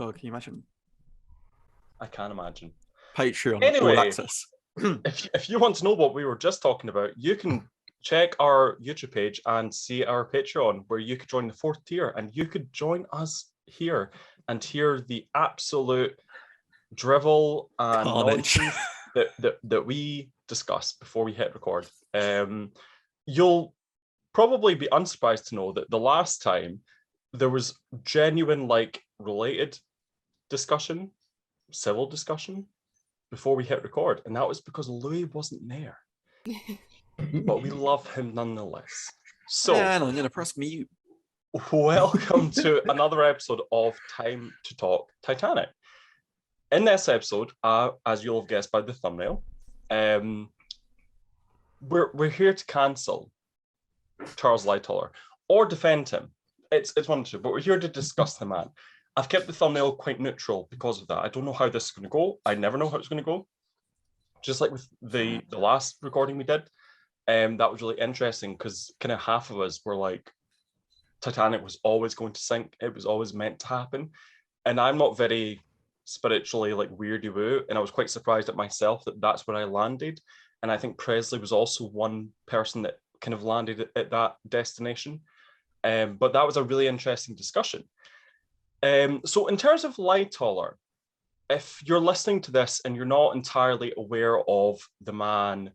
God, can you imagine? I can't imagine. Patreon, Anyway, all access. if you want to know what we were just talking about, you can check our YouTube page and see our Patreon, where you could join the 4th tier and you could join us here and hear the absolute drivel and Carnage. nonsense that we discuss before we hit record. You'll probably be unsurprised to know that the last time there was genuine, like, related discussion, civil discussion, before we hit record, and that was because Louis wasn't there. But we love him nonetheless. So, and I'm going to press mute. Welcome to another episode of Time to Talk Titanic. In this episode, as you'll have guessed by the thumbnail, we're here to cancel Charles Lightoller or defend him. It's one of the two, but we're here to discuss the man. I've kept the thumbnail quite neutral because of that. I don't know how this is going to go. I never know how it's going to go. Just like with the last recording we did, that was really interesting because kind of half of us were like, Titanic was always going to sink. It was always meant to happen. And I'm not very spiritually like weirdy woo, and I was quite surprised at myself that that's where I landed. And I think Presley was also one person that kind of landed at that destination. But that was a really interesting discussion. So in terms of Lightoller, if you're listening to this and you're not entirely aware of the man,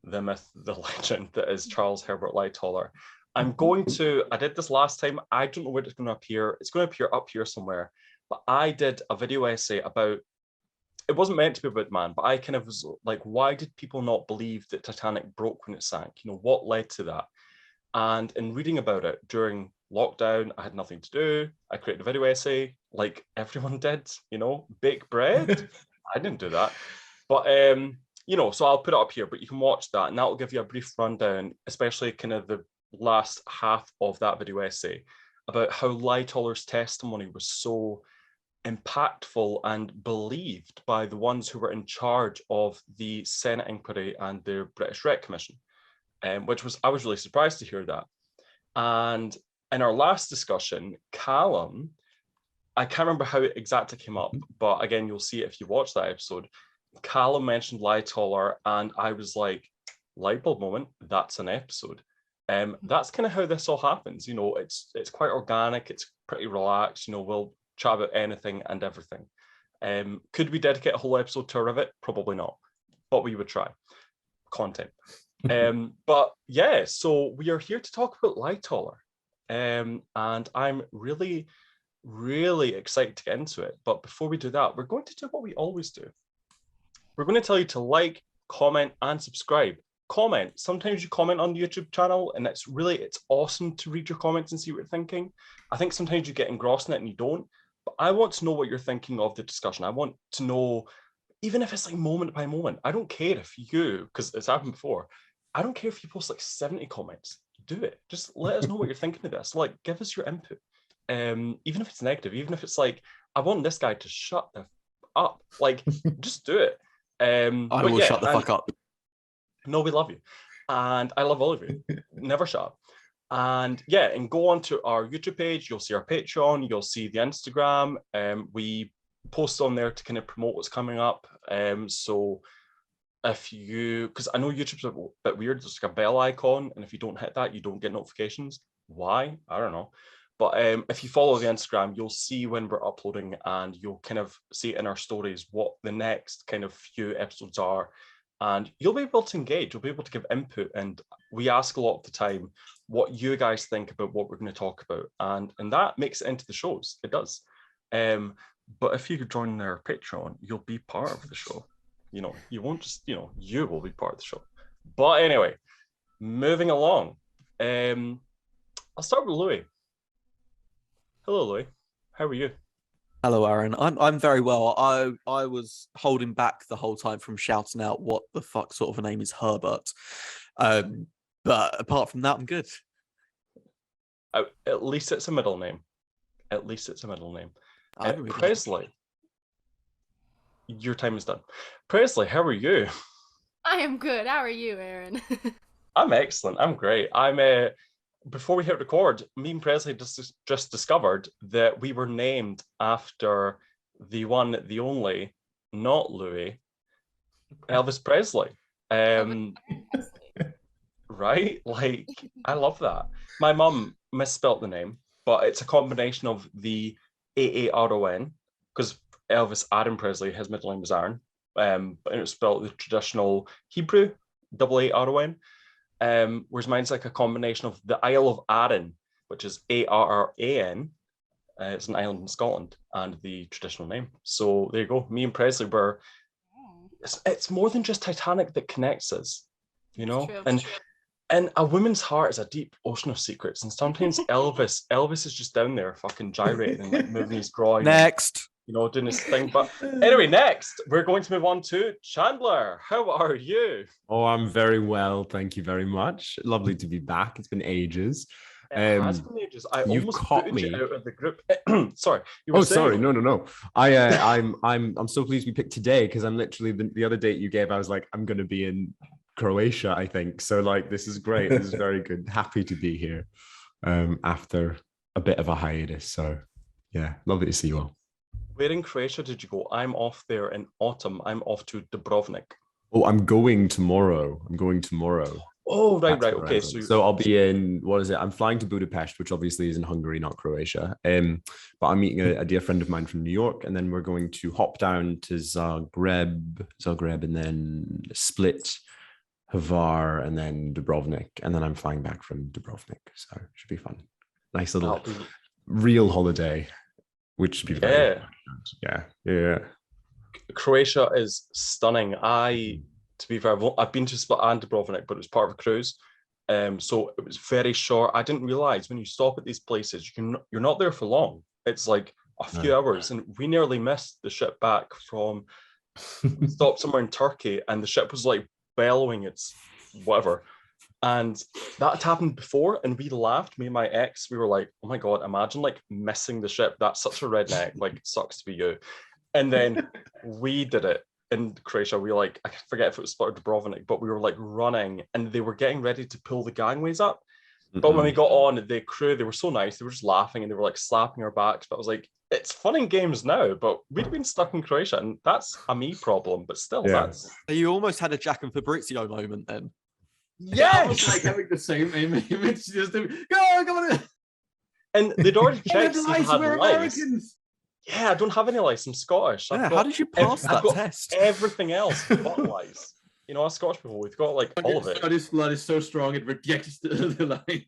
the myth, the legend that is Charles Herbert Lightoller, I did this last time. I don't know where it's going to appear. It's going to appear up here somewhere. But I did a video essay about, it wasn't meant to be about the man, but I kind of was like, why did people not believe that Titanic broke when it sank? You know, what led to that? And in reading about it during lockdown, I had nothing to do. I created a video essay like everyone did, you know, bake bread. I didn't do that. But, you know, so I'll put it up here, but you can watch that and that will give you a brief rundown, especially kind of the last half of that video essay about how Lightoller's testimony was so impactful and believed by the ones who were in charge of the Senate inquiry and the British Wreck Commission, which was, I was really surprised to hear that. And in our last discussion, Callum, I can't remember how it exactly came up, but again, you'll see it if you watch that episode. Callum mentioned Lightoller, and I was like, light bulb moment, that's an episode. That's kind of how this all happens. You know, it's quite organic, it's pretty relaxed, you know, we'll chat about anything and everything. Could we dedicate a whole episode to a rivet? Probably not, but we would try. Content. But yeah, so we are here to talk about Lightoller. And I'm really, really excited to get into it. But before we do that, we're going to do what we always do. We're going to tell you to like, comment, and subscribe. Comment. Sometimes you comment on the YouTube channel, and it's awesome to read your comments and see what you're thinking. I think sometimes you get engrossed in it and you don't. But I want to know what you're thinking of the discussion. I want to know, even if it's like moment by moment. I don't care if you, because it's happened before, I don't care if you post like 70 comments. Do it. Just let us know what you're thinking of this. Like, give us your input. Even if it's negative, even if it's like, I want this guy to shut the up. Like, just do it. I will shut the fuck up. No, we love you. And I love all of you. Never shut up. And yeah, and go on to our YouTube page. You'll see our Patreon. You'll see the Instagram. We post on there to kind of promote what's coming up. So if you, because I know YouTube's a bit weird, there's like a bell icon, and if you don't hit that, you don't get notifications. Why? I don't know. But if you follow the Instagram, you'll see when we're uploading, and you'll kind of see in our stories what the next kind of few episodes are. And you'll be able to engage, you'll be able to give input. And we ask a lot of the time what you guys think about what we're going to talk about. And that makes it into the shows. It does. But if you could join their Patreon, you'll be part of the show. You know, you won't just, you know, you will be part of the show. But anyway, moving along. I'll start with Louis. Hello, Louis. How are you? Hello, Aaron. I'm very well. I was holding back the whole time from shouting out what the fuck sort of a name is Herbert. But apart from that, I'm good. At least it's a middle name. At least it's a middle name. Presley, your time is done. Presley, how are you? I am good. How are you, Aaron? I'm excellent. I'm great. before we hit record, me and Presley just discovered that we were named after the one, the only, not Louis, Elvis Presley. Right? Like, I love that. My mum misspelt the name, but it's a combination of the Aaron, because Elvis Aaron Presley, his middle name was Aaron, but it was spelled the traditional Hebrew, Aaron. Whereas mine's like a combination of the Isle of Arran, which is Arran. It's an island in Scotland, and the traditional name. So there you go. Me and Presley were. It's more than just Titanic that connects us, you know. And a woman's heart is a deep ocean of secrets. And sometimes Elvis is just down there, fucking gyrating and like moving his groin. Next. And, you know, doing his thing. But anyway, next we're going to move on to Chandler. How are you? Oh, I'm very well. Thank you very much. Lovely to be back. It's been ages. It has been ages. I You've almost caught booted me you out of the group. Sorry. You were saying... sorry. No. I'm so pleased we picked today because I'm literally the other date you gave. I was like, I'm going to be in Croatia, I think. So like, this is great. This is very good. Happy to be here after a bit of a hiatus. So yeah, lovely to see you all. Where in Croatia did you go? I'm off there in autumn. I'm off to Dubrovnik. Oh, I'm going tomorrow. Oh, right. Okay, so I'll be in, what is it? I'm flying to Budapest, which obviously is in Hungary, not Croatia. But I'm meeting a dear friend of mine from New York, and then we're going to hop down to Zagreb, and then Split, Hvar, and then Dubrovnik, and then I'm flying back from Dubrovnik. So it should be fun. Nice little real holiday, which should be very yeah. Croatia is stunning. To be fair, I've been to Split and Dubrovnik, but it was part of a cruise. So it was very short. I didn't realize when you stop at these places, you're not there for long. It's like a few hours. And we nearly missed the ship back from, we stopped somewhere in Turkey, and the ship was like bellowing its whatever. And that had happened before, and we laughed. Me and my ex, we were like, oh my God, imagine like missing the ship. That's such a redneck. Like, it sucks to be you. And then we did it. In Croatia, we like, I forget if it was Split or Dubrovnik, but we were like running, and they were getting ready to pull the gangways up. But when we got on, the crew, they were so nice. They were just laughing, and they were like slapping our backs. But I was like, it's fun and games now, but we'd been stuck in Croatia, and that's a me problem. But still, that's... You almost had a Jack and Fabrizio moment then. Yes! I was like having the same image. Just go on. And they'd already checked if you had we're lice. Americans. Yeah, I don't have any lice. I'm Scottish. Yeah, how did you pass that test? Everything else but lice. You know, us Scottish people, we've got like all of it. Scottish blood is so strong it rejects the lice.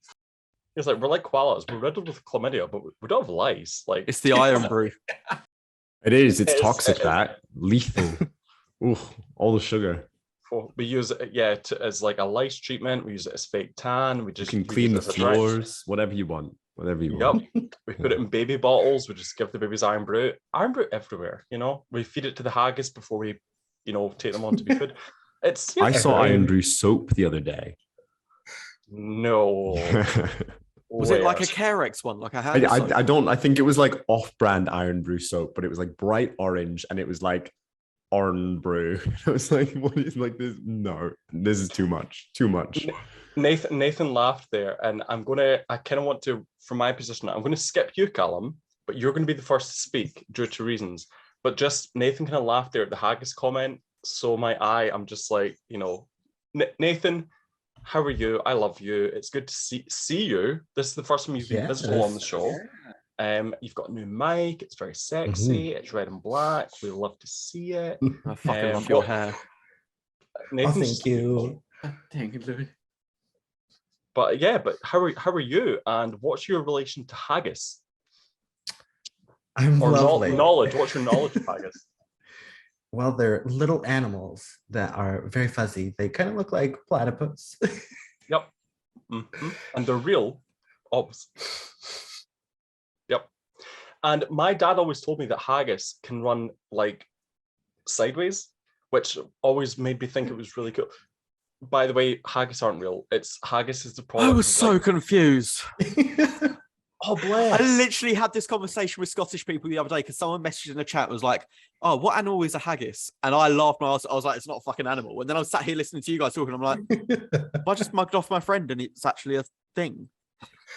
It's like, we're like koalas. We're riddled with chlamydia, but we don't have lice. Like, it's the iron brew. It is. It's toxic. That lethal. Ooh, all the sugar. We use it, as like a lice treatment. We use it as fake tan. We just can clean the floors, whatever you want. Yep. We put it in baby bottles. We just give the babies iron brew. Iron brew everywhere. You know, we feed it to the haggis before we, take them on to be food. It's. I saw iron brew soap the other day. No. Was it like a Carex one? Like I think it was like off-brand iron brew soap, but it was like bright orange, and it was like Iron brew. I was like, what is like this? No, this is too much. Nathan laughed there, and I kind of want to, from my position, I'm going to skip you, Callum, but you're going to be the first to speak due to reasons. But just Nathan kind of laughed there at the haggis comment. So I'm just like, Nathan, how are you? I love you. It's good to see you. This is the first time you've been visible on the show. You've got a new mic. It's very sexy. It's red and black. We love to see it. I fucking love your hair. Nathan's, thank you. Thank you, Louis. But how are you? And what's your relation to haggis? I'm lovely. Knowledge. What's your knowledge of haggis? Well, they're little animals that are very fuzzy. They kind of look like platypus. Yep. Mm-hmm. And they're real. Obviously. Yep. And my dad always told me that haggis can run like sideways, which always made me think it was really cool. By the way, haggis aren't real. Haggis is the product. I was so confused. Oh, bless. I literally had this conversation with Scottish people the other day because someone messaged in the chat and was like, oh, what animal is a haggis? And I laughed and I was like, it's not a fucking animal. And then I was sat here listening to you guys talking. I'm like, I just mugged off my friend and it's actually a thing.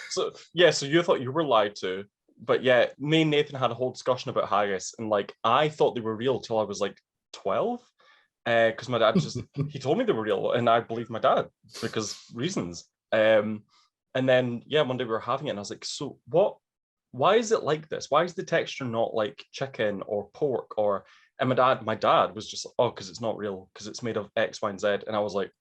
So you thought you were lied to, but yeah, me and Nathan had a whole discussion about haggis, and like I thought they were real till I was like 12, because my dad he told me they were real, and I believed my dad because reasons. And then one day we were having it, and I was like, so what? Why is it like this? Why is the texture not like chicken or pork? And my dad was just, oh, because it's not real, because it's made of X, Y, and Z. And I was like,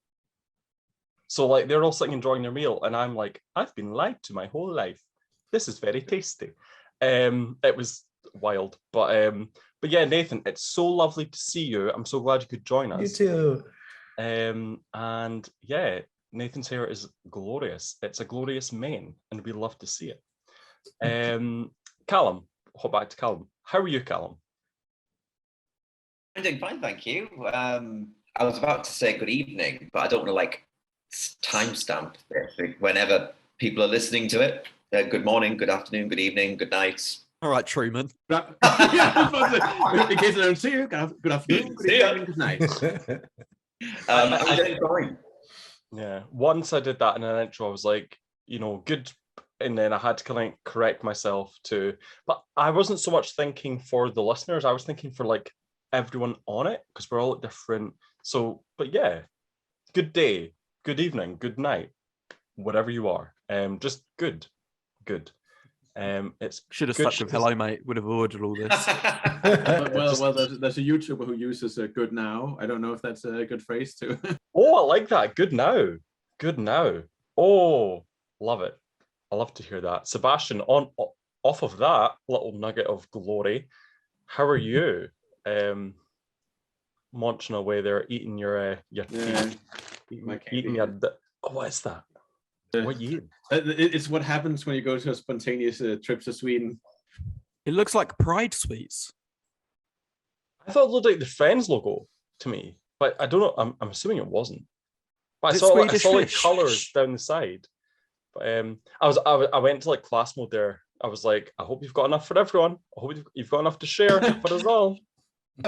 so like they're all sitting enjoying their meal, and I'm like, I've been lied to my whole life. This is very tasty. It was wild, but yeah, Nathan, it's so lovely to see you. I'm so glad you could join us. You too. And yeah, Nathan's hair is glorious. It's a glorious mane, and we love to see it. Callum, hop back to Callum. How are you, Callum? I'm doing fine, thank you. I was about to say good evening, but I don't want to like timestamp this. Whenever people are listening to it, good morning, good afternoon, good evening, good night. All right, Truman. In case I don't see you, good afternoon, good evening, good night. I'm doing fine. Yeah, once I did that in an intro, I was like, good. And then I had to kind of correct myself too. But I wasn't so much thinking for the listeners. I was thinking for like everyone on it, because we're all at different. So, but yeah, good day, good evening, good night, whatever you are. Just good. It's should have good stuck with hello, mate. Would have avoided all this. well, there's a YouTuber who uses good now. I don't know if that's a good phrase too. Oh, I like that. Good now. Oh, love it. I love to hear that. Sebastian, off of that little nugget of glory, how are you? Munching away there, eating your teeth. Eating your... Oh, what is that? What you eating? It's what happens when you go to a spontaneous trip to Sweden. It looks like Pride Sweets. I thought it looked like the Friends logo to me, but I don't know. I'm assuming it wasn't. But I saw like colours down the side. But I went to like class mode there. I was like, I hope you've got enough for everyone. I hope you've got enough to share for us all.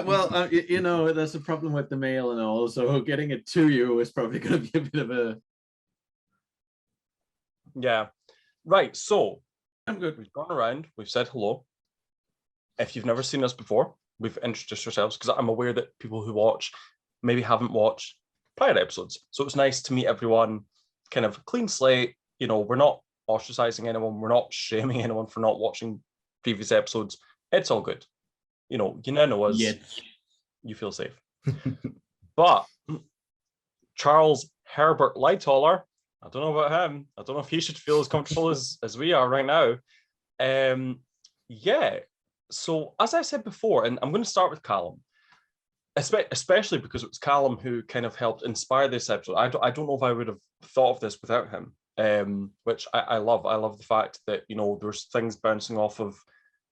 Well, there's a problem with the mail and all, so getting it to you is probably going to be a bit of a... Yeah. Right, so I'm good. We've gone around, we've said hello. If you've never seen us before, we've introduced ourselves, because I'm aware that people who watch maybe haven't watched prior episodes. So it's nice to meet everyone, kind of clean slate. We're not ostracizing anyone. We're not shaming anyone for not watching previous episodes. It's all good. You now know us. Yes. You feel safe. But Charles Herbert Lightoller, I don't know about him. I don't know if he should feel as comfortable as we are right now. Yeah. So as I said before, and I'm going to start with Callum, especially because it was Callum who kind of helped inspire this episode. I don't know if I would have thought of this without him. Which I love. I love the fact that there's things bouncing off of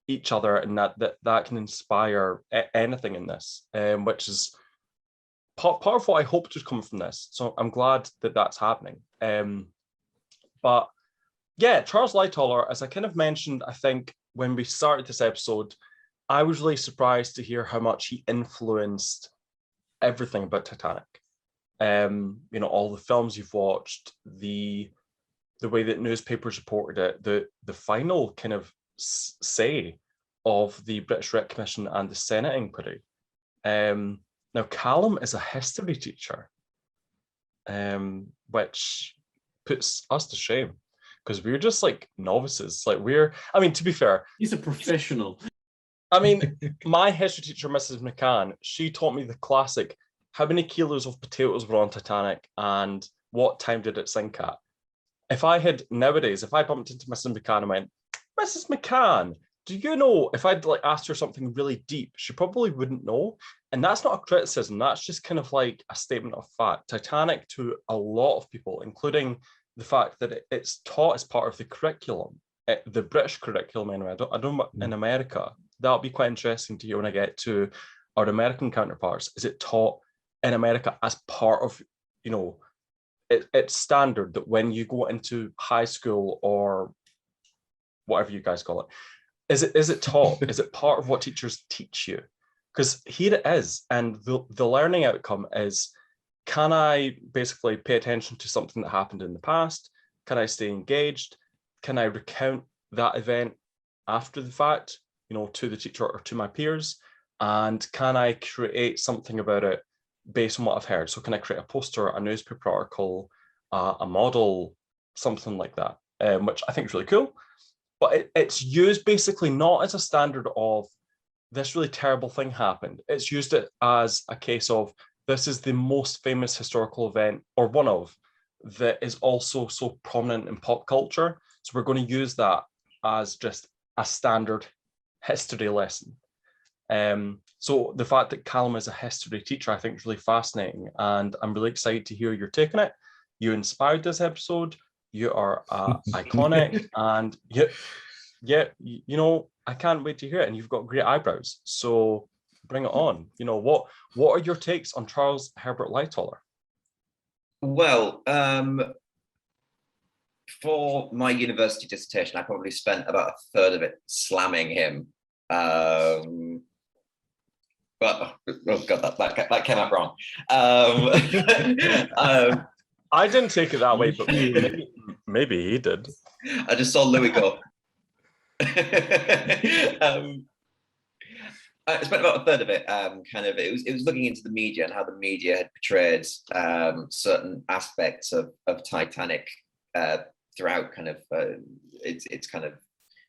each other, and that can inspire anything in this, which is part of what I hoped would come from this. So I'm glad that that's happening. But yeah, Charles Lightoller, as I kind of mentioned, I think when we started this episode, I was really surprised to hear how much he influenced everything about Titanic. All the films you've watched, the way that newspapers reported it, the final kind of say of the British Red Commission and the Senate inquiry. Now, Callum is a history teacher, which puts us to shame, because we're just like novices. Like to be fair, he's a professional. My history teacher, Mrs. McCann, she taught me the classic, how many kilos of potatoes were on Titanic and what time did it sink at? If I bumped into Mrs. McCann and went, Mrs. McCann, do you know, if I'd like asked her something really deep, she probably wouldn't know. And that's not a criticism. That's just kind of like a statement of fact. Titanic, to a lot of people, including the fact that it's taught as part of the curriculum, the British curriculum anyway. I don't know in America. That'll be quite interesting to hear when I get to our American counterparts. Is it taught in America as part of, it's standard that when you go into high school or whatever you guys call it, is it taught? Is it part of what teachers teach you? Because here it is, and the learning outcome is, can I basically pay attention to something that happened in the past? Can I stay engaged? can I recount that event after the fact, to the teacher or to my peers? And can I create something about it based on what I've heard? So can I create a poster, a newspaper article, a model, something like that, which I think is really cool. But it's used basically not as a standard of this really terrible thing happened. It's used it as a case of this is the most famous historical event, or one of, that is also so prominent in pop culture. So we're going to use that as just a standard history lesson. So the fact that Callum is a history teacher, I think is really fascinating, and I'm really excited to hear your take on it. You inspired this episode. You are iconic, and I can't wait to hear it. And you've got great eyebrows, so bring it on. What are your takes on Charles Herbert Lightoller? Well, for my university dissertation, I probably spent about a third of it slamming him. But oh god, that came out wrong. I didn't take it that way, but maybe he did. I just saw Louis go. I spent about a third of it. It was looking into the media and how the media had portrayed certain aspects of Titanic throughout it's kind of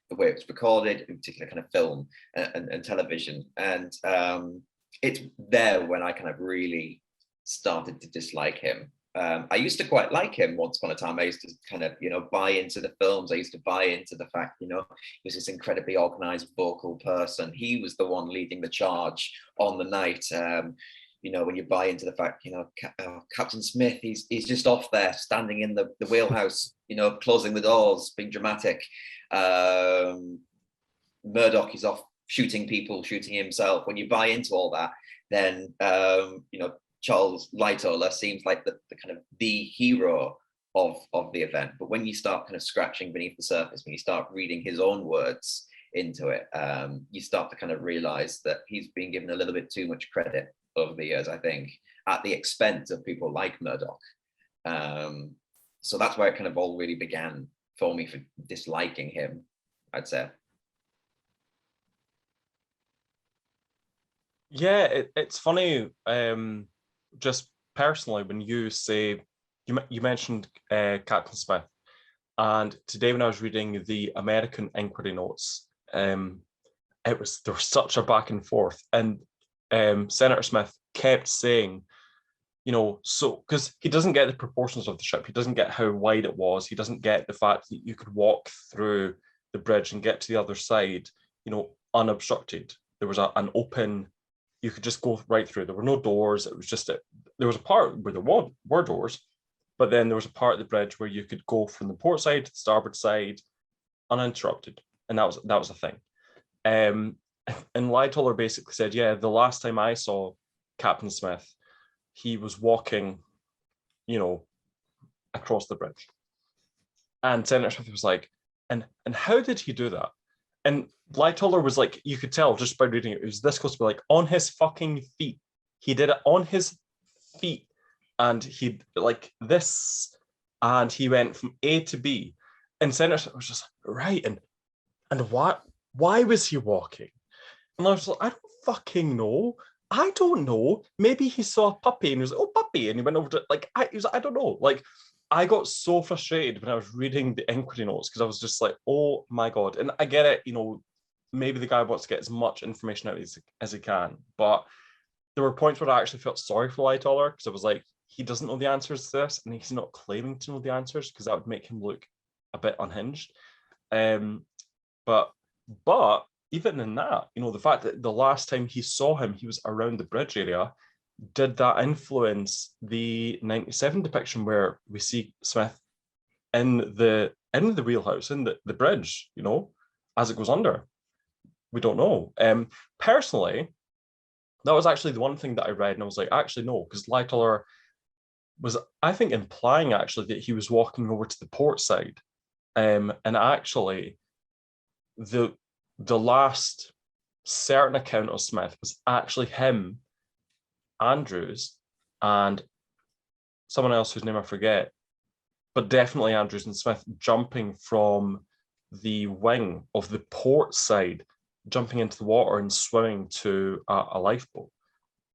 the way it was recorded, in particular kind of film and television. And it's there when I kind of really started to dislike him. I used to quite like him once upon a time. I used to kind of, buy into the films. I used to buy into the fact, he was this incredibly organized vocal person. He was the one leading the charge on the night. When you buy into the fact, Captain Smith, he's just off there standing in the wheelhouse, closing the doors, being dramatic. Murdoch is off shooting people, shooting himself. When you buy into all that, then, Charles Lightoller seems like the kind of the hero of the event. But when you start kind of scratching beneath the surface, when you start reading his own words into it, you start to kind of realize that he's been given a little bit too much credit over the years, I think, at the expense of people like Murdoch. So that's where it kind of all really began for me, for disliking him, I'd say. Yeah, it's funny. Just personally, when you say you mentioned Captain Smith, and today when I was reading the American inquiry notes, there was such a back and forth, and Senator Smith kept saying, so because he doesn't get the proportions of the ship, he doesn't get how wide it was, he doesn't get the fact that you could walk through the bridge and get to the other side, unobstructed. There was an open. You could just go right through. There were no doors. It was just there was a part where there were doors, but then there was a part of the bridge where you could go from the port side to the starboard side uninterrupted, and that was a thing. And Lightoller basically said, yeah, the last time I saw Captain Smith, he was walking, across the bridge. And Senator Smith was like, and how did he do that? And Lightoller was like, you could tell just by reading it, it was this close to be like on his fucking feet. He did it on his feet, and he like this, and he went from A to B. And Senator was just right, and why was he walking? And I was like, I don't fucking know. I don't know. Maybe he saw a puppy and he was like, oh, puppy, and he went over to I don't know. Like, I got so frustrated when I was reading the inquiry notes because I was just like, oh my God. And I get it, maybe the guy wants to get as much information out as he can. But there were points where I actually felt sorry for Lightoller because I was like, he doesn't know the answers to this, and he's not claiming to know the answers because that would make him look a bit unhinged. But even in that, the fact that the last time he saw him, he was around the bridge area. Did that influence the 97 depiction where we see Smith in the wheelhouse, in the bridge, as it goes under? We don't know. Personally, that was actually the one thing that I read, and I was like, actually, no, because Lightoller was, I think, implying actually that he was walking over to the port side. And actually, the last certain account of Smith was actually him, Andrews, and someone else whose name I forget, but definitely Andrews and Smith jumping from the wing of the port side, jumping into the water and swimming to a lifeboat.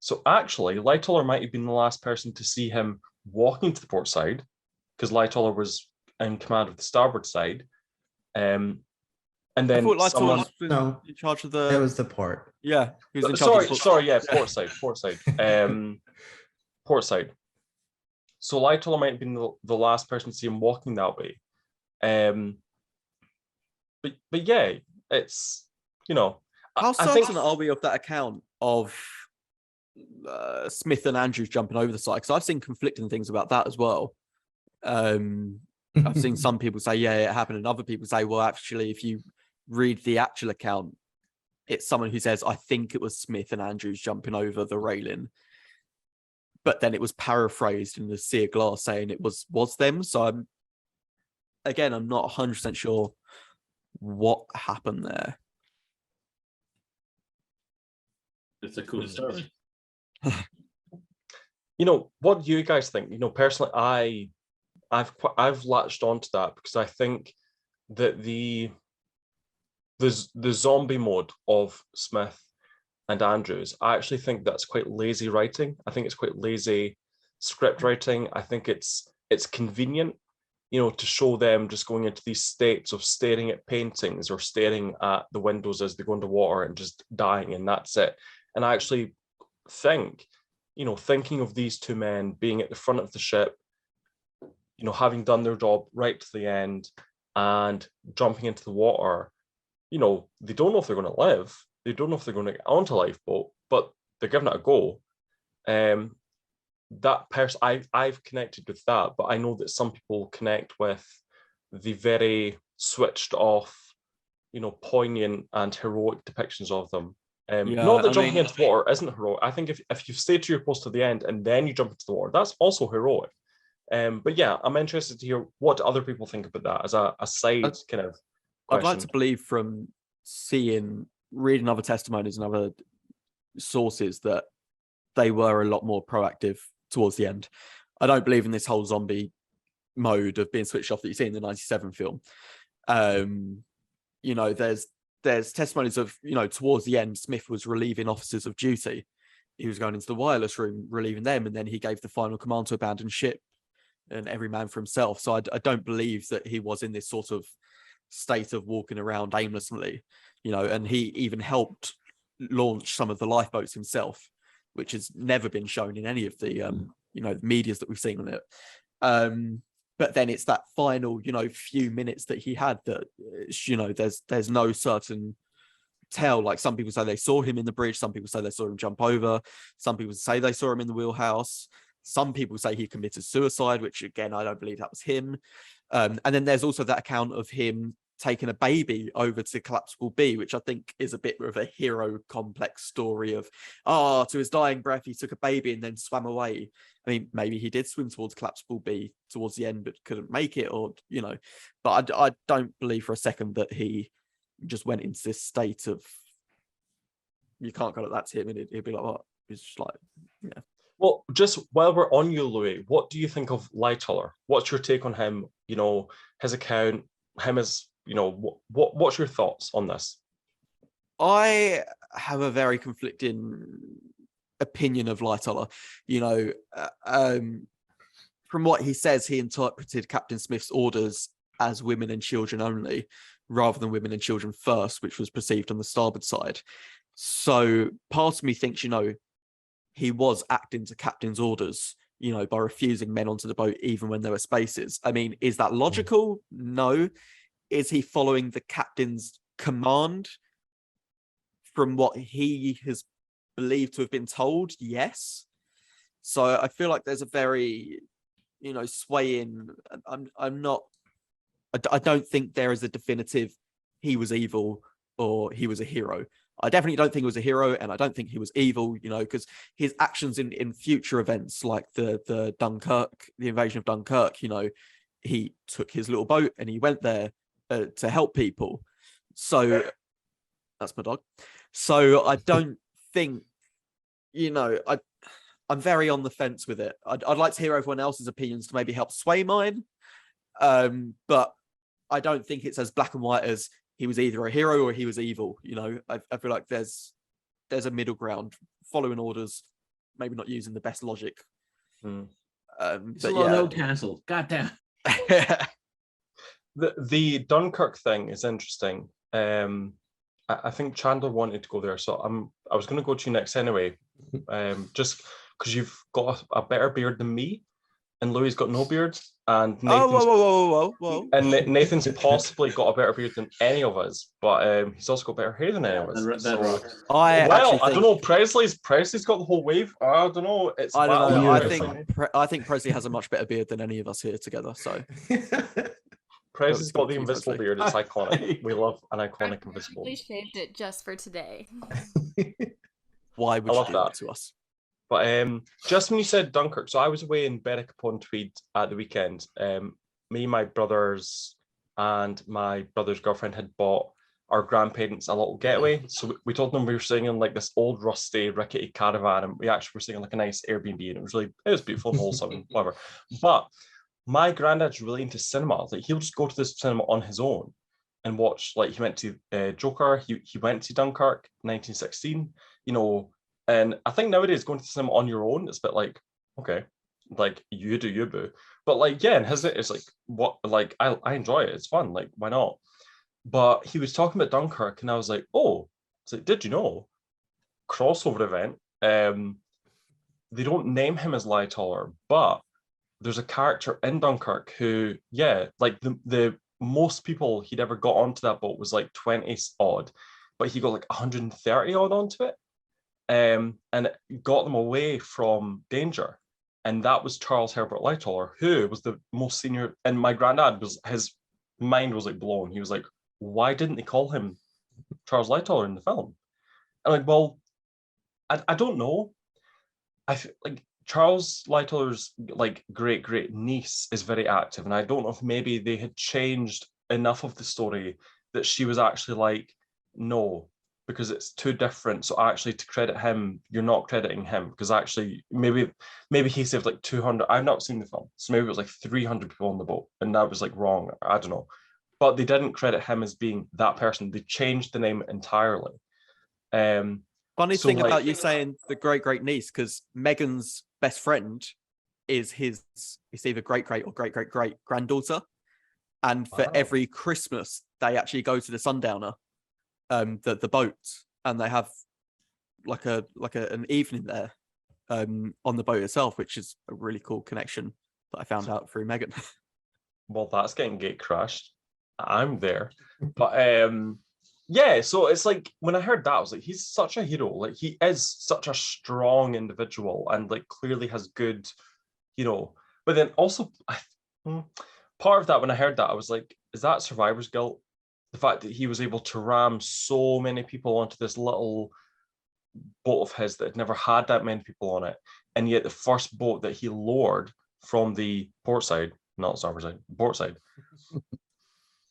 So actually, Lightoller might have been the last person to see him walking to the port side, because Lightoller was in command of the starboard side. And I then thought Lightoller someone... was No. in charge of It the. was the port. Yeah, he was in charge of the Sorry, yeah, port side. Port side. So Lightoller might have been the last person to see him walking that way. But yeah, it's, you know, How I think... certain are we of that account of Smith and Andrews jumping over the side? Because I've seen conflicting things about that as well. I've seen some people say, yeah, it happened, and other people say, well, actually, if you read the actual account, it's someone who says, I think it was Smith and Andrews jumping over the railing, but then it was paraphrased in the sea of glass saying it was them. So I'm not 100% sure what happened there. It's a cool story. You know, what do you guys think? You know, personally, I've latched onto that because I think that the zombie mode of Smith and Andrews, I actually think that's quite lazy writing. I think it's quite lazy script writing. I think it's convenient, you know, to show them just going into these states of staring at paintings or staring at the windows as they go into water and just dying, and that's it. And I actually think, you know, thinking of these two men being at the front of the ship, you know, having done their job right to the end and jumping into the water, you know, they don't know if they're going to live. They don't know if they're going to get onto a lifeboat, but they're giving it a go. That person, I've connected with that, but I know that some people connect with the very switched off, you know, poignant and heroic depictions of them. Not that jumping into the water isn't heroic. I think if you stay to your post to the end and then you jump into the water, that's also heroic. But yeah, I'm interested to hear what other people think about that as a side kind of question. I'd like to believe from reading other testimonies and other sources that they were a lot more proactive towards the end. I don't believe in this whole zombie mode of being switched off that you see in the 97 film. You know, there's testimonies of, you know, towards the end, Smith was relieving officers of duty. He was going into the wireless room, relieving them, and then he gave the final command to abandon ship and every man for himself. So I don't believe that he was in this sort of state of walking around aimlessly, you know, and he even helped launch some of the lifeboats himself, which has never been shown in any of the, you know, medias that we've seen on it. But then it's that final, you know, few minutes that he had that, you know, there's no certain tell. Like some people say they saw him in the bridge. Some people say they saw him jump over. Some people say they saw him in the wheelhouse. Some people say he committed suicide, which again, I don't believe that was him. And then there's also that account of him taking a baby over to Collapsible B, which I think is a bit of a hero complex story of, to his dying breath, he took a baby and then swam away. I mean, maybe he did swim towards Collapsible B towards the end, but couldn't make it, or, you know, but I don't believe for a second that he just went into this state of, you can't go like that's him, and he'd be like, what? He's just like, yeah. Well, just while we're on you, Louis, what do you think of Lightoller? What's your take on him? You know, his account, him as, you know, what's your thoughts on this? I have a very conflicting opinion of Lightoller. You know, from what he says, he interpreted Captain Smith's orders as women and children only, rather than women and children first, which was perceived on the starboard side. So part of me thinks, you know, he was acting to captain's orders, you know, by refusing men onto the boat even when there were spaces. I mean, is that logical? No. Is he following the captain's command from what he has believed to have been told? Yes. So I feel like there's a very, you know, swaying. I don't think there is a definitive he was evil or he was a hero. I definitely don't think he was a hero, and I don't think he was evil, you know, because his actions in future events like the Dunkirk, the invasion of Dunkirk, you know, he took his little boat and he went there to help people. So that's my dog. So I don't think, you know, I'm very on the fence with it. I'd like to hear everyone else's opinions to maybe help sway mine. But I don't think it's as black and white as he was either a hero or he was evil. You know, I feel like there's a middle ground, following orders, maybe not using the best logic. It's But a lot of cancelled. Goddamn. The Dunkirk thing is interesting. I think Chandler wanted to go there, so I was going to go to you next anyway, just because you've got a better beard than me, and Louis got no beard, and Nathan's, whoa. and Nathan's possibly got a better beard than any of us, but he's also got better hair than any of us. That rocks. I don't know. Presley's got the whole wave. I don't know. I don't know. Battle. I think Presley has a much better beard than any of us here together. So Presley's got the invisible beard. It's iconic. We love an iconic invisible. I shaved it just for today. Why would you do that to us? But just when you said Dunkirk, so I was away in Berwick upon Tweed at the weekend. Me, my brothers, and my brother's girlfriend had bought our grandparents a little getaway. So we told them we were staying in like this old rusty rickety caravan, and we actually were staying in like a nice Airbnb, and it was beautiful and wholesome and whatever. But my granddad's really into cinema. Like he'll just go to this cinema on his own and watch. Like he went to Joker. He went to Dunkirk, 1916. You know. And I think nowadays going to the cinema on your own, it's a bit like, okay, like you do you, boo. But like, yeah, and it's like, what, like, I enjoy it. It's fun. Like, why not? But he was talking about Dunkirk, and I was like, oh, it's like, did you know? Crossover event. They don't name him as Lightoller, but there's a character in Dunkirk who, yeah, like the most people he'd ever got onto that boat was like 20 odd, but he got like 130 odd onto it. And it got them away from danger. And that was Charles Herbert Lightoller, who was the most senior. And my granddad his mind was like blown. He was like, why didn't they call him Charles Lightoller in the film? I'm like, well, I don't know. I feel like Charles Lightoller's like great niece is very active. And I don't know if maybe they had changed enough of the story that she was actually like, no, because it's too different. So actually to credit him, you're not crediting him, because actually maybe he saved like 200. I've not seen the film, so maybe it was like 300 people on the boat, and that was like wrong. I don't know. But they didn't credit him as being that person. They changed the name entirely. Funny thing about you saying the great niece, because Meghan's best friend is it's either great or great granddaughter. And for every Christmas, they actually go to the Sundowner, the boat, and they have like an evening there on the boat itself, which is a really cool connection that I found out through Meghan. Well, that's getting gate crashed. I'm there. But yeah, so it's like when I heard that, I was like, he's such a hero. Like he is such a strong individual and like clearly has good, you know, but then also part of that, when I heard that, I was like, is that survivor's guilt? The fact that he was able to ram so many people onto this little boat of his that had never had that many people on it. And yet the first boat that he lowered from the port side, not starboard side, port side,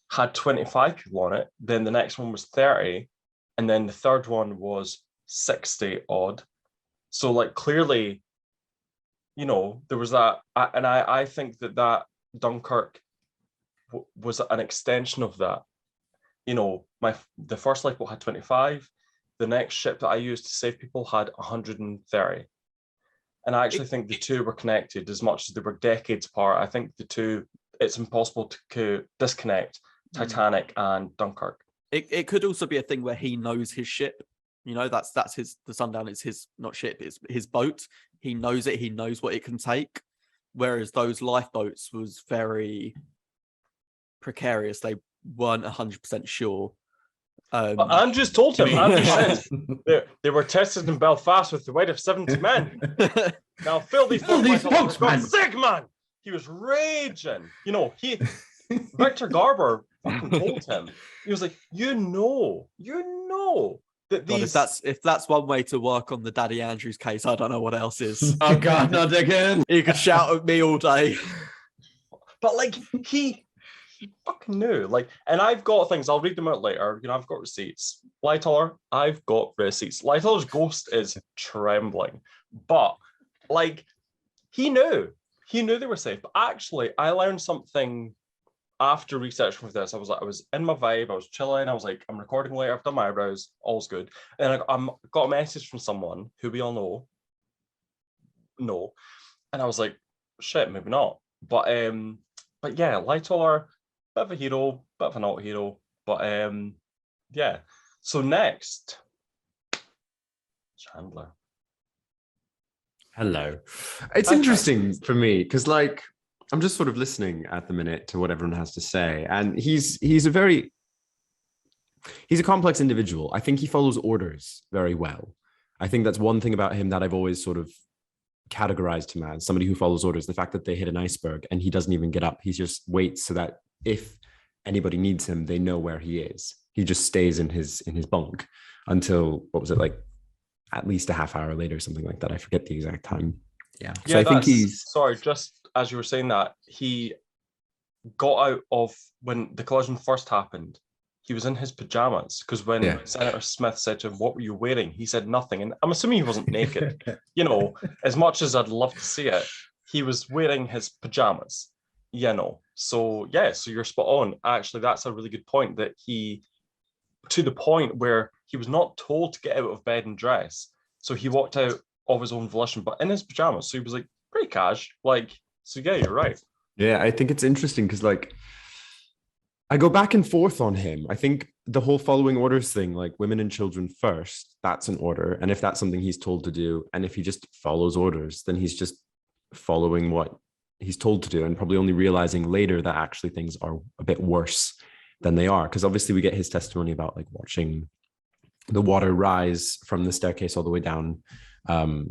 had 25 people on it. Then the next one was 30. And then the third one was 60 odd. So like clearly, you know, there was that. And I think that Dunkirk was an extension of that. You know, the first lifeboat had 25. The next ship that I used to save people had 130. And I actually think the two were connected as much as they were decades apart. I think the two, it's impossible to disconnect Titanic and Dunkirk. It could also be a thing where he knows his ship. You know, that's the Sundown is his, not ship, it's his boat. He knows it. He knows what it can take. Whereas those lifeboats was very precarious. They weren't 100% sure. But Andrew's told him. Andrew says they were tested in Belfast with the weight of 70 men. Now fill these boats, man. Sick, man. He was raging. You know, Victor Garber fucking told him. He was like, you know that these. God, if that's one way to work on the Daddy Andrews case, I don't know what else is. Oh God, not again. You could shout at me all day. But like he fucking knew. Like, and I've got things, I'll read them out later. You know, I've got receipts. Lightoller, I've got receipts. Lightoller's ghost is trembling. But like he knew they were safe. But actually, I learned something after researching for this, I was in my vibe, I was chilling, I was like, I'm recording later, I've done my eyebrows, all's good. And then I got a message from someone who we all know, and I was like, shit, maybe not. But yeah, Lightoller, bit of a hero, bit of a not hero, but yeah. So next, Chandler. Hello. It's Hi, interesting for me because, like, I'm just sort of listening at the minute to what everyone has to say, and he's a complex individual. I think he follows orders very well. I think that's one thing about him that I've always sort of categorized him as somebody who follows orders. The fact that they hit an iceberg and he doesn't even get up, he just waits so that if anybody needs him, they know where he is. He just stays in his bunk until, what was it, like at least a half hour later, something like that. I forget the exact time. Yeah. So I think he's sorry, just as you were saying that, he got out of, when the collision first happened, he was in his pajamas, because when Senator Smith said to him, what were you wearing? He said nothing. And I'm assuming he wasn't naked. You know, as much as I'd love to see it, he was wearing his pajamas, you know. So yeah, so you're spot on. Actually, that's a really good point, that he, to the point where he was not told to get out of bed and dress. So he walked out of his own volition, but in his pajamas. So he was like pretty cash. Like, so yeah, you're right. Yeah, I think it's interesting because, like, I go back and forth on him. I think the whole following orders thing, like women and children first, that's an order. And if that's something he's told to do, and if he just follows orders, then he's just following what he's told to do, and probably only realizing later that actually things are a bit worse than they are. Because obviously we get his testimony about, like, watching the water rise from the staircase all the way down to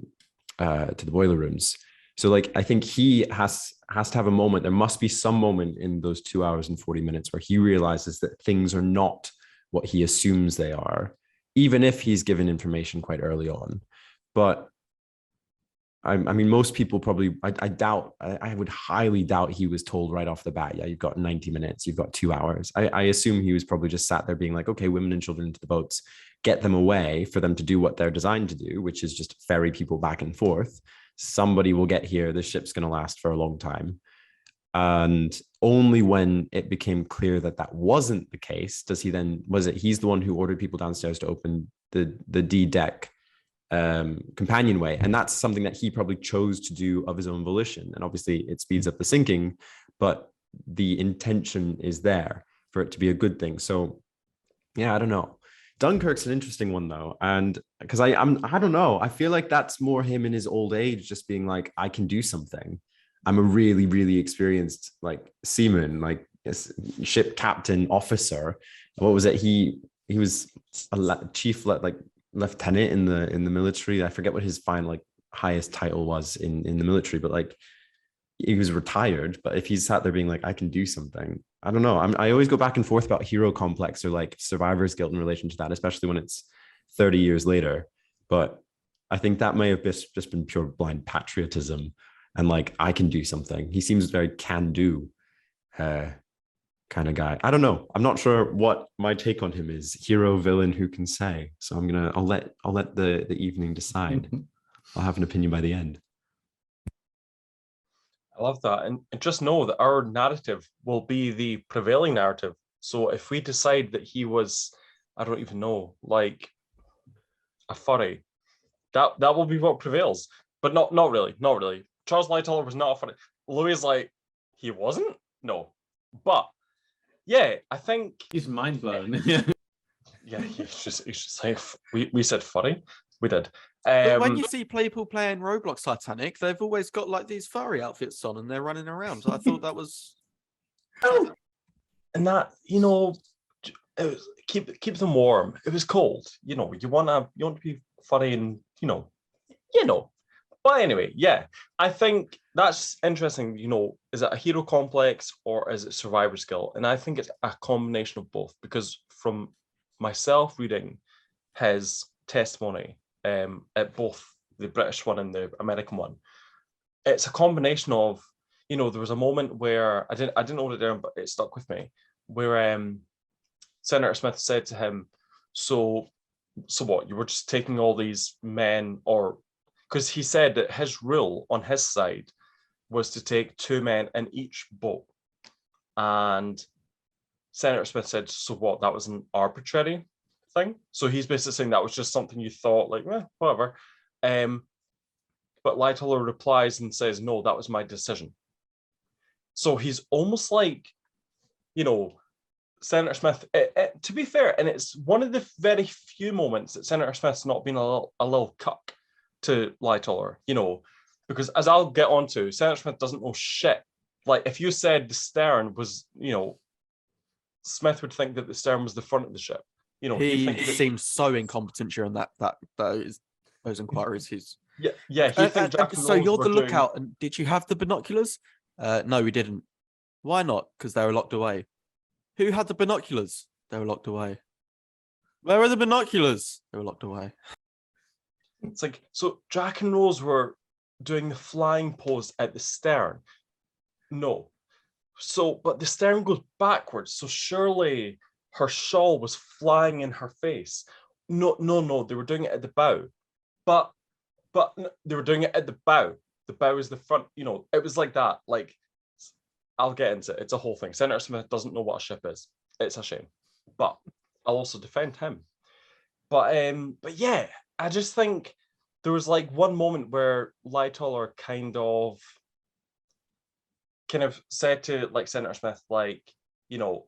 the boiler rooms. So, like, I think he has to have a moment. There must be some moment in those 2 hours and 40 minutes where he realizes that things are not what he assumes they are, even if he's given information quite early on. But I mean, most people probably, I would highly doubt he was told right off the bat, yeah, you've got 90 minutes, you've got 2 hours. I assume he was probably just sat there being like, okay, women and children into the boats, get them away for them to do what they're designed to do, which is just ferry people back and forth. Somebody will get here. The ship's going to last for a long time. And only when it became clear that that wasn't the case does he then, he's the one who ordered people downstairs to open the D deck companionway. And that's something that he probably chose to do of his own volition. And obviously it speeds up the sinking, but the intention is there for it to be a good thing. So yeah, I don't know. Dunkirk's an interesting one though, and because I don't know, I feel like that's more him in his old age, just being like, I can do something. I'm a really, really experienced, like, seaman, like ship captain, officer. What was it? He was a chief, like lieutenant in the military. I forget what his final, like, highest title was in the military, but like he was retired. But if he's sat there being like, I can do something, I don't know. I always go back and forth about hero complex or like survivor's guilt in relation to that, especially when it's 30 years later. But I think that may have just been pure blind patriotism and like, I can do something. He seems very can do kind of guy. I don't know. I'm not sure what my take on him is. Hero, villain, who can say? So I'll let the evening decide. I'll have an opinion by the end. I love that. And just know that our narrative will be the prevailing narrative. So if we decide that he was, I don't even know, like a furry, that will be what prevails. But not really. Charles Lightoller was not a furry. Louis is like, he wasn't? No. But yeah, I think he's mind blown. Yeah, he's just like, we said furry. We did. But when you see people playing Roblox Titanic, they've always got like these furry outfits on and they're running around. So I thought that was. And that, you know, it was, keep them warm. It was cold. You know, you want to be furry and you know. But anyway, yeah, I think that's interesting. You know, is it a hero complex or is it survivor skill? And I think it's a combination of both, because from myself reading his testimony at both the British one and the American one, it's a combination of, you know, there was a moment where I didn't note it down, but it stuck with me, where Senator Smith said to him, so what, you were just taking all these men, or because he said that his rule on his side was to take 2 men in each boat. And Senator Smith said, so what, that was an arbitrary thing? So he's basically saying that was just something you thought, like, whatever. But Lightoller replies and says, no, that was my decision. So he's almost like, Senator Smith, to be fair, and it's one of the very few moments that Senator Smith's not been a little cuck to Lightoller, because as I'll get onto, Senator Smith doesn't know shit. Like, if you said the stern was, Smith would think that the stern was the front of the ship. He seems so incompetent during those inquiries. He's so you're the lookout, and did you have the binoculars? No, we didn't. Why not? Because they were locked away. Who had the binoculars? They were locked away. Where are the binoculars? They were locked away. It's like, so Jack and Rose were doing the flying pose at the stern. No. So, but the stern goes backwards. So surely her shawl was flying in her face. No, they were doing it at the bow. But they were doing it at the bow. The bow is the front, it was like that. Like, I'll get into it. It's a whole thing. Senator Smith doesn't know what a ship is. It's a shame. But I'll also defend him. But yeah, I just think there was like one moment where Lightoller kind of said to like Senator Smith, like,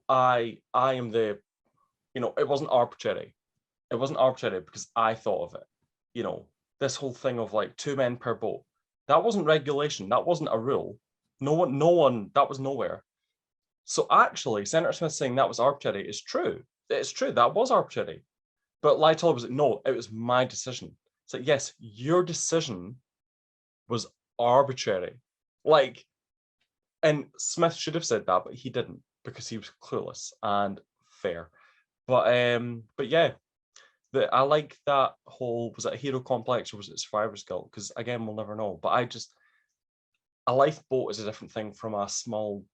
I am the, it wasn't arbitrary. It wasn't arbitrary because I thought of it. This whole thing of like 2 men per boat. That wasn't regulation. That wasn't a rule. No one, that was nowhere. So actually, Senator Smith saying that was arbitrary is true. It's true, that was arbitrary. But Lightoller was like, no, it was my decision. It's like, yes, your decision was arbitrary. Like, and Smith should have said that, but he didn't because he was clueless and fair. But yeah, I like that whole, was it a hero complex or was it survivor's guilt? Because again, we'll never know. But a lifeboat is a different thing from a small,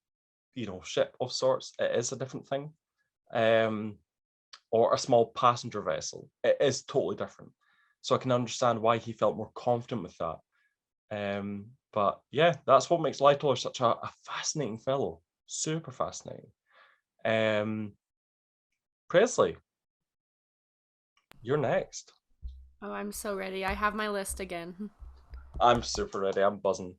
ship of sorts. It is a different thing. Or a small passenger vessel. It is totally different. So I can understand why he felt more confident with that. But yeah, that's what makes Lightoller such a fascinating fellow. Super fascinating. Presley, you're next. Oh, I'm so ready. I have my list again. I'm super ready. I'm buzzing.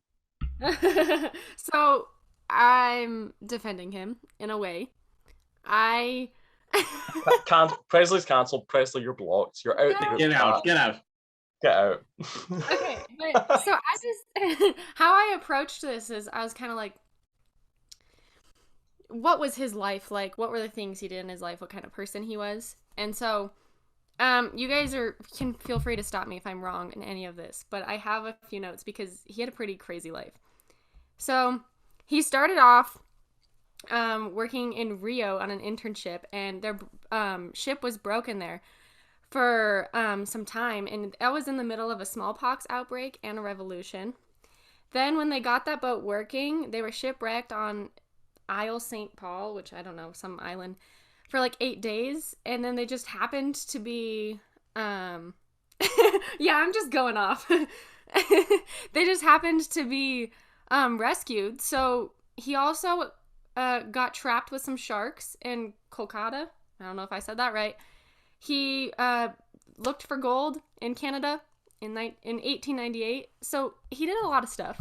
So I'm defending him in a way. Presley's cancelled. Presley, you're blocked. You're out. No. Get out. Get out. Okay, but so I just how I approached this is I was kind of like, what was his life like? What were the things he did in his life? What kind of person he was? And so you guys can feel free to stop me if I'm wrong in any of this, but I have a few notes because he had a pretty crazy life. So he started off working in Rio on an internship, and their ship was broken there for some time, and that was in the middle of a smallpox outbreak and a revolution. Then when they got that boat working, they were shipwrecked on Isle St. Paul, which I don't know, some island, for like 8 days, and then they just happened to be yeah, I'm just going off. They just happened to be rescued. So he also got trapped with some sharks in Kolkata. I don't know if I said that right. He looked for gold in Canada in 1898. So he did a lot of stuff.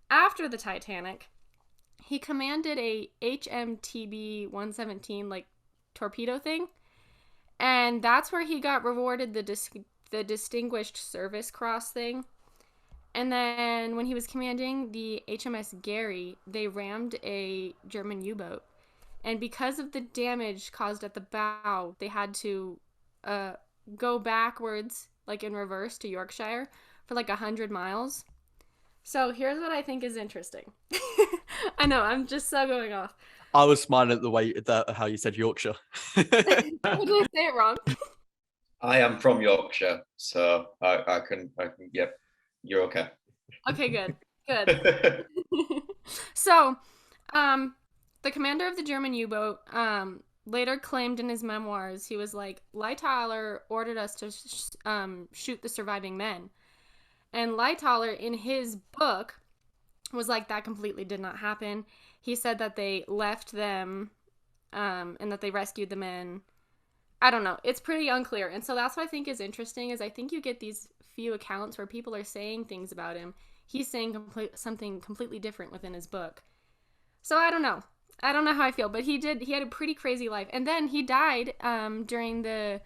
After the Titanic, he commanded a HMTB 117 like torpedo thing, and that's where he got rewarded the Distinguished Service Cross thing. And then when he was commanding the HMS Gary, they rammed a German U-boat. And because of the damage caused at the bow, they had to go backwards, like in reverse, to Yorkshire for like 100 miles. So here's what I think is interesting. I know, I'm just so going off. I was smiling at the way how you said Yorkshire. Did I say it wrong? I am from Yorkshire, so I can, yep, you're okay. Okay, good. So, the commander of the German U-boat later claimed in his memoirs, he was like, Lightoller ordered us to shoot the surviving men. And Lightoller, in his book, was like, that completely did not happen. he said that they left them and that they rescued the men. I don't know. It's pretty unclear. And so that's what I think is interesting is I think you get these few accounts where people are saying things about him. He's saying something completely different within his book. So I don't know. I don't know how I feel, but he had a pretty crazy life. And then he died during the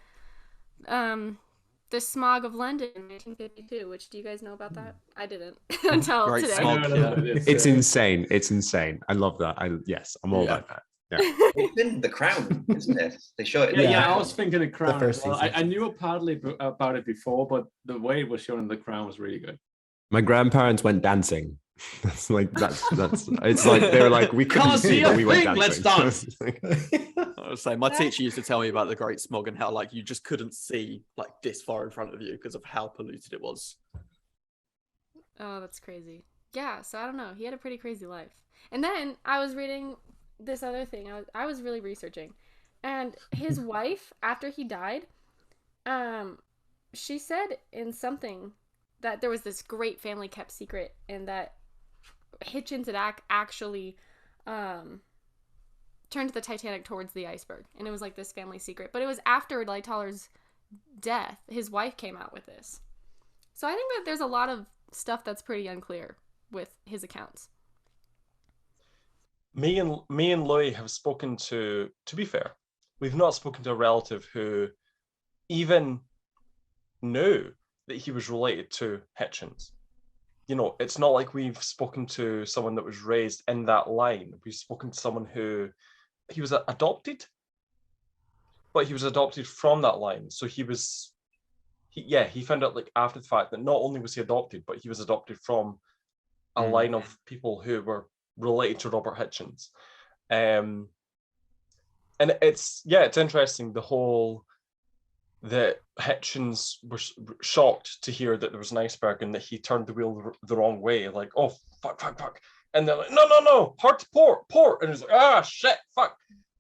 smog of London in 1952, which do you guys know about that? I didn't until Great today. smog. Yeah. It's insane. It's insane. I love that. I'm all about that. Yeah. It's in The Crown, isn't it? They show it. Yeah, I was thinking of Crown. first As well. season. I knew partly about it before, but the way it was shown in The Crown was really good. My grandparents went dancing. That's it's like they were like, we couldn't Can't see, see but a we went thing, let's dancing. dance. I was saying, my teacher used to tell me about the Great Smog and how like you just couldn't see like this far in front of you because of how polluted it was. Oh, that's crazy. Yeah, so I don't know. He had a pretty crazy life. And then I was reading this other thing. I was really researching. And his wife, after he died, she said in something that there was this great family kept secret and that Hitchens had actually turned the Titanic towards the iceberg. And it was like this family secret. But it was after Lightoller's death, his wife came out with this. So I think that there's a lot of stuff that's pretty unclear with his accounts. Me and Louis have spoken to be fair, we've not spoken to a relative who even knew that he was related to Hitchens. You know, it's not like we've spoken to someone that was raised in that line. We've spoken to someone who he was adopted, but he was adopted from that line. So he found out like after the fact that not only was he adopted, but he was adopted from a line of people who were related to Robert Hitchens. And it's interesting, that Hitchens was shocked to hear that there was an iceberg and that he turned the wheel the wrong way, like, oh, fuck. And they're like, no, hard to port. And he's like, shit, fuck.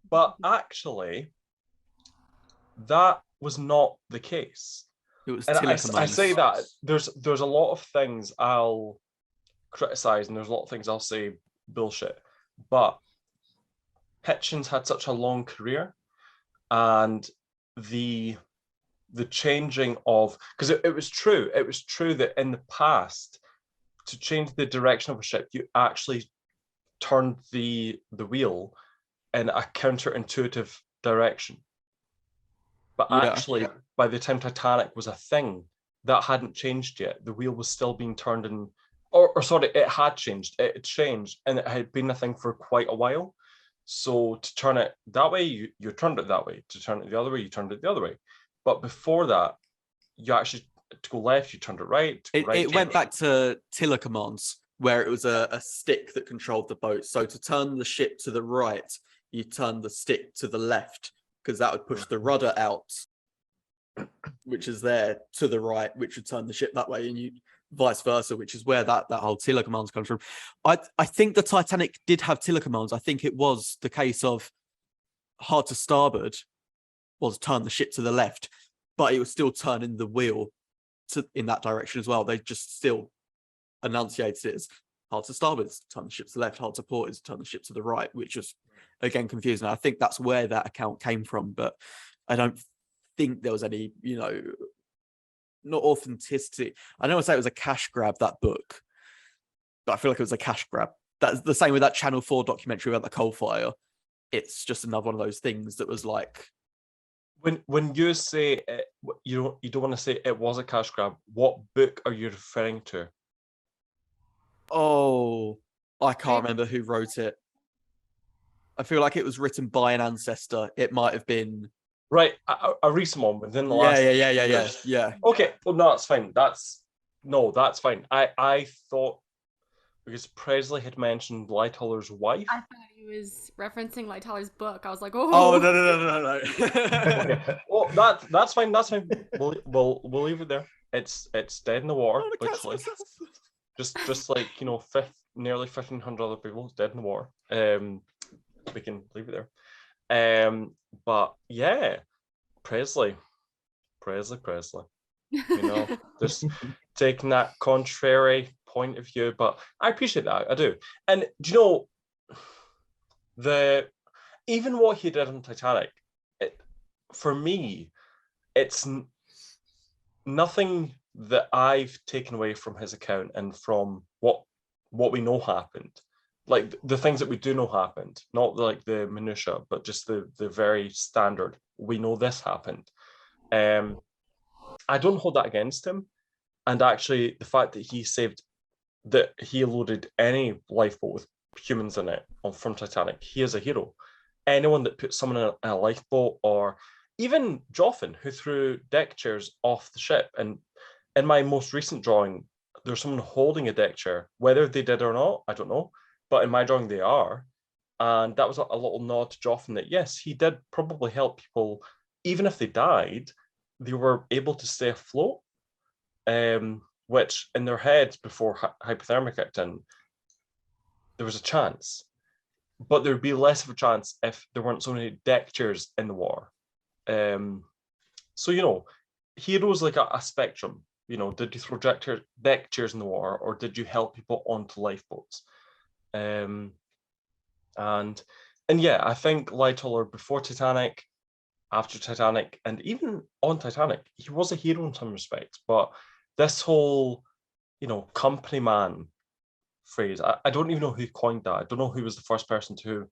But actually, that was not the case. It was And I Tillicum. say that there's a lot of things I'll criticize and there's a lot of things I'll say bullshit, but Hitchens had such a long career, and the changing of, because it was true that in the past, to change the direction of a ship, you actually turned the wheel in a counterintuitive direction. But actually, by the time Titanic was a thing, that hadn't changed yet. The wheel was still being turned in, or sorry, it had changed. It had changed, and it had been a thing for quite a while. So to turn it that way, you turned it that way. To turn it the other way, you turned it the other way. But before that, you actually, to go left, you turned it right. It went back to tiller commands, where it was a stick that controlled the boat. So to turn the ship to the right, you turn the stick to the left, because that would push the rudder out, which is there, to the right, which would turn the ship that way, and you vice versa, which is where that whole tiller commands comes from. I think the Titanic did have tiller commands. I think it was the case of hard to starboard was turn the ship to the left, but it was still turning the wheel in that direction as well. They just still enunciated it as hard to starboard is turn the ship to the left, hard to port is turn the ship to the right, which was again confusing. I think that's where that account came from, but I don't think there was any, not authenticity. I know I say it was a cash grab, that book, but I feel like it was a cash grab. That's the same with that Channel 4 documentary about the coal fire. It's just another one of those things that was like, when you say it, you don't want to say it was a cash grab. What book are you referring to? oh, I can't remember who wrote it. I feel like it was written by an ancestor. It might have been a recent one within the last yeah. Okay, well, no, that's fine. That's fine. I thought, because Presley had mentioned Lightoller's wife. I thought he was referencing Lightoller's book. I was like, oh. Oh no. Okay. Well, that's fine. That's fine. We'll leave it there. It's dead in the water, literally. Just like nearly 1,500 other people dead in the water. We can leave it there. But yeah, Presley. Just taking that contrary point of view, but I appreciate that. I do. And do you know, even what he did on Titanic, for me, it's nothing that I've taken away from his account and from what we know happened. Like the things that we do know happened, not like the minutia, but just the very standard. We know this happened. I don't hold that against him. And actually, the fact that he loaded any lifeboat with humans in it from Titanic, he is a hero. Anyone that puts someone in a lifeboat, or even Joffin, who threw deck chairs off the ship. And in my most recent drawing, there's someone holding a deck chair. Whether they did or not, I don't know. But in my drawing, they are. And that was a little nod to Joffin that, yes, he did probably help people. Even if they died, they were able to stay afloat, which in their heads before hypothermia kicked in, there was a chance. But there would be less of a chance if there weren't so many deck chairs in the water. So, heroes like a spectrum. Did you throw deck chairs in the water, or did you help people onto lifeboats? And yeah, I think Lightoller before Titanic, after Titanic, and even on Titanic, he was a hero in some respects. But this whole, company man phrase, I don't even know who coined that. I don't know who was the first person to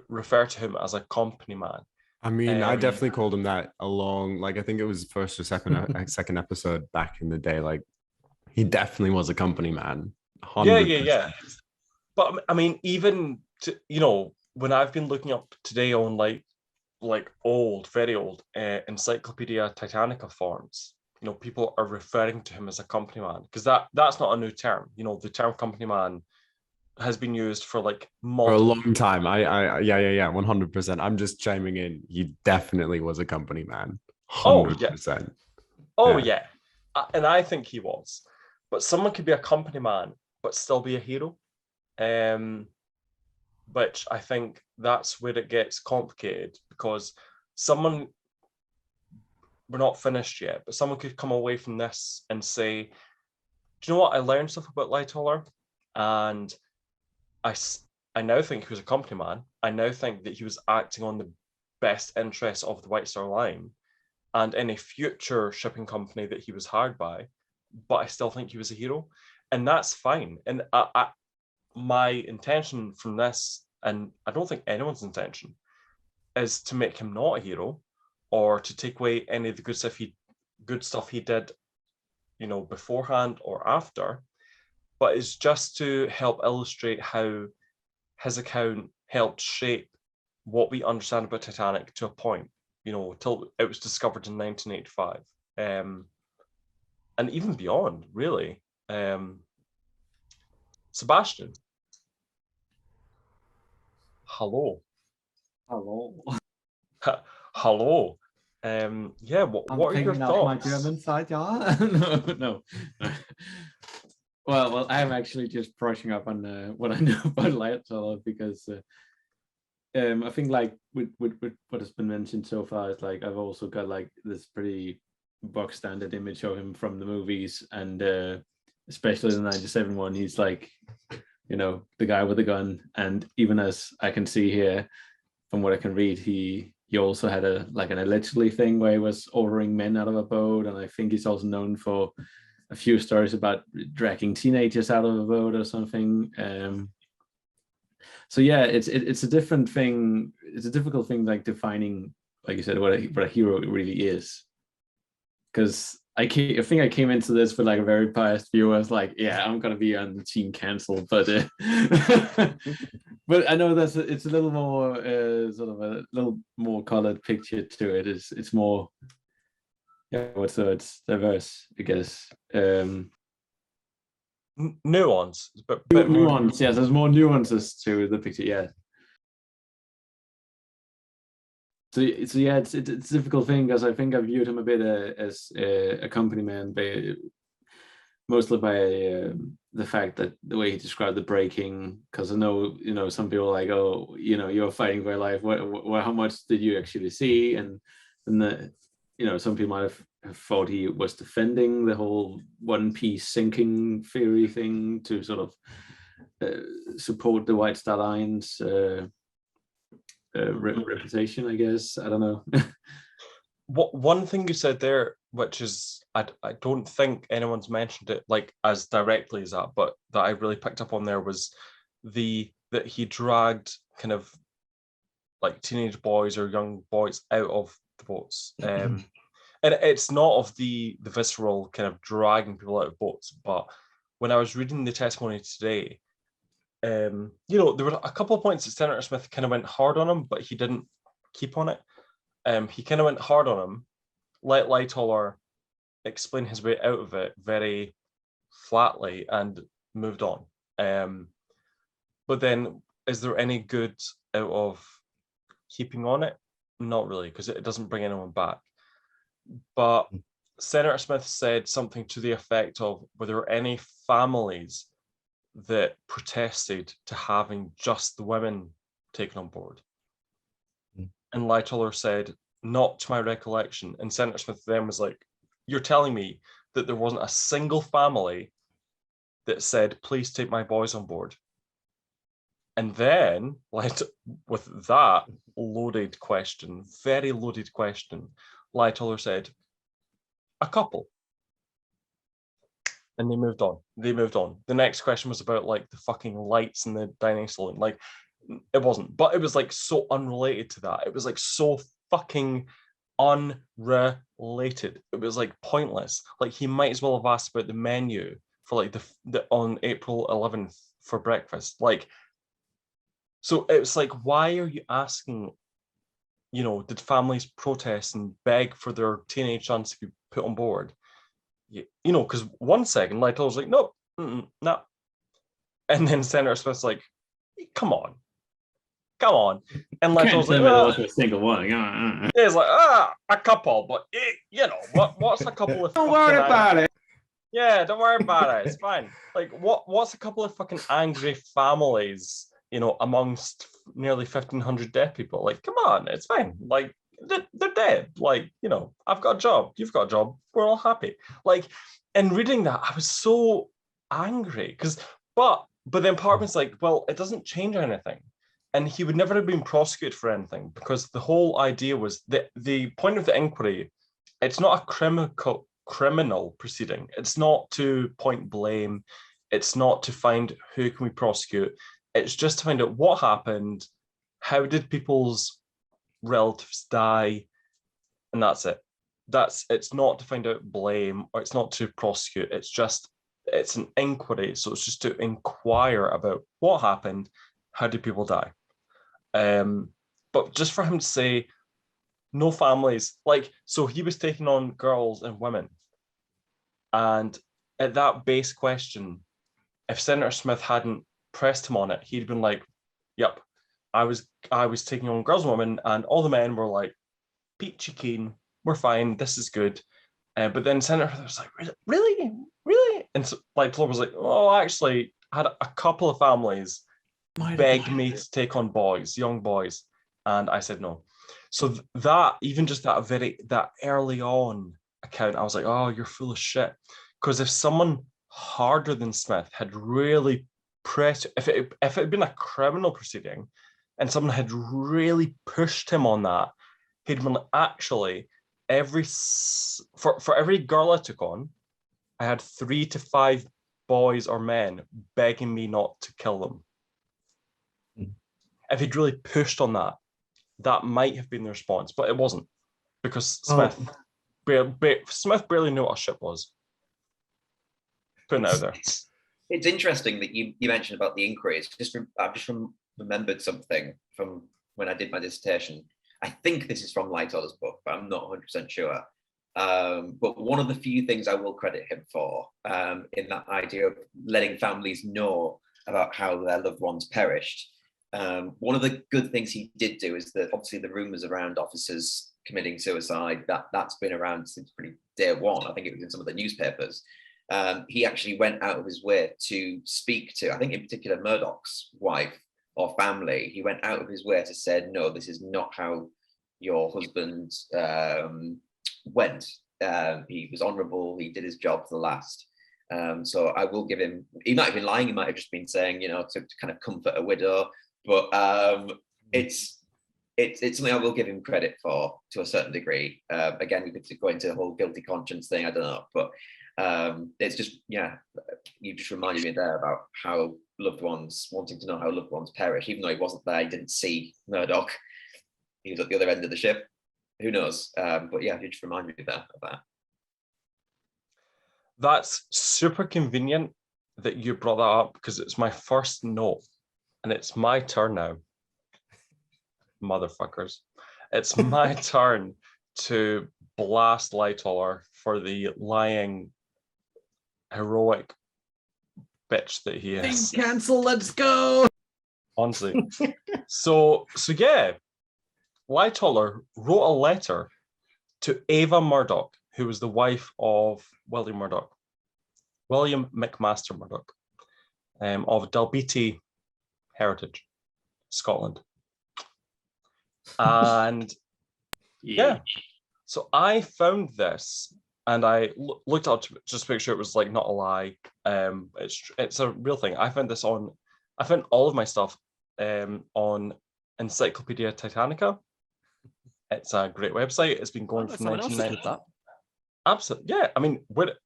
refer to him as a company man. I mean, I definitely called him that I think it was first or second episode back in the day. Like, he definitely was a company man. 100%. Yeah. But I mean, even when I've been looking up today on like old, very old Encyclopedia Titanica forms, people are referring to him as a company man, because that's not a new term. The term company man has been used for like for a long time. Yeah, 100%. I'm just chiming in. He definitely was a company man. 100%. Yeah. And I think he was. But someone could be a company man but still be a hero. Which I think that's where it gets complicated, because we're not finished yet, but someone could come away from this and say, do you know what? I learned stuff about Lightoller, and I now think he was a company man. I now think that he was acting on the best interests of the White Star Line and any future shipping company that he was hired by, but I still think he was a hero, and that's fine. And my intention from this, and I don't think anyone's intention, is to make him not a hero or to take away any of the good stuff he did, beforehand or after, but it's just to help illustrate how his account helped shape what we understand about Titanic to a point, till it was discovered in 1985, and even beyond, really. Sebastian. Hello. Hello. Yeah, what are your thoughts? My German side, yeah. No. Well, I'm actually just brushing up on what I know about Lightoller, because I think like with what has been mentioned so far, it's like I've also got like this pretty box standard image of him from the movies, and especially the 97 one, he's like, the guy with the gun. And even as I can see here, from what I can read, he also had an allegedly thing where he was ordering men out of a boat, and I think he's also known for a few stories about dragging teenagers out of a boat or something. So yeah, it's a different thing. It's a difficult thing, like defining, like you said, what a hero really is. Because I think I came into this with like a very biased view. I was like, yeah, I'm gonna be on the team cancel, but but I know it's a little more sort of a little more colored picture to it. It's more, it's diverse, I guess. Nuance, but nuance. Yes, there's more nuances to the picture. Yeah. So yeah, it's a difficult thing, because I think I viewed him a bit as a company man, mostly by the fact that the way he described the breaking. Because I know, some people are like, oh, you're fighting for your life. How much did you actually see? And some people might have thought he was defending the whole one piece sinking theory thing to sort of support the White Star Line's reputation, I guess. I don't know. One thing you said there, which is I don't think anyone's mentioned it like as directly as that, but that I really picked up on there was that he dragged kind of like teenage boys or young boys out of the boats. And it's not of the visceral kind of dragging people out of boats, but when I was reading the testimony today, there were a couple of points that Senator Smith kind of went hard on him, but he didn't keep on it. He kind of went hard on him, let Lightoller explain his way out of it very flatly, and moved on. But then, is there any good out of keeping on it? Not really, because it doesn't bring anyone back. But Senator Smith said something to the effect of, were there any families that protested to having just the women taken on board? And Lightoller said, not to my recollection. And Senator Smith then was like, you're telling me that there wasn't a single family that said, please take my boys on board? And then, with that loaded question, very loaded question, Lightoller said, a couple. And they moved on. The next question was about like the fucking lights in the dining salon. Like, it wasn't, but it was like so unrelated to that. It was like so fucking unrelated. It was like pointless. Like, he might as well have asked about the menu for like the on April 11th for breakfast. Like, so it's like, why are you asking, did families protest and beg for their teenage sons to be put on board? Because 1 second, Lightoller's like, no, no. And then Senator Smith's like, come on. And Lightoller's like, a single one. He's like, a couple, but what's a couple of Don't worry about it. Yeah, don't worry about it. It's fine. Like, what's a couple of fucking angry families, amongst nearly 1,500 dead people? Like, come on, it's fine. Like, they're dead. Like, I've got a job. You've got a job. We're all happy. Like, and reading that, I was so angry but then part of me's like, well, it doesn't change anything. And he would never have been prosecuted for anything, because the whole idea was that the point of the inquiry, it's not a criminal proceeding. It's not to point blame. It's not to find who can we prosecute. It's just to find out what happened, how did people's relatives die, and that's it. It's not to find out blame, or it's not to prosecute. It's an inquiry. So it's just to inquire about what happened, how did people die. But just for him to say no families, like, so he was taking on girls and women. And at that base question, if Senator Smith hadn't pressed him on it, he'd been like, yep, I was taking on girls and women, and all the men were like, peachy keen, we're fine, this is good. But then Senator was like, really? And so, like, Lightoller was like, oh, actually, I had a couple of families begged me to take on young boys, and I said no. So that, even just that early on account, I was like, oh, you're full of shit. Because if someone harder than Smith had really pressed, if it had been a criminal proceeding and someone had really pushed him on that, he'd been like, actually, for every girl I took on, I had 3 to 5 boys or men begging me not to kill them. If he'd really pushed on that might have been the response, but it wasn't, because Smith barely knew what a ship was. Putting it out there. It's interesting that you mentioned about the inquiries. I've just remembered something from when I did my dissertation. I think this is from Lightoller's book, but I'm not 100% sure. But one of the few things I will credit him for, in that idea of letting families know about how their loved ones perished, one of the good things he did do is that obviously the rumors around officers committing suicide, that's been around since pretty day one. I think it was in some of the newspapers. He actually went out of his way to speak to, I think in particular, Murdoch's wife or family. He went out of his way to say, no, this is not how your husband went. He was honorable. He did his job to the last. So I will give him, he might have been lying. He might have just been saying, to kind of comfort a widow. But it's it's something I will give him credit for to a certain degree. Again, we could go into the whole guilty conscience thing. I don't know, but it's just, yeah, you just reminded me there about how loved ones wanting to know how loved ones perish, even though he wasn't there, he didn't see Murdoch. He was at the other end of the ship. Who knows? But yeah, you just reminded me there of that. That's super convenient that you brought that up, because it's my first note, and it's my turn now. Motherfuckers. It's my turn to blast Lightoller for the lying, heroic bitch that he is. Cancel, let's go. Honestly. So yeah, Lightoller wrote a letter to Ava Murdoch, who was the wife of William Murdoch, William McMaster Murdoch, of Dalbeattie heritage, Scotland. And yeah, so I found this and I looked up to just to make sure it was like not a lie. It's a real thing. I found all of my stuff on Encyclopedia Titanica. It's a great website. It's been going from 1990. Absolutely, yeah. I mean, where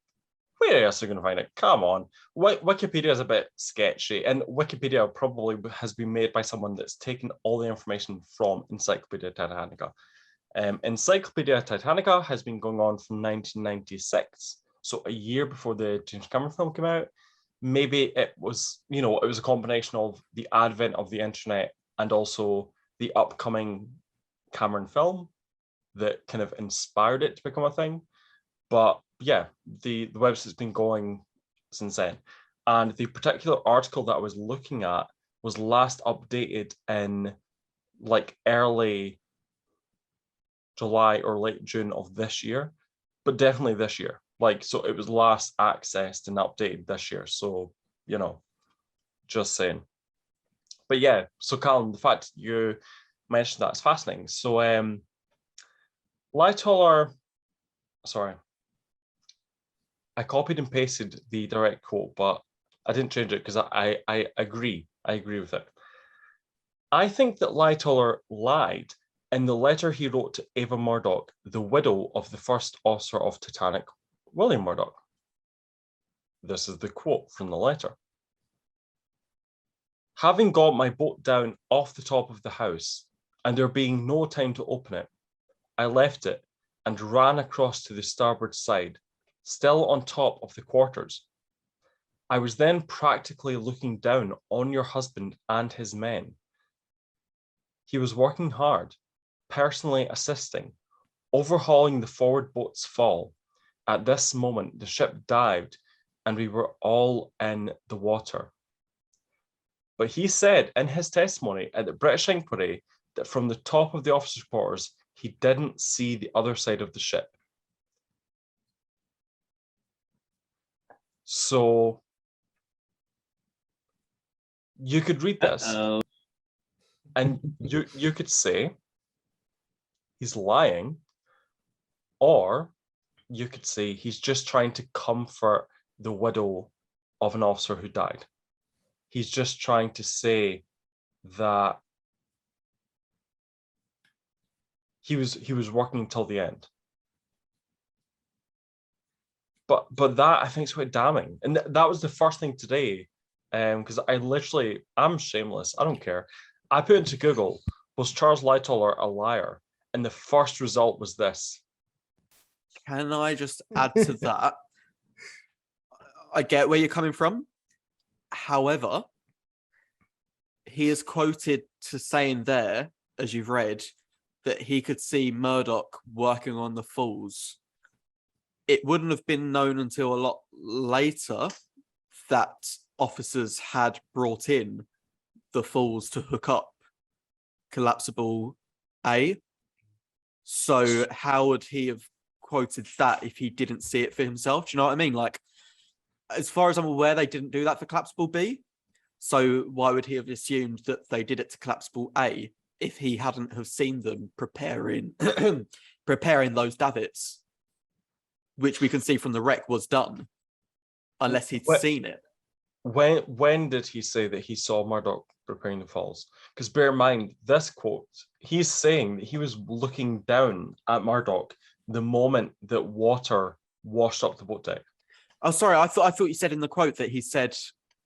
else are you going to find it? Come on. Wikipedia is a bit sketchy, and Wikipedia probably has been made by someone that's taken all the information from Encyclopedia Titanica. Encyclopedia Titanica has been going on from 1996, so a year before the James Cameron film came out. Maybe it was a combination of the advent of the internet and also the upcoming Cameron film that kind of inspired it to become a thing. But yeah, the website's been going since then. And the particular article that I was looking at was last updated in like early July or late June of this year, but definitely this year. Like, so it was last accessed and updated this year. So, just saying. But yeah, so Callum, the fact you mentioned that is fascinating. So Lightoller, sorry, I copied and pasted the direct quote, but I didn't change it because I agree. I agree with it. I think that Lightoller lied in the letter he wrote to Ava Murdoch, the widow of the first officer of Titanic, William Murdoch. This is the quote from the letter. Having got my boat down off the top of the house, and there being no time to open it, I left it and ran across to the starboard side, still on top of the quarters. I was then practically looking down on your husband and his men. He was working hard, personally assisting, overhauling the forward boat's fall. At this moment, the ship dived and we were all in the water. But he said in his testimony at the British inquiry that from the top of the officers' quarters, he didn't see the other side of the ship. So you could read this and you could say he's lying, or you could say he's just trying to comfort the widow of an officer who died. He's just trying to say that he was working till the end. But that I think is quite damning, and that was the first thing today, because I'm shameless. I don't care. I put into Google, was Charles Lightoller a liar? And the first result was this. Can I just add to that? I get where you're coming from. However, he is quoted to saying there, as you've read, that he could see Murdoch working on the falls. It wouldn't have been known until a lot later that officers had brought in the falls to hook up collapsible A. So how would he have quoted that if he didn't see it for himself? Do you know what I mean? Like, as far as I'm aware, they didn't do that for collapsible B. So why would he have assumed that they did it to collapsible A if he hadn't have seen them preparing those davits, which we can see from the wreck was done, unless he'd seen it? when did he say that he saw Murdoch repairing the falls? Because bear in mind, this quote, he's saying that he was looking down at Murdoch the moment that water washed up the boat deck. Oh, sorry. I thought you said in the quote that he said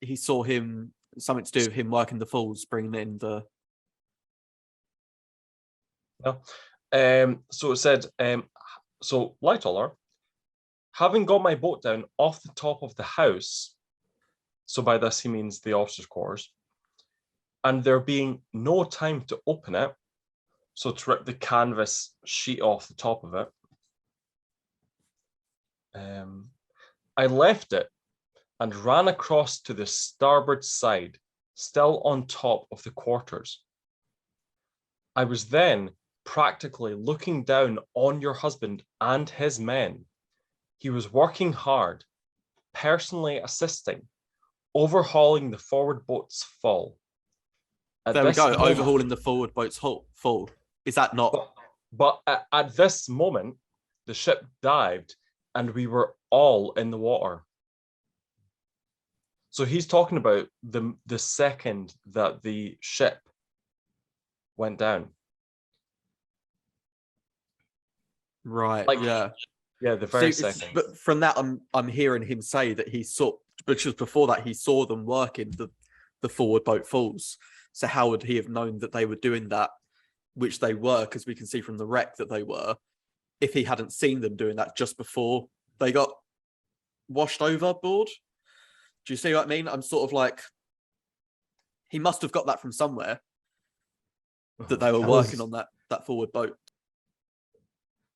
he saw him, something to do with him working the falls, bringing in the. No. So it said, so Lightoller, having got my boat down off the top of the house, so by this he means the officers' quarters, and there being no time to open it, so to rip the canvas sheet off the top of it, I left it and ran across to the starboard side, still on top of the quarters. I was then practically looking down on your husband and his men. He was working hard, personally assisting, overhauling the forward boat's full. There we go, overhauling the forward boat's full. Is that not? But at this moment, the ship dived and we were all in the water. So he's talking about the second that the ship went down. Right. Like, yeah. Yeah, the very second. But from that, I'm hearing him say that he saw, because before that he saw them working the forward boat falls. So how would he have known that they were doing that, which they were, because we can see from the wreck that they were, if he hadn't seen them doing that just before they got washed overboard? Do you see what I mean? I'm sort of like, he must have got that from somewhere, that they were working on that forward boat.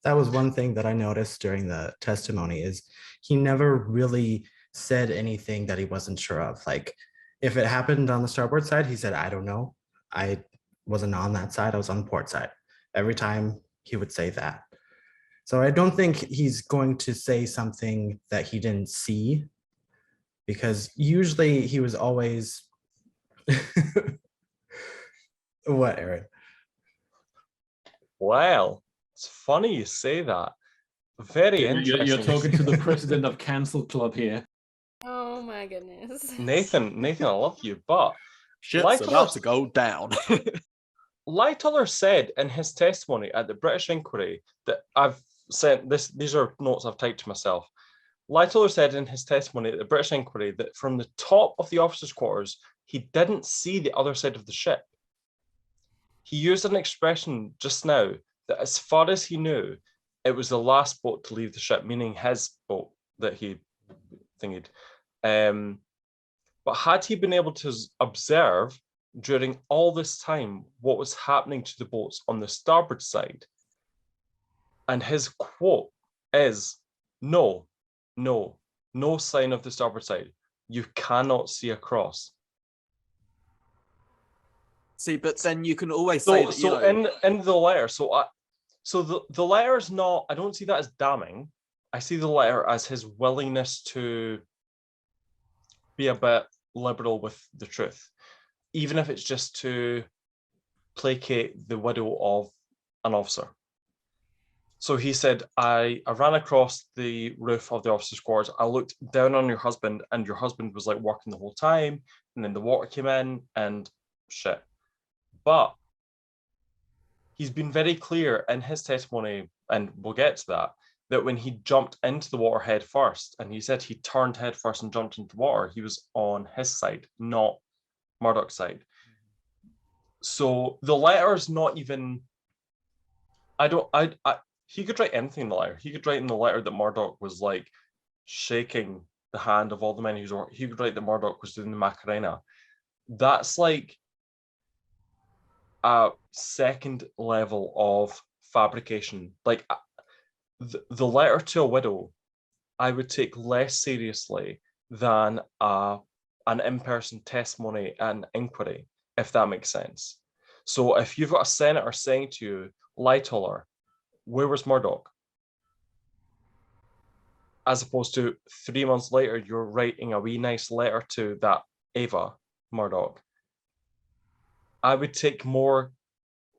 That was one thing that I noticed during the testimony, is he never really said anything that he wasn't sure of. Like, if it happened on the starboard side, he said, I don't know. I wasn't on that side. I was on the port side. Every time he would say that. So I don't think he's going to say something that he didn't see, because usually he was always what, Aaron? Wow, it's funny you say that. Very interesting. You're talking to the president of Cancel Club here. Oh my goodness. Nathan, I love you, but Shit's about to go down. Lightoller said in his testimony at the British inquiry that I've sent this, these are notes I've typed to myself. Lightoller said in his testimony at the British inquiry that from the top of the officers' quarters, he didn't see the other side of the ship. He used an expression just now that as far as he knew, it was the last boat to leave the ship, meaning his boat that he thingied. But had he been able to observe during all this time what was happening to the boats on the starboard side, and his quote is, no sign of the starboard side. You cannot see across. See, but then you can always say that, so in the letter, the letter is not, I don't see that as damning. I see the letter as his willingness to be a bit liberal with the truth, even if it's just to placate the widow of an officer. So he said, I ran across the roof of the officer's quarters. I looked down on your husband, and your husband was like working the whole time. And then the water came in and shit. But he's been very clear in his testimony, and we'll get to that when he jumped into the water head first, and he said he turned head first and jumped into the water, he was on his side, not Murdoch's side. So the letter is not even, he could write anything in the letter. He could write in the letter that Murdoch was like shaking the hand of all the men he could write that Murdoch was doing the Macarena. That's like a second level of fabrication. Like the letter to a widow, I would take less seriously than an in-person testimony and inquiry, if that makes sense. So if you've got a senator saying to you, Lightoller, where was Murdoch? As opposed to 3 months later, you're writing a wee nice letter to that Ava Murdoch. I would take more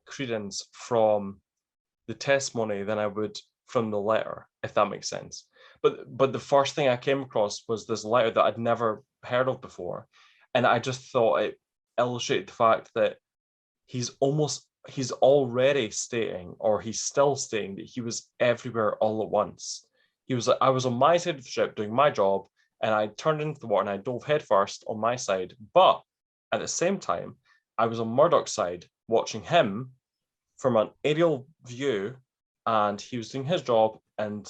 credence from the testimony than I would from the letter, if that makes sense. But the first thing I came across was this letter that I'd never heard of before. And I just thought it illustrated the fact that he's already stating, or he's still stating, that he was everywhere all at once. He was like, I was on my side of the ship doing my job, and I turned into the water and I dove headfirst on my side. But at the same time, I was on Murdoch's side watching him from an aerial view, and he was doing his job, and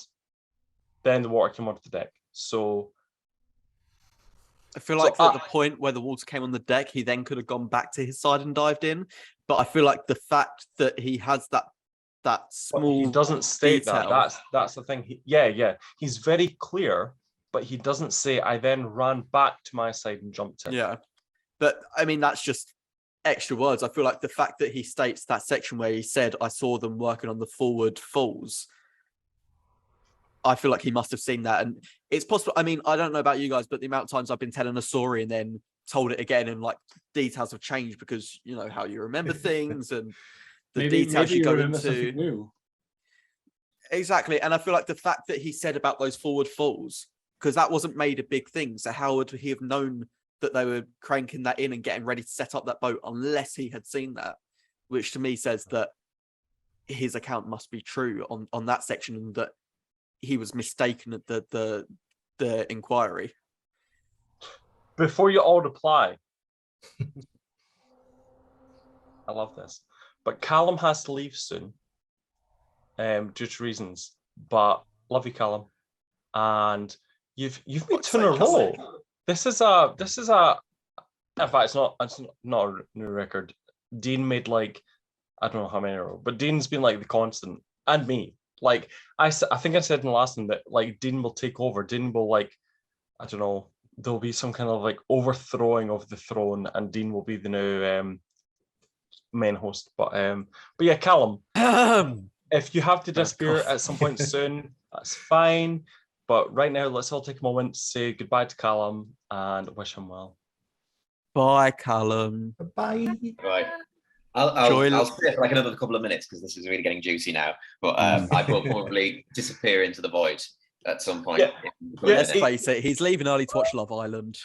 then the water came onto the deck. So I feel like at the point where the water came on the deck, he then could have gone back to his side and dived in. But I feel like the fact that he has that small, he doesn't state detail. That's the thing. He's very clear, but he doesn't say, I then ran back to my side and jumped in. Yeah, but I mean, that's just extra words. I feel like the fact that he states that section where he said, I saw them working on the forward falls, I feel like he must have seen that. And it's possible, I mean, I don't know about you guys, but the amount of times I've been telling a story and then told it again, and like details have changed because, you know, how you remember things and the details you go into. Exactly. And I feel like the fact that he said about those forward falls, because that wasn't made a big thing. So how would he have known that they were cranking that in and getting ready to set up that boat unless he had seen that? Which to me says that his account must be true on that section, and that he was mistaken at the inquiry. Before you all reply, I love this, but Callum has to leave soon, due to reasons. But love you, Callum, and you've made two in a row. This is a. In fact, it's not a new record. Dean made like, I don't know how many in a row, but Dean's been like the constant, and me. Like I think I said in the last one that like Dean will take over. Dean will, like, I don't know, there'll be some kind of like overthrowing of the throne, and Dean will be the new main host. But yeah, Callum, if you have to disappear at some point soon, that's fine. But right now, let's all take a moment to say goodbye to Callum and wish him well. Bye, Callum. Bye. Right. I'll stay for like another couple of minutes because this is really getting juicy now. But I will probably disappear into the void at some point. Yeah. Let's face it, he's leaving early to watch Love Island.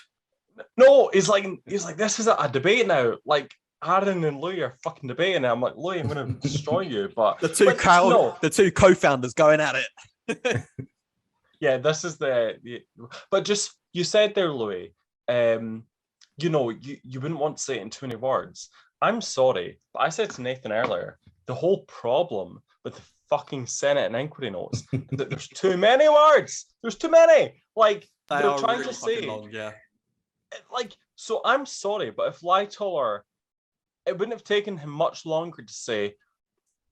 No, he's like, this is a debate now. Like, Aaron and Louis are fucking debating. I'm like, Louis, I'm going to destroy you. But the two co-founders going at it. Yeah, this is but just, you said there, Louis, you know, you wouldn't want to say it in too many words. I'm sorry, but I said to Nathan earlier, the whole problem with the fucking Senate and inquiry notes is that there's too many words. There's too many. Like, they're trying to say, long, yeah. Like, so I'm sorry, but if Lightoller, it wouldn't have taken him much longer to say,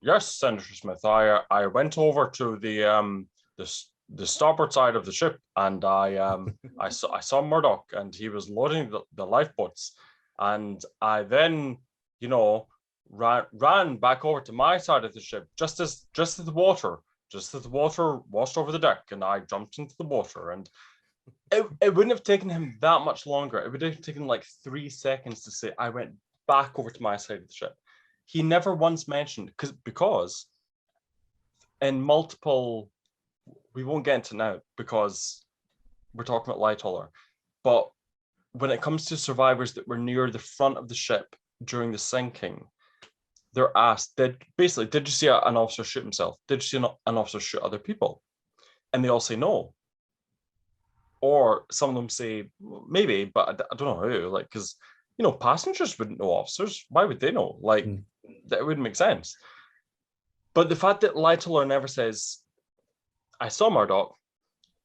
yes, Senator Smith, I went over to the starboard side of the ship, and I saw Murdoch, and he was loading the lifeboats, and I then, you know, ran back over to my side of the ship just as the water washed over the deck, and I jumped into the water, and it wouldn't have taken him that much longer. It would have taken like 3 seconds to say, I went back over to my side of the ship. He never once mentioned, because in multiple, we won't get into now because we're talking about Lightoller, but when it comes to survivors that were near the front of the ship during the sinking, they're asked, did you see an officer shoot himself? Did you see an officer shoot other people? And they all say no. Or some of them say maybe, but I don't know who. Like, because, you know, passengers wouldn't know officers. Why would they know? Like, that wouldn't make sense. But the fact that Lightoller never says, I saw Murdoch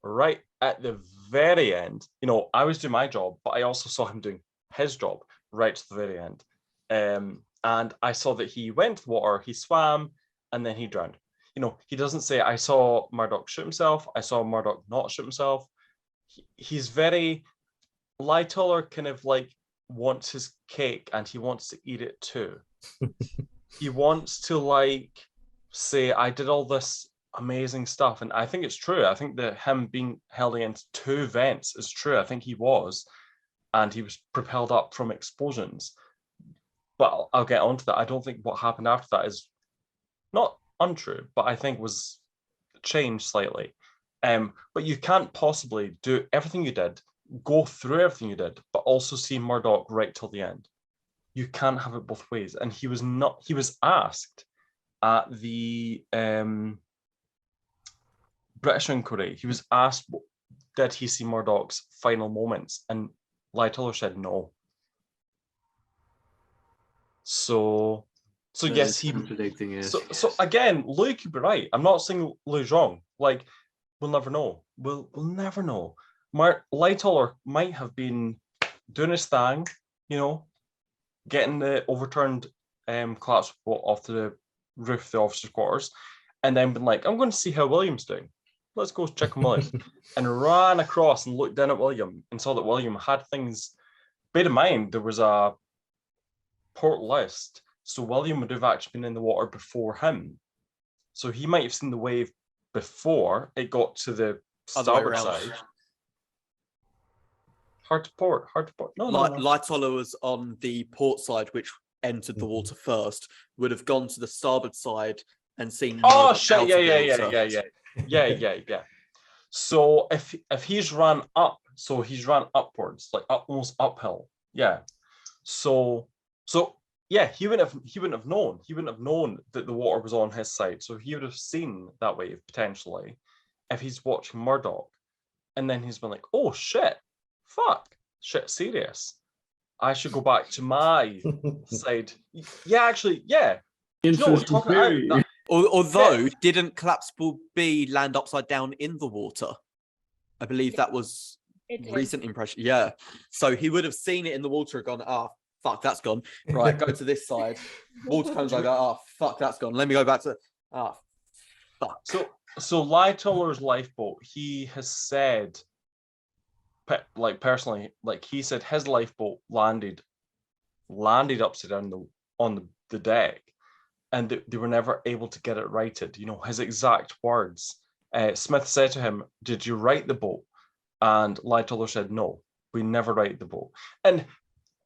right at the very end. You know, I was doing my job, but I also saw him doing his job right to the very end. And I saw that he went to the water, he swam, and then he drowned. You know, he doesn't say, I saw Murdoch shoot himself, I saw Murdoch not shoot himself. He's very, Lightoller kind of like wants his cake and he wants to eat it too. He wants to like say, I did all this amazing stuff. And I think it's true. I think that him being held against 2 vents is true. I think he was. And he was propelled up from explosions. But I'll get onto that. I don't think what happened after that is not untrue, but I think was changed slightly. But you can't possibly do everything you did go through everything you did, but also see Murdoch right till the end. You can't have it both ways. And he was asked at the British inquiry, he was asked, did he see Murdoch's final moments? And Lightoller said no. So yes, he contradicting it. So again, Louis could be right. I'm not saying Louis wrong. Like, we'll never know. We'll never know. Lightoller might have been doing his thing, you know, getting the overturned collapsed boat off the roof of the officers' quarters, and then been like, I'm going to see how William's doing. Let's go check on William. And ran across and looked down at William and saw that William had things. Bear in mind, there was a port list, so William would have actually been in the water before him. So he might have seen the wave before it got to the starboard side. Hard to port. No. Lightoller was on the port side, which entered the water first, would have gone to the starboard side and seen. Oh shit! Yeah. So if he's run up, so he's run upwards, like almost uphill. Yeah. So yeah, he wouldn't have known. He wouldn't have known that the water was on his side. So he would have seen that wave potentially if he's watching Murdoch, and then he's been like, oh shit, shit, serious. I should go back to my side. Yeah, actually, yeah. Although, didn't collapsible B land upside down in the water? I believe that was recent impression. Yeah. So he would have seen it in the water and gone, fuck, that's gone. Right, go to this side. Water comes over, fuck, that's gone. Let me go back to, fuck. So Lightoller's lifeboat, he has said, like personally, like he said his lifeboat landed upside down on the deck, and they were never able to get it righted. You know, his exact words. Smith said to him, did you right the boat? And Lightoller said, no, we never right the boat. And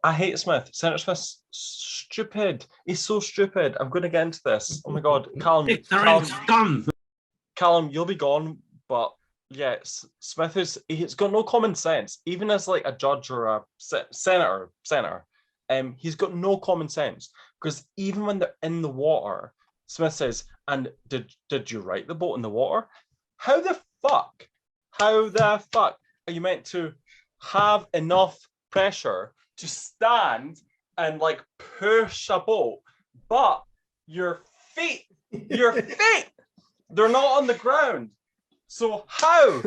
I hate Smith. Senator Smith's stupid. He's so stupid. I'm going to get into this. Oh my God. Callum, you'll be gone. But yeah, Smith he's got no common sense. Even as like a judge or a senator, he's got no common sense. Because even when they're in the water, Smith says, and did you right the boat in the water? How the fuck are you meant to have enough pressure to stand and like push a boat, but your feet, they're not on the ground. So how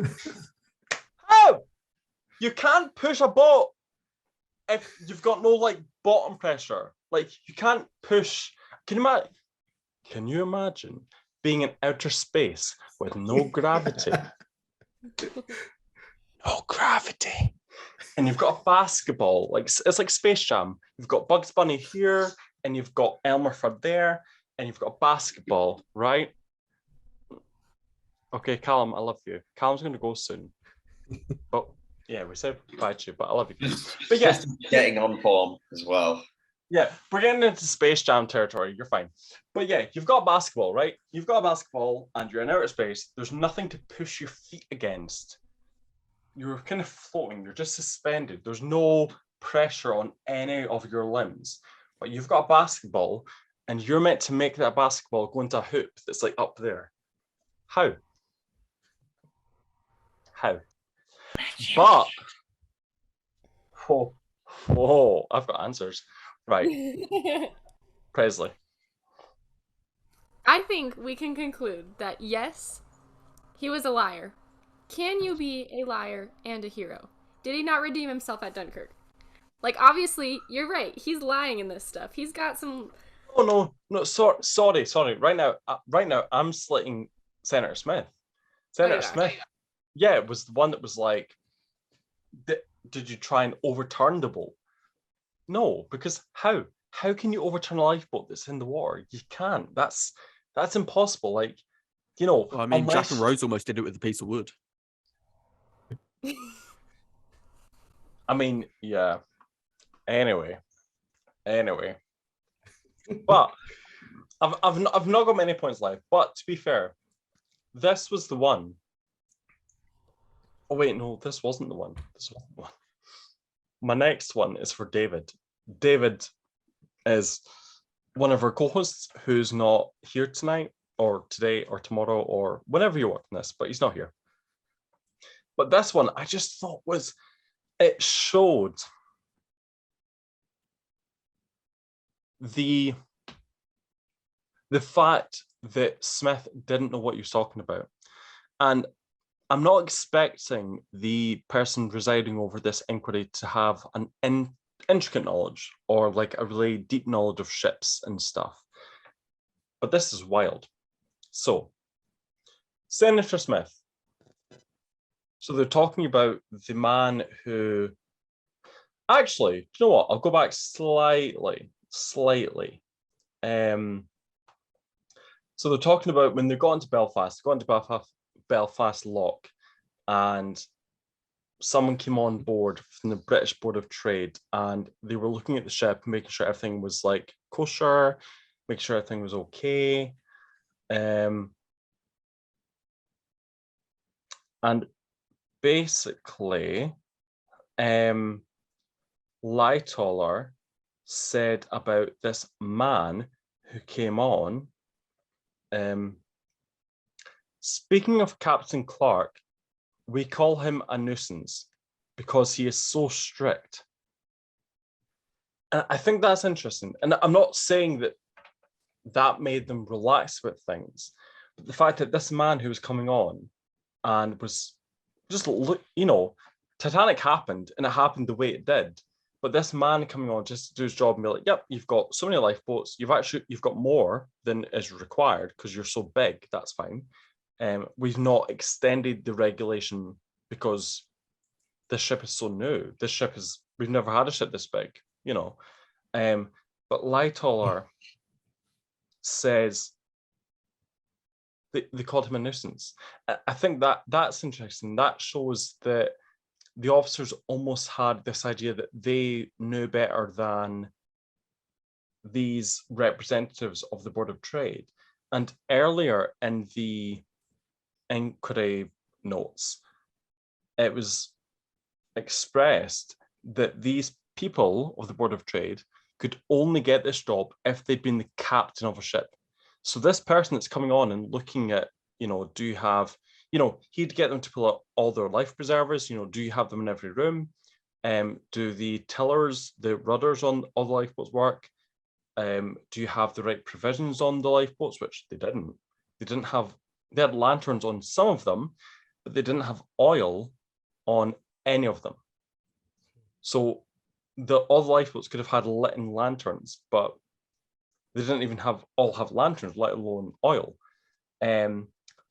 you can't push a boat if you've got no like bottom pressure? Like you can't push. Can you imagine being in outer space with no gravity? No gravity. And you've got a basketball, like it's like Space Jam. You've got Bugs Bunny here, and you've got Elmer Fudd there, and you've got a basketball, right? Okay, Callum, I love you. Callum's going to go soon. But yeah, we said bye to you, but I love you. But yeah, getting on form as well. Yeah, we're getting into Space Jam territory. You're fine. But yeah, you've got a basketball, right? You've got a basketball, and you're in outer space. There's nothing to push your feet against. You're kind of floating. You're just suspended. There's no pressure on any of your limbs. But you've got a basketball, and you're meant to make that basketball go into a hoop that's like up there. How? But I've got answers. Right. Presley. I think we can conclude that yes, he was a liar. Can you be a liar and a hero? Did he not redeem himself at Dunkirk? Like, obviously, you're right. He's lying in this stuff. He's got some... Oh, no. Sorry. Right now, I'm slitting Senator Smith. Smith. Yeah, it was the one that was like, did you try and overturn the boat? No, because how? How can you overturn a lifeboat that's in the water? You can't. That's impossible. Like, you know. Well, I mean, Jack and Rose almost did it with a piece of wood. I mean, yeah. Anyway. But I've not got many points left. But to be fair, this was the one Oh wait, no, this wasn't the one. This wasn't the one. My next one is for David. David is one of our co-hosts who's not here tonight or today or tomorrow or whenever you're watching this, but he's not here. But this one I just thought it showed the fact that Smith didn't know what he was talking about. And I'm not expecting the person presiding over this inquiry to have an intricate knowledge or like a really deep knowledge of ships and stuff. But this is wild. So, Senator Smith. So they're talking about the man who... Actually, do you know what? I'll go back slightly. So they're talking about when they got into Belfast, Belfast Lock, and someone came on board from the British Board of Trade, and they were looking at the ship, making sure everything was like kosher, making sure everything was okay. And basically, Lightoller said about this man who came on, speaking of Captain Clark, we call him a nuisance because he is so strict. And I think that's interesting. And I'm not saying that made them relax with things, but the fact that this man who was coming on and was just, Titanic happened and it happened the way it did. But this man coming on just to do his job and be like, yep, you've got so many lifeboats. You've got more than is required because you're so big. That's fine. We've not extended the regulation because this ship is so new. We've never had a ship this big, But Lightoller says they called him a nuisance. I think that's interesting. That shows that the officers almost had this idea that they knew better than these representatives of the Board of Trade. And earlier in the inquiry notes, it was expressed that these people of the Board of Trade could only get this job if they'd been the captain of a ship. So this person that's coming on and looking at, do you have... he'd get them to pull out all their life preservers. Do you have them in every room? Do the tillers, the rudders on all the lifeboats work? Do you have the right provisions on the lifeboats? Which they didn't. They had lanterns on some of them, but they didn't have oil on any of them. So all the lifeboats could have had lit lanterns, but they didn't even all have lanterns, let alone oil.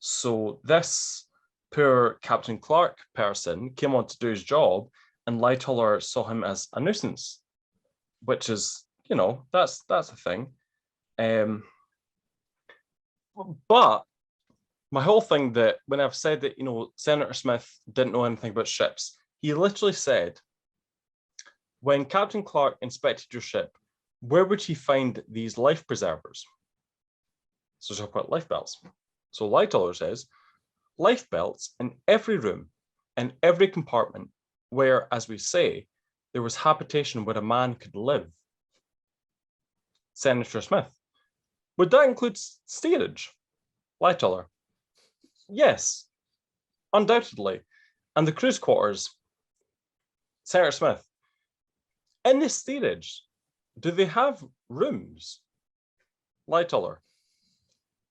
So this poor Captain Clark person came on to do his job, and Lightoller saw him as a nuisance, which is, that's a thing. But my whole thing that when I've said that, Senator Smith didn't know anything about ships, he literally said, when Captain Clark inspected your ship, where would he find these life preservers? So talk about life belts. So Lightoller says, life belts in every room, in every compartment, where, as we say, there was habitation where a man could live. Senator Smith, would that include steerage? Lightoller, yes, undoubtedly. And the crew's quarters? Senator Smith, in the steerage, do they have rooms? Lightoller,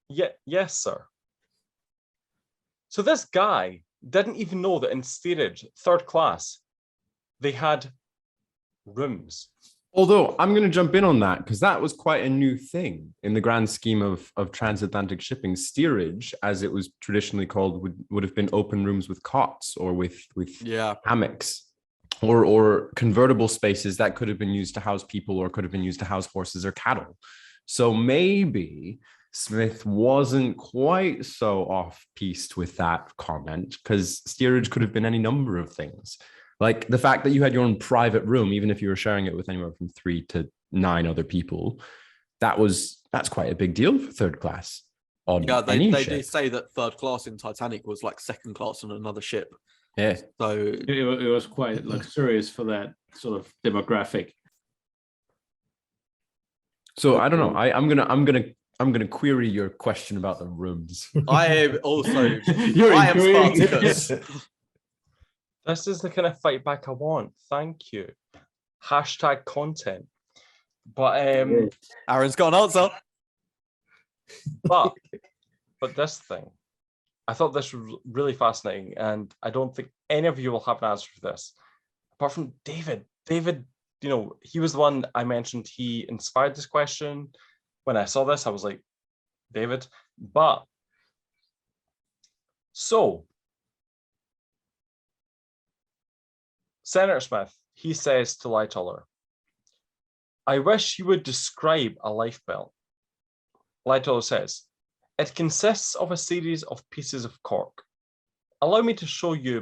yes, sir. So this guy didn't even know that in steerage, third class, they had rooms. Although I'm going to jump in on that because that was quite a new thing in the grand scheme of transatlantic shipping. Steerage, as it was traditionally called, would have been open rooms with cots or with hammocks or convertible spaces that could have been used to house people or could have been used to house horses or cattle. So maybe Smith wasn't quite so off-piste with that comment because steerage could have been any number of things. Like the fact that you had your own private room, even if you were sharing it with anywhere from 3 to 9 other people, that's quite a big deal for third class. They do say that third class in Titanic was like second class on another ship. Yeah. So It was quite luxurious for that sort of demographic. So I don't know. I'm gonna query your question about the rooms. I am also You're I am agreeing. Spartacus. This is the kind of fight back I want. Thank you. Hashtag content. But Aaron's got an answer. but this thing, I thought this was really fascinating, and I don't think any of you will have an answer for this, apart from David. David, he was the one I mentioned. He inspired this question. When I saw this, I was like, David. But so, Senator Smith, he says to Lightoller, I wish you would describe a lifebelt. Lightoller says, it consists of a series of pieces of cork. Allow me to show you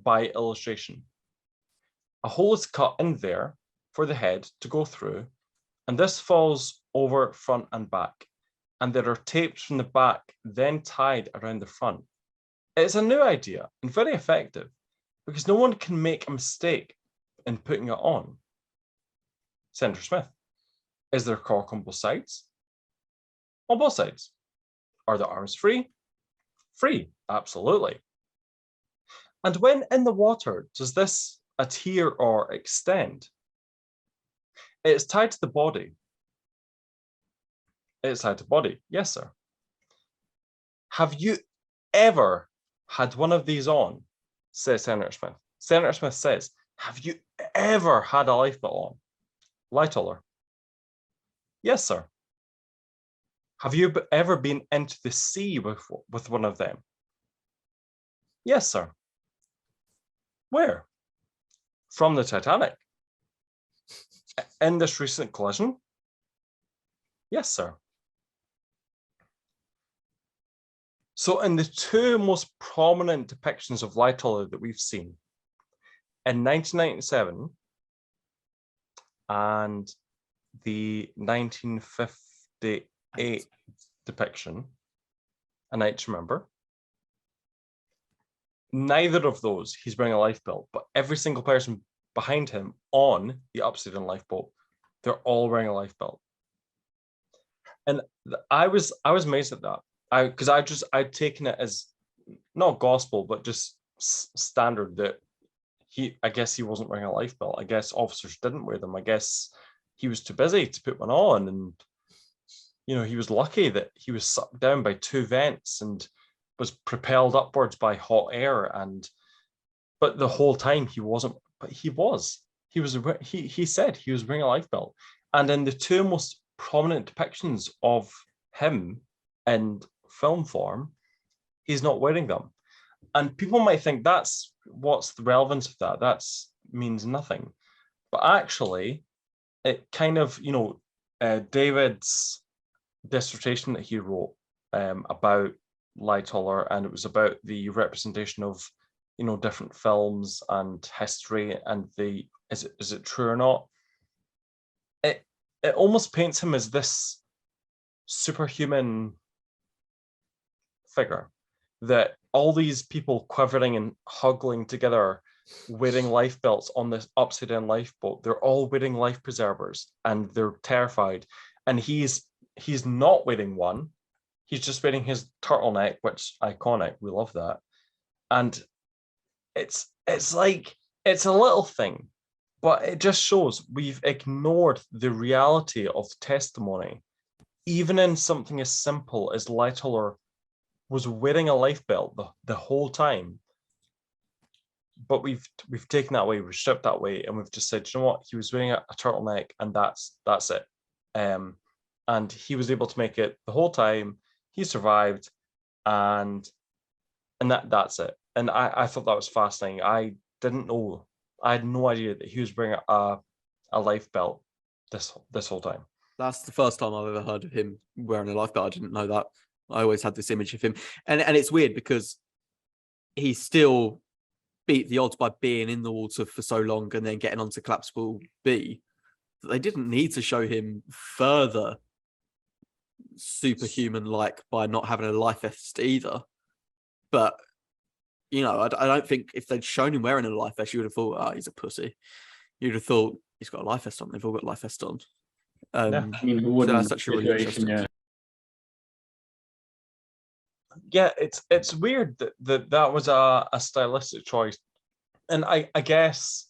by illustration. A hole is cut in there for the head to go through, and this falls over front and back, and there are tapes from the back then tied around the front. It's a new idea and very effective because no one can make a mistake in putting it on. Senator Smith, is there cork on both sides? On both sides. Are the arms free? Free, absolutely. And when in the water, does this adhere or extend? It's tied to the body. It's tied to body, yes, sir. Have you ever had one of these on? Says Senator Smith. Senator Smith says, have you ever had a lifebelt on? Lightoller. Yes, sir. Have you ever been into the sea with one of them? Yes, sir. Where? From the Titanic. In this recent collision? Yes, sir. So in the two most prominent depictions of Lightoller that we've seen, in 1997 and the 1958 depiction, A Night to Remember, neither of those he's wearing a lifebelt, but every single person behind him on the upside down lifeboat, they're all wearing a lifebelt. And I was amazed at that. Because I'd taken it as not gospel, but just standard that I guess he wasn't wearing a lifebelt. I guess officers didn't wear them. I guess he was too busy to put one on, and he was lucky that he was sucked down by two vents and was propelled upwards by hot air. But the whole time he wasn't. But he said he was wearing a lifebelt, and in the two most prominent depictions of him in film form, he's not wearing them. And people might think what's the relevance of that? That means nothing. But actually, it kind of, David's dissertation that he wrote about Lightoller, and it was about the representation of, different films and history and is it true or not? It almost paints him as this superhuman figure, that all these people quivering and hugging together, wearing lifebelts on this upside down lifeboat, they're all wearing life preservers and they're terrified. And he's not wearing one. He's just wearing his turtleneck, which iconic. We love that. And it's like, it's a little thing, but it just shows we've ignored the reality of testimony, even in something as simple as Lightoller was wearing a lifebelt the whole time. But we've taken that away, we've stripped that away, and we've just said, you know what, he was wearing a turtleneck, and that's it. And he was able to make it the whole time. He survived, and that's it. And I thought that was fascinating. I didn't know. I had no idea that he was wearing a lifebelt this whole time. That's the first time I've ever heard of him wearing a lifebelt. I didn't know that. I always had this image of him. And it's weird because he still beat the odds by being in the water for so long and then getting onto collapsible B. They didn't need to show him further superhuman-like by not having a life vest either. But I don't think if they'd shown him wearing a life vest, you would have thought, oh, he's a pussy. You'd have thought he's got a life vest on. They've all got life vests on. I mean, who wouldn't? That's actually really interesting. Yeah, it's weird that was a stylistic choice, and I guess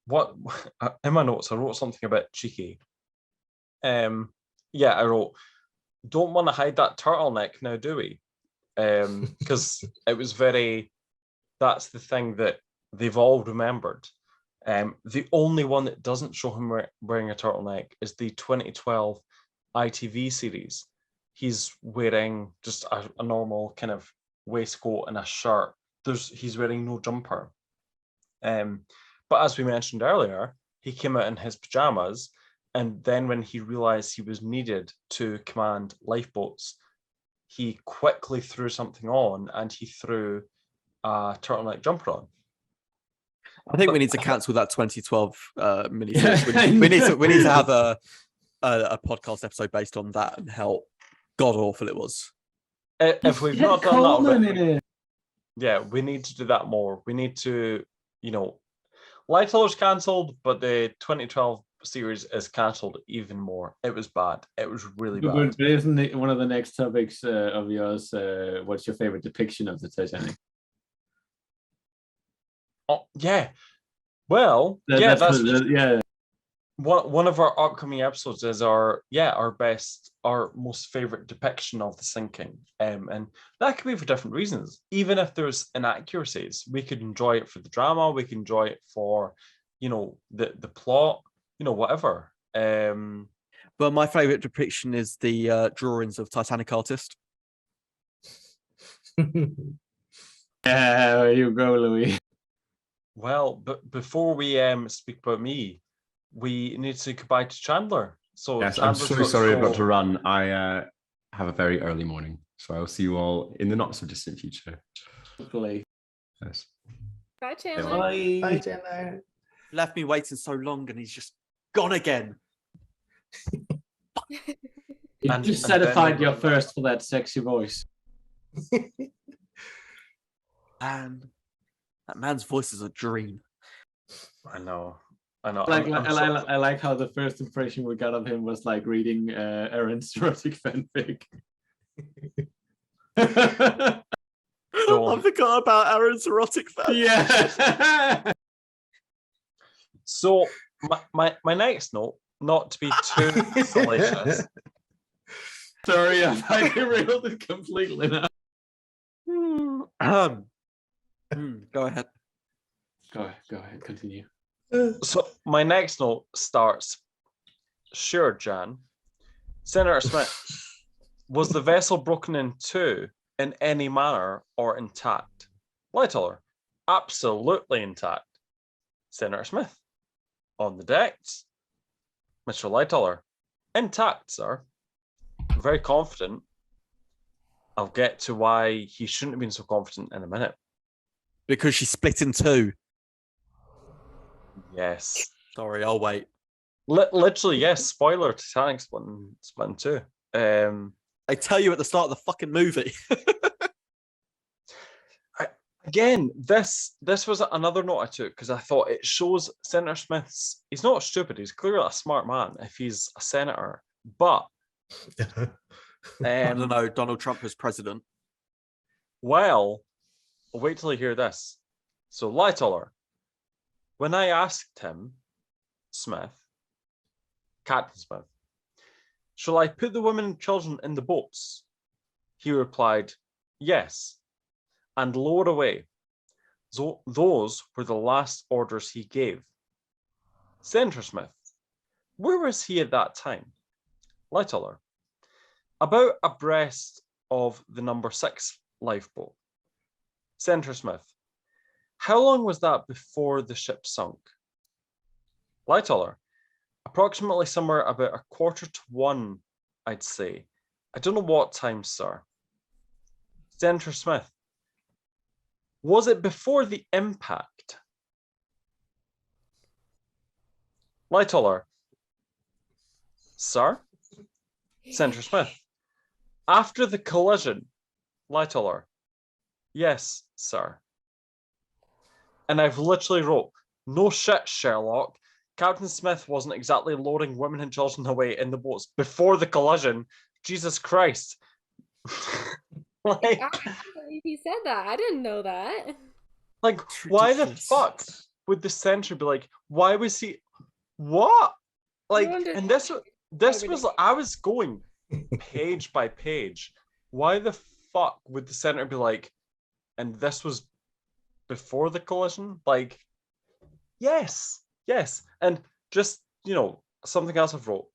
what in my notes I wrote something about cheeky. I wrote, don't want to hide that turtleneck now, do we? Because it was that's the thing that they've all remembered. The only one that doesn't show him wearing a turtleneck is the 2012 ITV series. He's wearing just a normal kind of waistcoat and a shirt. He's wearing no jumper. But as we mentioned earlier, he came out in his pajamas, and then when he realized he was needed to command lifeboats, he quickly threw something on, and he threw a turtleneck jumper on. I think we need to cancel that 2012 miniseries. We need to have a podcast episode based on that and how god awful it was. If we've not done that, we need to do that more. We need to, Lightoller's cancelled, but the 2012 series is cancelled even more. It was bad. It was really bad. But isn't it one of the next topics of yours? What's your favorite depiction of the Titanic? Oh yeah. Well, One of our upcoming episodes is our most favorite depiction of the sinking, and that could be for different reasons. Even if there's inaccuracies, we could enjoy it for the drama. We can enjoy it for, the plot, whatever. But my favorite depiction is the drawings of Titanic artist. Yeah, there you go, Louis. Well, but before we speak about me, we need to say goodbye to Chandler. So yes, Chandler's I'm so sorry I've got to run. I have a very early morning, so I'll see you all in the not so distant future. Hopefully. Yes. Bye, Chandler. Bye. Bye, Chandler. Left me waiting so long, and he's just gone again. You just certified your first for that sexy voice. And that man's voice is a dream. I know. I like how the first impression we got of him was like reading Aaron's erotic fanfic. I forgot about Aaron's erotic fanfic. Yeah. So my next note, not to be too salacious. Sorry, I derailed it completely now. Go ahead. Go ahead, continue. So my next note starts, sure, Jan. Senator Smith, was the vessel broken in two in any manner or intact? Lightoller, absolutely intact. Senator Smith, on the decks? Mr. Lightoller, intact, sir. Very confident. I'll get to why he shouldn't have been so confident in a minute. Because she split in two. Yes. Sorry, I'll wait. Literally, yes. Spoiler: Titanic split in two. I tell you at the start of the fucking movie. Again, this was another note I took because I thought it shows Senator Smith's. He's not stupid. He's clearly a smart man if he's a senator. But I don't know. Donald Trump was president. Well, wait till you hear this. So, Lightoller, when I asked him, Captain Smith, shall I put the women and children in the boats? He replied, yes, and lower away. So those were the last orders he gave. Senator Smith, where was he at that time? Lightoller, about abreast of the number 6 lifeboat. Senator Smith, how long was that before the ship sunk? Lightoller, approximately somewhere about 1:45, I'd say. I don't know what time, sir. Senator Smith, was it before the impact? Lightoller, sir? Senator Smith, after the collision. Lightoller, Yes, sir. And I've literally wrote, no shit, Sherlock. Captain Smith wasn't exactly luring women and children away in the boats before the collision. Jesus Christ. I can't believe he said that. I didn't know that. Like, It's why the ridiculous. fuck would the censor be like, why was he, what? Like, No and wonder- this was, I was going page by page. Why the fuck would the censor be like, and this was before the collision? Like, yes. And just, something else I've wrote.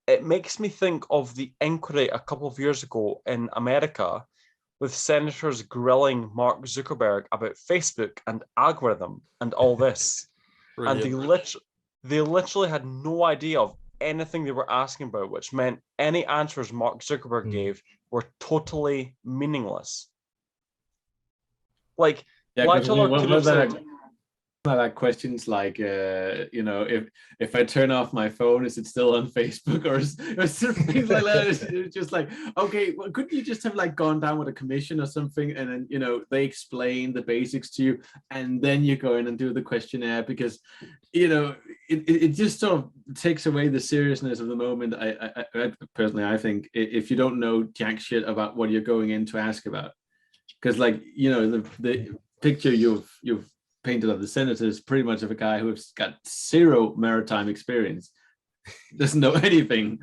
It makes me think of the inquiry a couple of years ago in America with senators grilling Mark Zuckerberg about Facebook and algorithm and all this. And they literally had no idea of anything they were asking about, which meant any answers Mark Zuckerberg gave were totally meaningless. Like, Lightoller could have said, like questions like if I turn off my phone, is it still on Facebook, or things like that. It's just like, okay, well, couldn't you just have like gone down with a commission or something, and then they explain the basics to you, and then you go in and do the questionnaire, because it just sort of takes away the seriousness of the moment. I personally, I think if you don't know jack shit about what you're going in to ask about, because the picture you've painted of the senator is pretty much of a guy who's got zero maritime experience, doesn't know anything.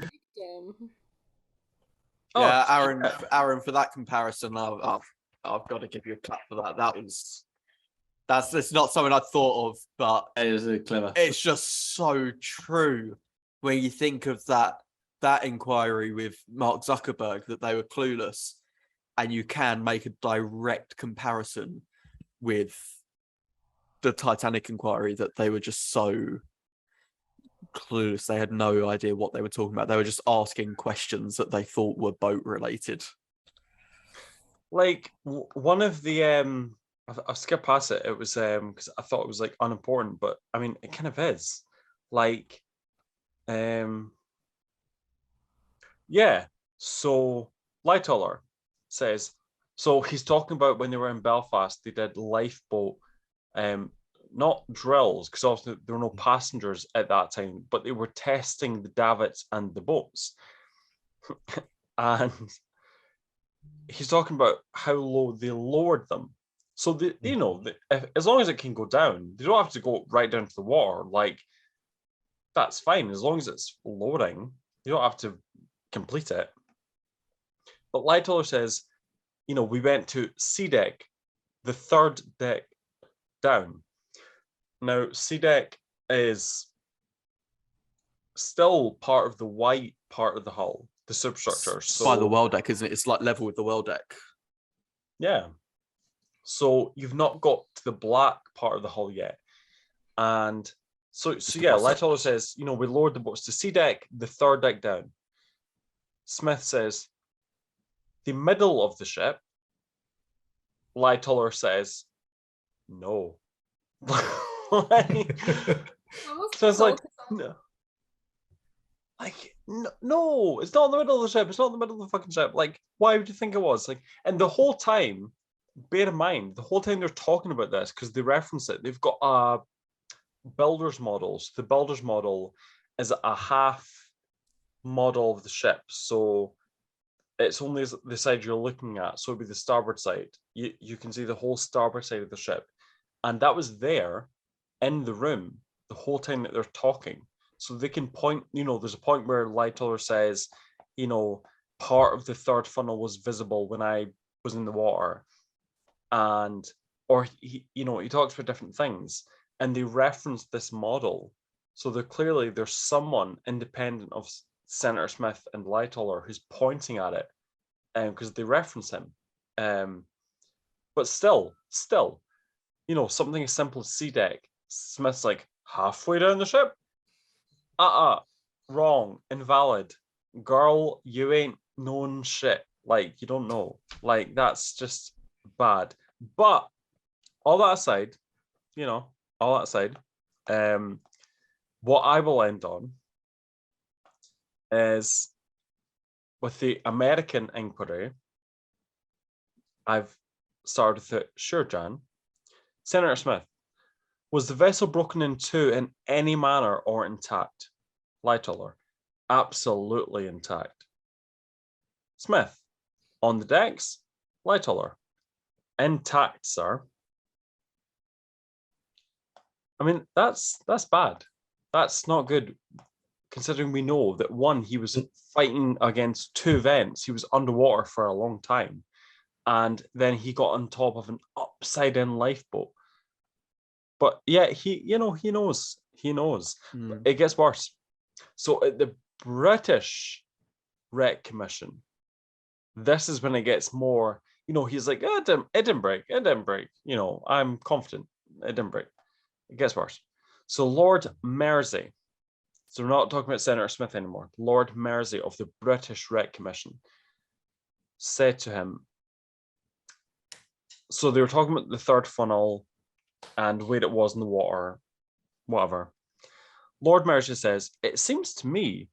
Yeah, Aaron, for that comparison, I've got to give you a clap for that. That's not something I thought of, but It is clever. it's just so true when you think of that inquiry with Mark Zuckerberg, that they were clueless, and you can make a direct comparison with the Titanic inquiry, that they were just so clueless. They had no idea what they were talking about. They were just asking questions that they thought were boat related. Like, one of the I'll skip past it. It was because I thought it was like unimportant, but I mean it kind of is. Like, yeah. So Lightoller says, so he's talking about when they were in Belfast, they did lifeboat, not drills, because obviously there were no passengers at that time, but they were testing the davits and the boats. And he's talking about how low they lowered them. So as long as it can go down, they don't have to go right down to the water. Like, that's fine as long as it's lowering. You don't have to complete it. But Lightoller says, we went to C deck, the third deck down. Now, C deck is still part of the white part of the hull, the substructure. So by the well deck, isn't it? It's like level with the well deck. Yeah. So you've not got to the black part of the hull yet. And so yeah, Lightoller says, we lowered the boats to C deck, the third deck down. Smith says, the middle of the ship. Lightoller says, no. So it's like, no. Like, no, it's not in the middle of the ship. It's not in the middle of the fucking ship. Like, why would you think it was? Like, and the whole time, bear in mind, the whole time they're talking about this, because they reference it, they've got builder's models. The builder's model is a half model of the ship. So it's only the side you're looking at. So it'd be the starboard side. You can see the whole starboard side of the ship. And that was there in the room the whole time that they're talking. So they can point, there's a point where Lightoller says, part of the third funnel was visible when I was in the water. Or he talks about different things, and they reference this model. So there's someone independent of Senator Smith and Lightoller who's pointing at it, because they reference him. But still, something as simple as C deck. Smith's like halfway down the ship. Wrong, invalid. Girl, you ain't known shit. Like, you don't know. Like, that's just bad. But all that aside, what I will end on is with the American inquiry. I've started with it. Sure, Jan. Senator Smith, was the vessel broken in two in any manner or intact? Lightoller, absolutely intact. Smith, on the decks? Lightoller, intact, sir. I mean, that's bad. That's not good, considering we know that one, he was fighting against two vents. He was underwater for a long time. And then he got on top of an upside down lifeboat. But yeah, he knows. Mm. It gets worse. So at the British Wreck Commission, this is when it gets more, he's like, it didn't break. I'm confident it didn't break. It gets worse. So Lord Mersey, so we're not talking about Senator Smith anymore. Lord Mersey of the British Wreck Commission said to him, so they were talking about the third funnel and where it was in the water, whatever. Lord Mersey says, it seems to me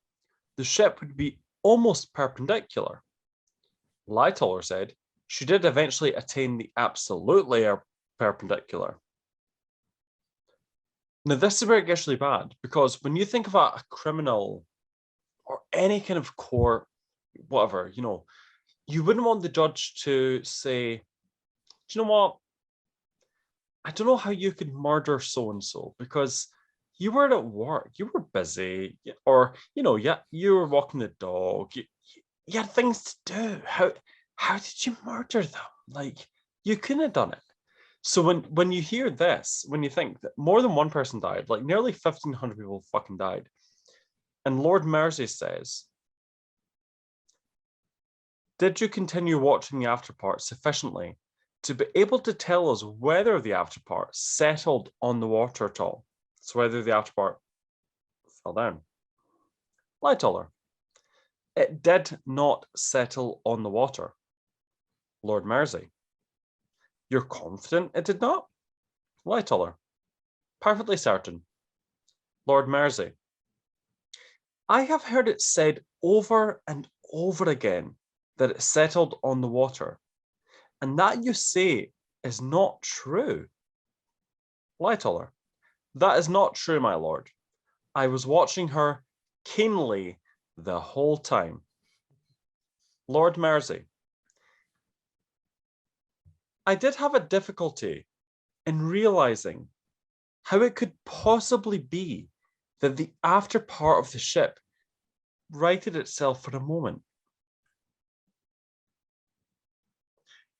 the ship would be almost perpendicular. Lightoller said, she did eventually attain the absolutely perpendicular. Now, this is where it gets really bad, because when you think about a criminal or any kind of court, whatever, you wouldn't want the judge to say, do you know what? I don't know how you could murder so-and-so because you were at work, you were busy, or, you were walking the dog, you had things to do. How did you murder them? Like, you couldn't have done it. So when you hear this, when you think that more than one person died, like nearly 1,500 people fucking died, and Lord Mersey says, did you continue watching the afterpart sufficiently to be able to tell us whether the afterpart settled on the water at all? So whether the afterpart fell down. Lightoller, it did not settle on the water. Lord Mersey, you're confident it did not? Lightoller, perfectly certain. Lord Mersey, I have heard it said over and over again that it settled on the water, and that you say is not true. Lightoller, that is not true, my lord. I was watching her keenly the whole time. Lord Mersey, I did have a difficulty in realizing how it could possibly be that the after part of the ship righted itself for a moment.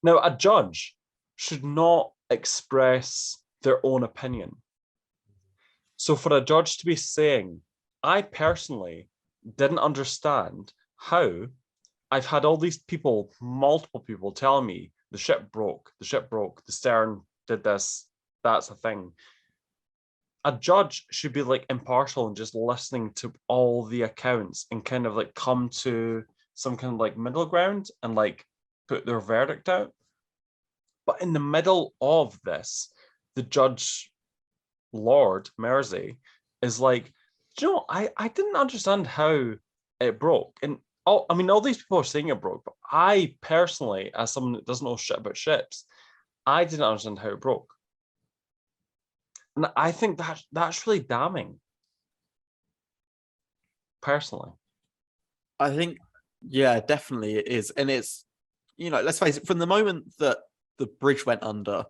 Now, a judge should not express their own opinion. So for a judge to be saying, I personally didn't understand how, I've had all these people, multiple people telling me the ship broke, the stern did this, that's a thing. A judge should be like impartial and just listening to all the accounts and kind of like come to some kind of like middle ground and like put their verdict out. But in the middle of this, the judge, Lord Mersey, is like, I didn't understand how it broke. And all these people are saying it broke, but I personally, as someone that doesn't know shit about ships, I didn't understand how it broke. And I think that's really damning. Personally. I think, yeah, definitely it is. And it's, let's face it, from the moment that the bridge went under,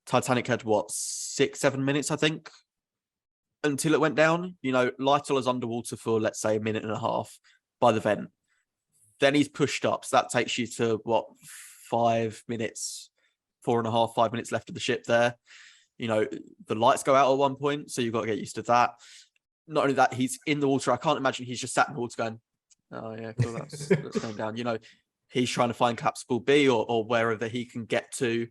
Titanic had, 6-7 minutes, I think, until it went down. Lightoller's underwater for, let's say, a minute and a half by the vent. Then he's pushed up. So that takes you to, 5 minutes, 4.5, 5 minutes left of the ship there. The lights go out at one point, so you've got to get used to that. Not only that, he's in the water. I can't imagine he's just sat in the water going, oh, yeah, cool, that's going down. He's trying to find capsule B or wherever he can get to.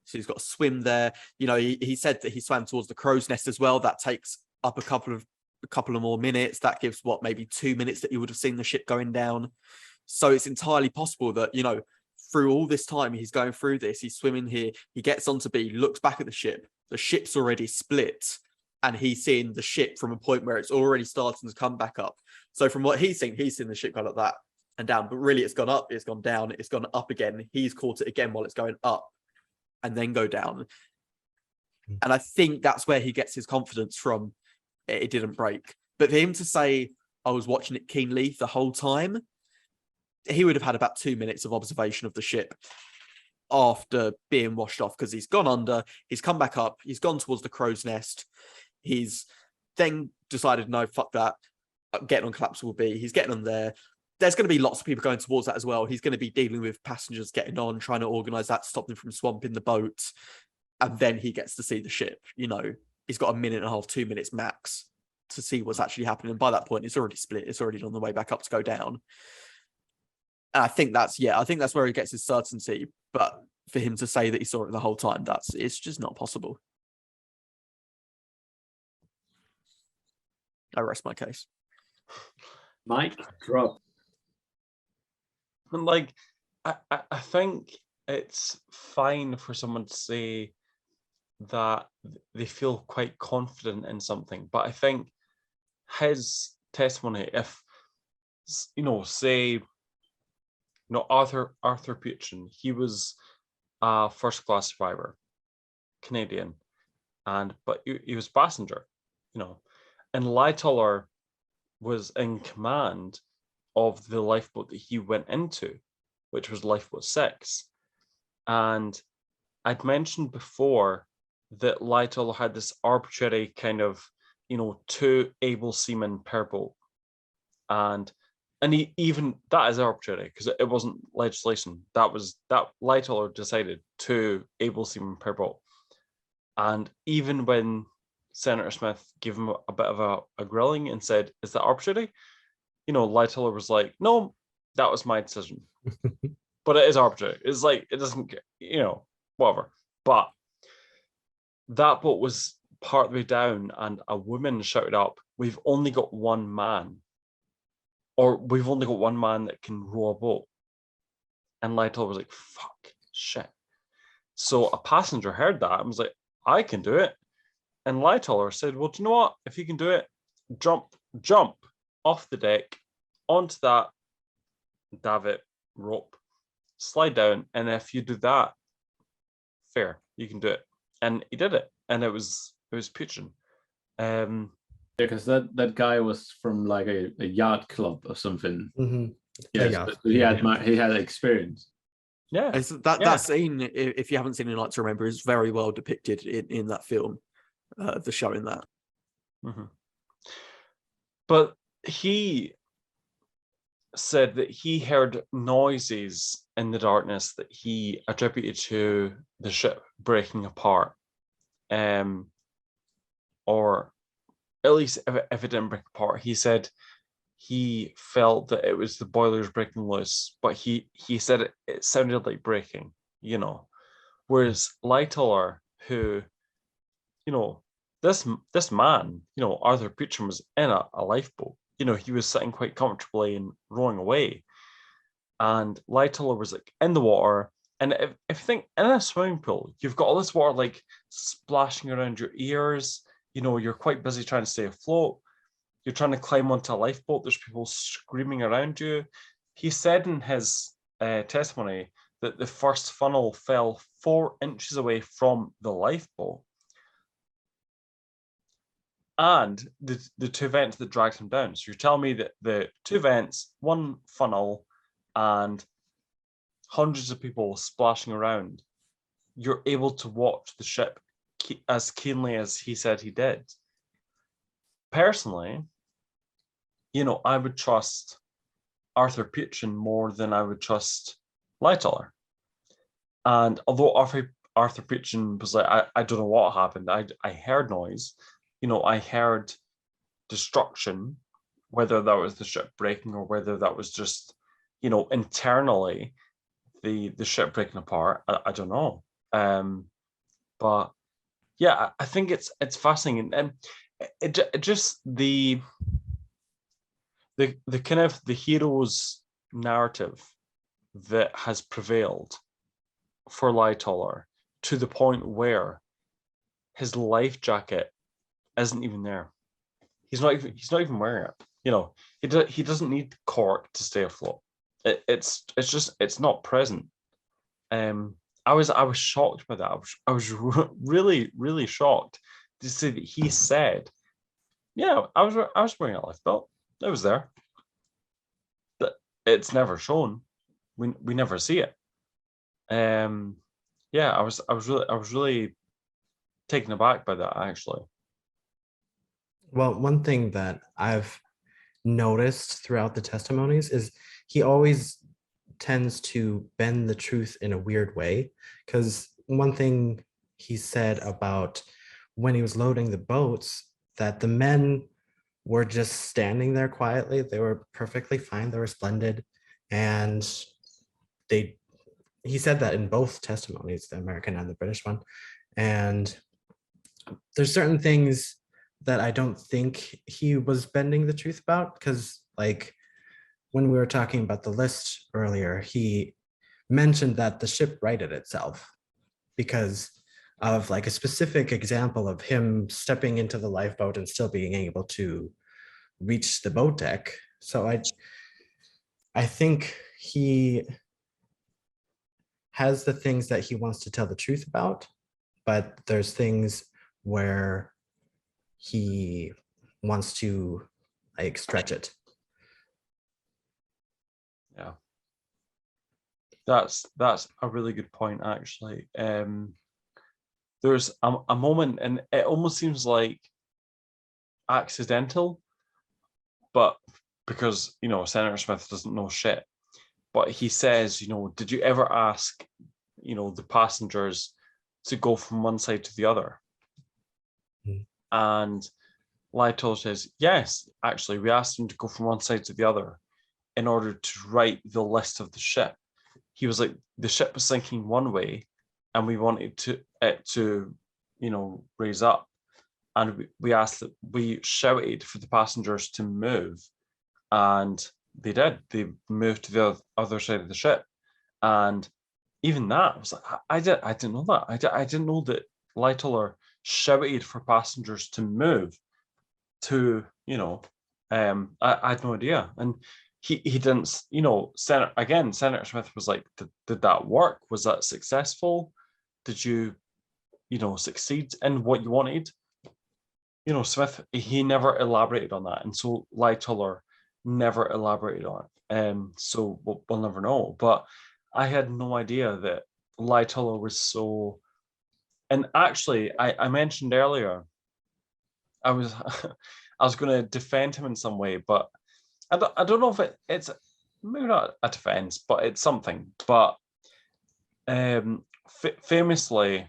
So he's got to swim there. He said that he swam towards the crow's nest as well. That takes up a couple of more minutes. That gives maybe 2 minutes that you would have seen the ship going down. So it's entirely possible that, through all this time he's going through this, he's swimming here, he gets onto B, looks back at the ship's already split, and he's seeing the ship from a point where it's already starting to come back up. So from what he's seen the ship go like that and down, but really it's gone up, it's gone down, it's gone up again. He's caught it again while it's going up. and then go down. And I think that's where he gets his confidence from. It didn't break. But for him to say, I was watching it keenly the whole time, he would have had about 2 minutes of observation of the ship after being washed off, because he's gone under, he's come back up, he's gone towards the crow's nest. He's then decided, no, fuck that, I'm getting on collapsible B. He's getting on there. There's going to be lots of people going towards that as well. He's going to be dealing with passengers getting on, trying to organise that, stop them from swamping the boat. And then he gets to see the ship. You know, he's got 1.5 minutes, 2 minutes max to see what's actually happening. And by that point, it's already split. It's already on the way back up to go down. And I think that's where he gets his certainty. But for him to say that he saw it the whole time, it's just not possible. I rest my case. Mike, drop. And like, I think it's fine for someone to say that they feel quite confident in something, but I think his testimony, if say, Arthur Puchin, he was a first-class survivor, Canadian, but he was passenger, and Lightoller was in command of the lifeboat that he went into, which was Lifeboat 6. And I'd mentioned before that Lightoller had this arbitrary kind of, 2 able seamen per boat. And even that is arbitrary because it wasn't legislation. That Lightoller decided 2 able seamen per boat. And even when Senator Smith gave him a bit of a grilling and said, is that arbitrary? Lightoller was like, no, that was my decision. But it is arbitrary. It's like, it doesn't, whatever. But that boat was part of the way down and a woman shouted up, we've only got one man. Or we've only got one man that can row a boat. And Lightoller was like, fuck, shit. So a passenger heard that and was like, I can do it. And Lightoller said, well, do you know what? If you can do it, jump off the deck onto that davit rope, slide down, and if you do that, fair, you can do it. And he did it, and it was Puchin. Because that guy was from like a yacht club or something. Mm-hmm. Yes, Yeah. but he had experience. Yeah, that scene, if you haven't seen it, like to remember, is very well depicted in that film. The showing that. Mm-hmm. But he said that he heard noises in the darkness that he attributed to the ship breaking apart, or at least if it didn't break apart, he said he felt that it was the boilers breaking loose, but he said it sounded like breaking, whereas Lightoller, who, this man, Arthur Puchin, was in a lifeboat. He was sitting quite comfortably and rowing away. And Lightoller was like in the water. And if you think in a swimming pool, you've got all this water like splashing around your ears. You're quite busy trying to stay afloat. You're trying to climb onto a lifeboat. There's people screaming around you. He said in his testimony that the first funnel fell 4 inches away from the lifeboat. And the 2 vents that dragged him down. So you're telling me that the 2 vents, 1 funnel, and hundreds of people splashing around, you're able to watch the ship as keenly as he said he did. Personally, I would trust Arthur Puchin more than I would trust Lightoller. And although Arthur Puchin was like, I don't know what happened, I heard noise. I heard destruction, whether that was the ship breaking or whether that was just, internally the ship breaking apart. I don't know. But yeah, I think it's fascinating, and it just the kind of the hero's narrative that has prevailed for Lightoller to the point where his life jacket isn't even there. He's not even wearing it. He doesn't need cork to stay afloat. It's not present. And I was shocked by that. I was really, really shocked to see that he said, yeah, I was wearing a lifebelt. It was there. But it's never shown. We never see it. Yeah, I was really taken aback by that, actually. Well, one thing that I've noticed throughout the testimonies is he always tends to bend the truth in a weird way. Because one thing he said about when he was loading the boats, that the men were just standing there quietly. They were perfectly fine. They were splendid. And he said that in both testimonies, the American and the British one. And there's certain things that I don't think he was bending the truth about, because like when we were talking about the list earlier, he mentioned that the ship righted itself because of like a specific example of him stepping into the lifeboat and still being able to reach the boat deck. So I think he has the things that he wants to tell the truth about, but there's things where he wants to like stretch it. Yeah, that's a really good point, actually. There's a moment, and it almost seems like accidental, but because Senator Smith doesn't know shit. But he says, did you ever ask, the passengers to go from one side to the other? Mm. And Lightoller says, yes, actually, we asked them to go from one side to the other in order to write the list of the ship. He was like, the ship was sinking one way, and we wanted it to raise up. And we shouted for the passengers to move, and they did. They moved to the other side of the ship, and even that was like, I didn't know that. I didn't know that Lightoller shouted for passengers to move. To I had no idea, and he didn't. Senator Smith was like, did that work? Was that successful? Did you succeed in what you wanted? Smith, he never elaborated on that, and so Lightoller never elaborated on it. So we'll never know. But I had no idea that Lightoller was so. And actually, I mentioned earlier, I was I was going to defend him in some way, but I don't know if it's maybe not a defense, but it's something. But famously,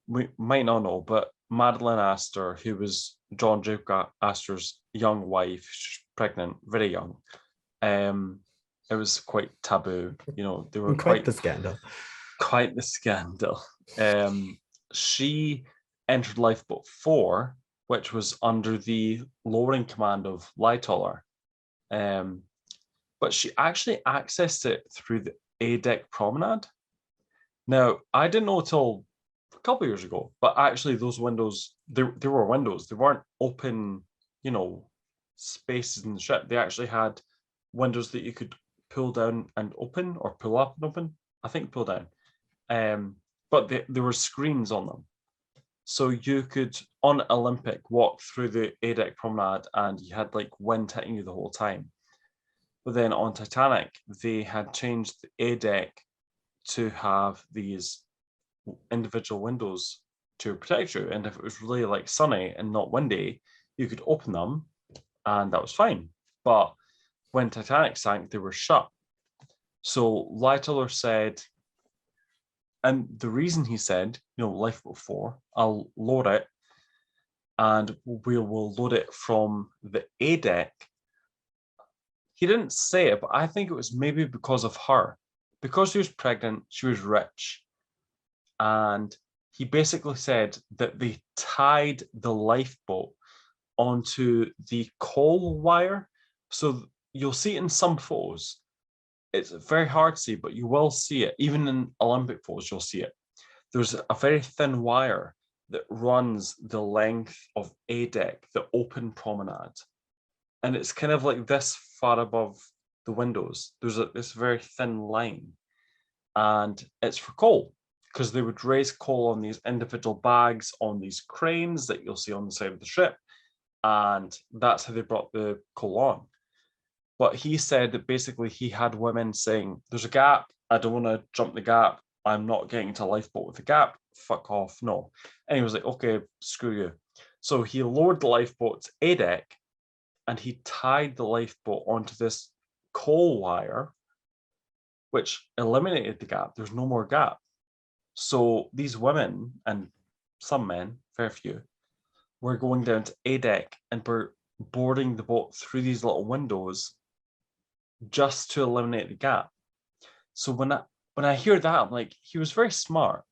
we might not know, but Madeline Astor, who was John Duke Astor's young wife, she's pregnant, very young. It was quite taboo. They were quite the scandal. Quite the scandal. She entered Lifeboat 4, which was under the lowering command of Lightoller. But she actually accessed it through the A-deck promenade. Now, I didn't know till a couple of years ago, but actually those windows, there were windows. They weren't open, spaces in the ship. They actually had windows that you could pull down and open, or pull up and open. I think pull down. But there were screens on them. So you could, on Olympic, walk through the A-deck promenade and you had like wind hitting you the whole time. But then on Titanic, they had changed the A-deck to have these individual windows to protect you. And if it was really like sunny and not windy, you could open them and that was fine. But when Titanic sank, they were shut. So Lightoller said, and the reason he said, Lifeboat 4, I'll load it and we will load it from the A deck. He didn't say it, but I think it was maybe because of her. Because she was pregnant, she was rich. And he basically said that they tied the lifeboat onto the coal wire. So you'll see it in some photos. It's very hard to see, but you will see it. Even in Olympic photos, you'll see it. There's a very thin wire that runs the length of A deck, the open promenade. And it's kind of like this far above the windows. There's this very thin line. and it's for coal, because they would raise coal on these individual bags on these cranes that you'll see on the side of the ship, and that's how they brought the coal on. But he said that basically he had women saying, there's a gap, I don't want to jump the gap, I'm not getting into a lifeboat with a gap, fuck off, no. And he was like, okay, screw you. So he lowered the lifeboat's A deck, and he tied the lifeboat onto this coal wire, which eliminated the gap. There's no more gap. So these women, and some men, very few, were going down to A deck and were boarding the boat through these little windows just to eliminate the gap. So when I hear that, I'm like, he was very smart,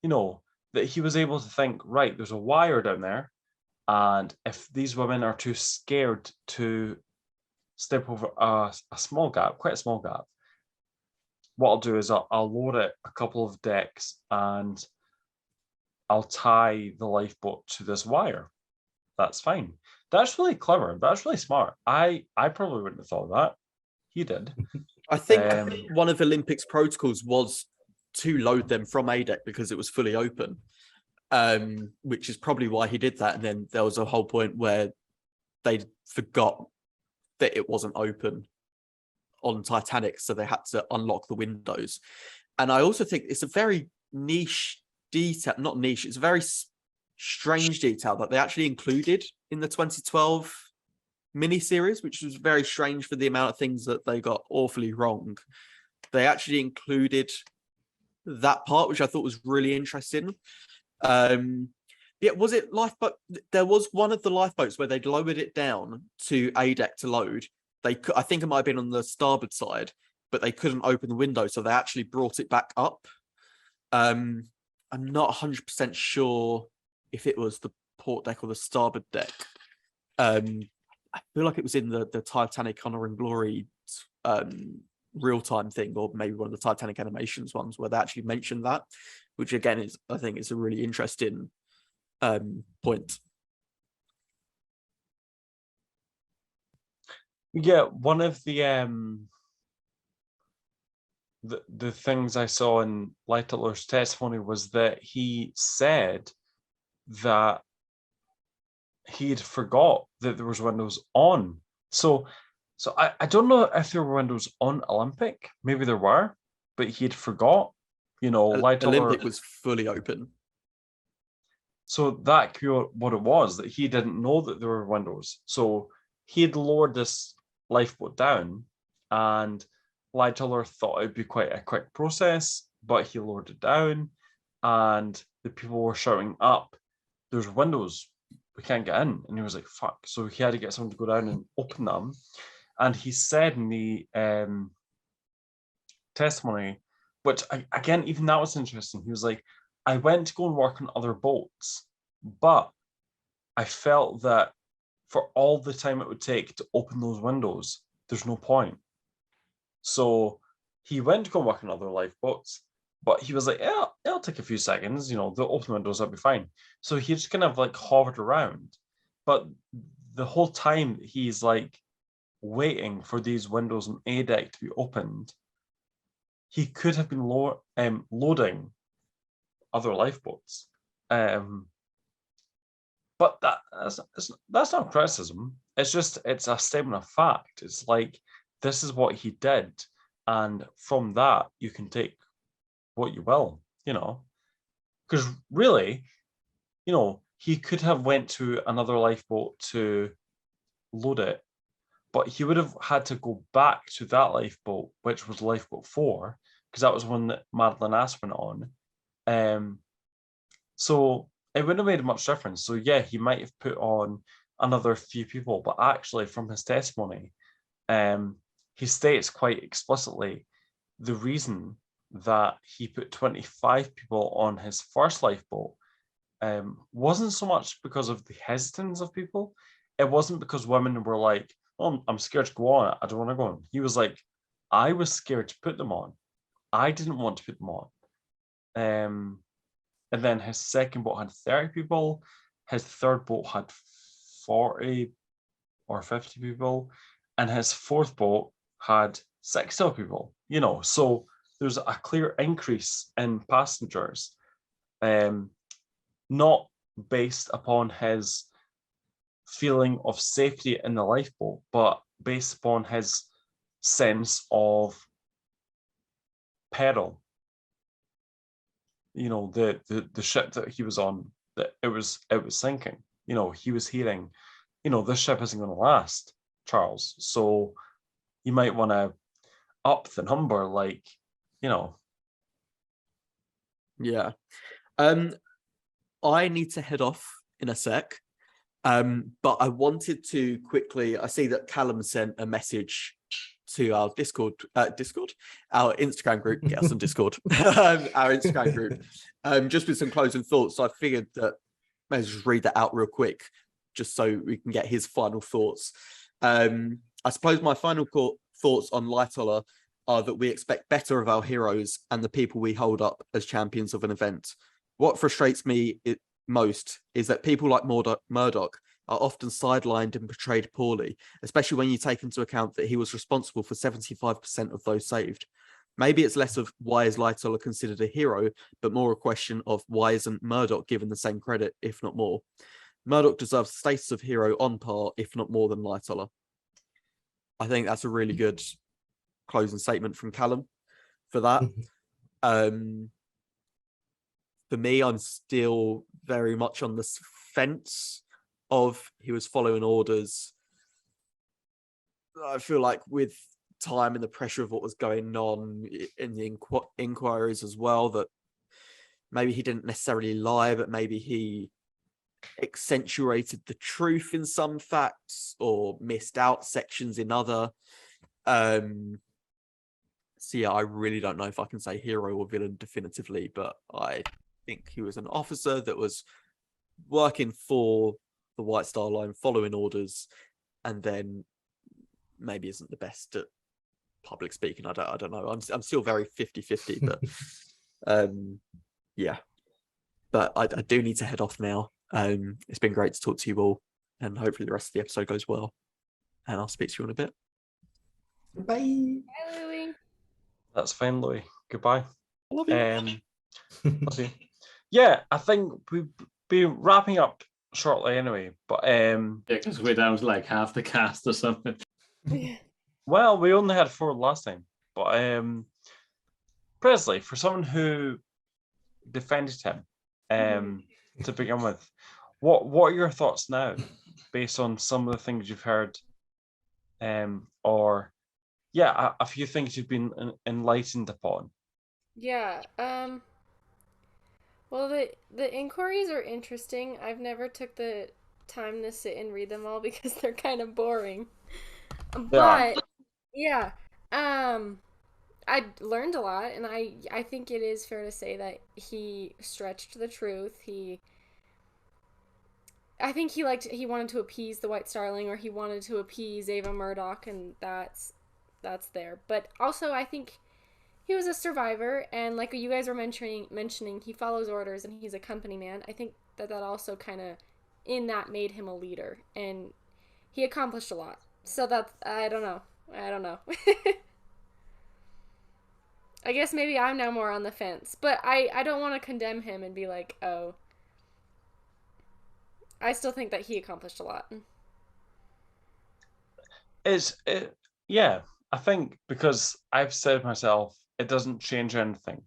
you know, that he was able to think, right, there's a wire down there, and if these women are too scared to step over a small gap, quite a small gap, what I'll do is I'll lower it a couple of decks and I'll tie the lifeboat to this wire. That's fine. That's really clever. That's really smart. I probably wouldn't have thought of that. He did. I think one of Olympic's protocols was to load them from A deck because it was fully open, which is probably why he did that. And then there was a whole point where they forgot that it wasn't open on Titanic, so they had to unlock the windows. And I also think it's a very niche detail, not niche, it's a very strange detail that they actually included in the 2012 miniseries, which was very strange for the amount of things that they got awfully wrong. They actually included that part, which I thought was really interesting. Yeah, was it lifeboat? There was one of the lifeboats where they'd lowered it down to A deck to load. I think it might have been on the starboard side, but they couldn't open the window, so they actually brought it back up. I'm not 100% sure if it was the port deck or the starboard deck. I feel like it was in the Titanic Honor and Glory real-time thing, or maybe one of the Titanic animations ones where they actually mentioned that, which again is, I think, is a really interesting point. Yeah, one of the things I saw in Lightoller's testimony was that he said that he'd forgot that there was windows on. So I don't know if there were windows on Olympic. Maybe there were, but he'd forgot. You know, Lightoller, Olympic was fully open. So that could be what it was, that he didn't know that there were windows. So he had lowered this lifeboat down, and Lightoller thought it'd be quite a quick process, but he lowered it down, and the people were shouting up, "There's windows, we can't get in." And he was like, fuck. So he had to get someone to go down and open them. And he said in the testimony, which again, even that was interesting. He was like, I went to go and work on other boats, but I felt that for all the time it would take to open those windows, there's no point. So he went to go work on other lifeboats, but he was like, yeah, it'll take a few seconds, you know, the open windows, that'll be fine. So he just kind of like hovered around. But the whole time he's like waiting for these windows on A deck to be opened, he could have been loading other lifeboats. But that's not criticism. It's a statement of fact. It's like, this is what he did. And from that, you can take what you will, you know. Because really, you know, he could have went to another lifeboat to load it, but he would have had to go back to that lifeboat, which was lifeboat 4, because that was one that Madeline Ass went on. So it wouldn't have made much difference. So yeah, he might have put on another few people, but actually from his testimony, he states quite explicitly the reason that he put 25 people on his first lifeboat wasn't so much because of the hesitance of people. It wasn't because women were like, oh, I'm scared to go on it, I don't want to go on. He was like, I was scared to put them on. I didn't want to put them on. And then his second boat had 30 people. His third boat had 40 or 50 people. And his fourth boat had 60 people, you know. So there's a clear increase in passengers, not based upon his feeling of safety in the lifeboat, but based upon his sense of peril. You know, the ship that he was on, that it was sinking. You know, he was hearing, you know, this ship isn't going to last, Charles. So you might want to up the number, like, you know. Yeah. I need to head off in a sec. But I wanted to quickly, I see that Callum sent a message to our Discord, our Instagram group, get us on Discord, our Instagram group, just with some closing thoughts. So I figured that maybe just read that out real quick, just so we can get his final thoughts. I suppose my final thoughts on Lightoller are that we expect better of our heroes and the people we hold up as champions of an event. What frustrates me most is that people like Murdoch are often sidelined and portrayed poorly, especially when you take into account that he was responsible for 75% of those saved. Maybe it's less of why is Lightoller considered a hero, but more a question of why isn't Murdoch given the same credit, if not more. Murdoch deserves the status of hero on par, if not more than Lightoller. I think that's a really good closing statement from Callum for that. For me, I'm still very much on the fence of he was following orders. I feel like with time and the pressure of what was going on in the inquiries as well, that maybe he didn't necessarily lie, but maybe he accentuated the truth in some facts or missed out sections in other. So yeah, I really don't know if I can say hero or villain definitively, but I think he was an officer that was working for the White Star Line, following orders, and then maybe isn't the best at public speaking. I don't know. I'm still very 50-50, but yeah. But I do need to head off now. It's been great to talk to you all, and hopefully the rest of the episode goes well. And I'll speak to you in a bit. Bye. Bye, Louie. That's fine, Louis. Goodbye. I love you. Love you. Yeah, I think we'll be wrapping up shortly anyway. But Yeah, because we're down to like half the cast or something. well, we only had 4 last time. But Presley, for someone who defended him to begin with, what are your thoughts now, based on some of the things you've heard, or yeah, a few things you've been enlightened upon? Yeah. Well, the inquiries are interesting. I've never took the time to sit and read them all because they're kind of boring. But yeah, I learned a lot, and I think it is fair to say that he stretched the truth. I think he wanted to appease the White Starling, or he wanted to appease Ava Murdoch, and that's there. But also, I think he was a survivor, and like you guys were mentioning, he follows orders and he's a company man. I think that also kind of in that made him a leader, and he accomplished a lot. So that's, I don't know. I guess maybe I'm now more on the fence, but I don't want to condemn him and be like, oh, I still think that he accomplished a lot. Yeah, I think because I've said myself, it doesn't change anything,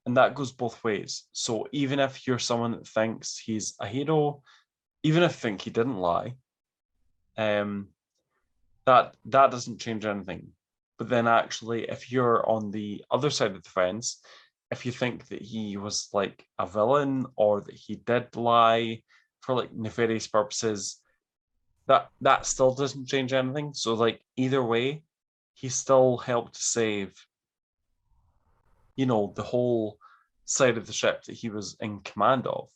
and that goes both ways. So even if you're someone that thinks he's a hero, even if you think he didn't lie, that doesn't change anything. But then actually, if you're on the other side of the fence, if you think that he was like a villain, or that he did lie for like nefarious purposes, that still doesn't change anything. So like either way, he still helped to save, you know, the whole side of the ship that he was in command of,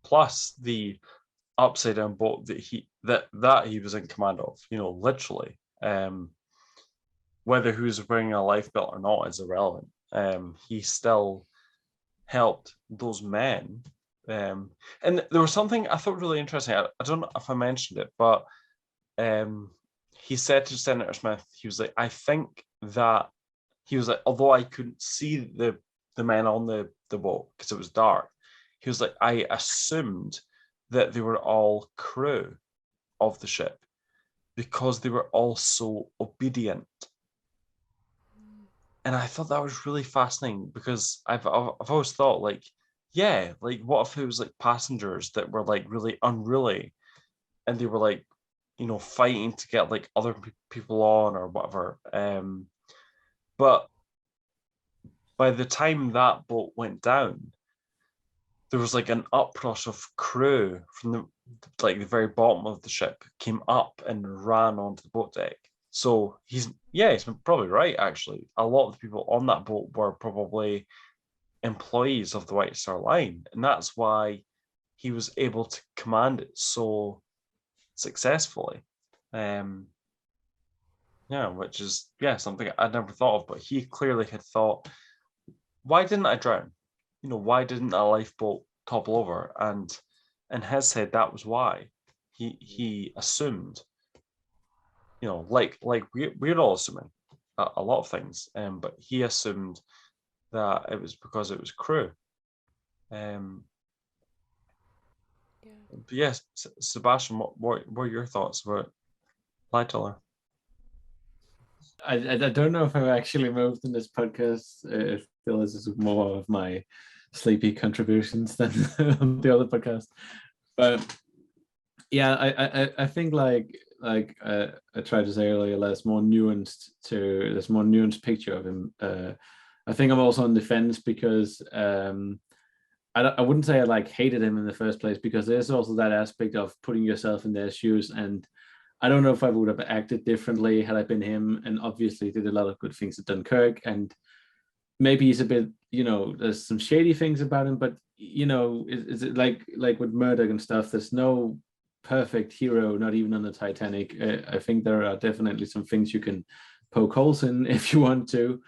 plus the upside down boat that he was in command of, you know, literally. Whether he was wearing a lifebelt or not is irrelevant. He still helped those men. And there was something I thought really interesting. I don't know if I mentioned it, but he said to Senator Smith, he was like, I think that he was like, although I couldn't see the men on the boat because it was dark, he was like, I assumed that they were all crew of the ship because they were all so obedient. And I thought that was really fascinating because I've always thought, like, yeah, like what if it was like passengers that were like really unruly and they were like, you know, fighting to get like other people on or whatever. But by the time that boat went down, there was like an uprush of crew from the very bottom of the ship came up and ran onto the boat deck. So he's probably right, actually. A lot of the people on that boat were probably employees of the White Star Line. And that's why he was able to command it so successfully. Which is something I'd never thought of, but he clearly had thought, why didn't I drown? You know, why didn't a lifeboat topple over? And in his head, that was why. He assumed, you know, like we're all assuming a lot of things, but he assumed that it was because it was crew. But yes, Sebastian, what were your thoughts about Lightoller? I don't know if I've actually moved in this podcast. I feel this is more of my sleepy contributions than on the other podcast. But yeah, I think like I tried to say earlier, there's more nuanced picture of him. I think I'm also on the fence because I wouldn't say I like hated him in the first place, because there's also that aspect of putting yourself in their shoes, and I don't know if I would have acted differently had I been him. And obviously did a lot of good things at Dunkirk, and maybe he's a bit, you know, there's some shady things about him, but you know, is it like with Murdoch and stuff, there's no perfect hero, not even on the Titanic. I think there are definitely some things you can poke holes in if you want to,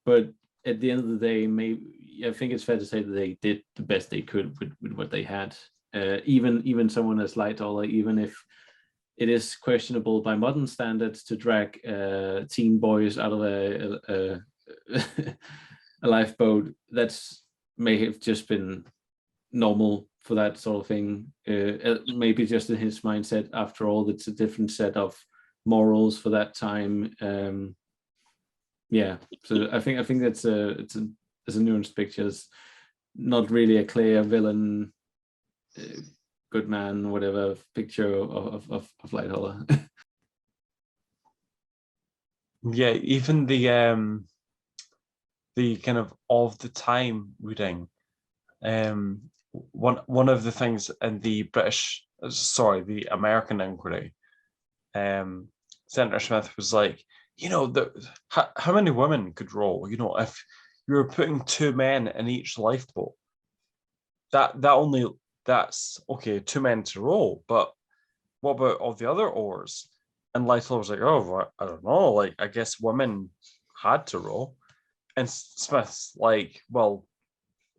but at the end of the day, maybe I think it's fair to say that they did the best they could with what they had. Even someone as Lightoller, even if it is questionable by modern standards to drag teen boys out of a lifeboat, that's may have just been normal for that sort of thing. Maybe just in his mindset. After all, it's a different set of morals for that time. So I think that's it's a nuanced picture. It's not really a clear villain, good man, whatever picture of Lightoller. Yeah, even the kind of the time reading. One of the things in the American inquiry, Senator Smith was like, you know, how many women could row? You know, if you were putting 2 men in each lifeboat, that's okay, 2 men to row, but what about all the other oars? And Lightoller was like, oh, I don't know, like I guess women had to row. And Smith's like, well,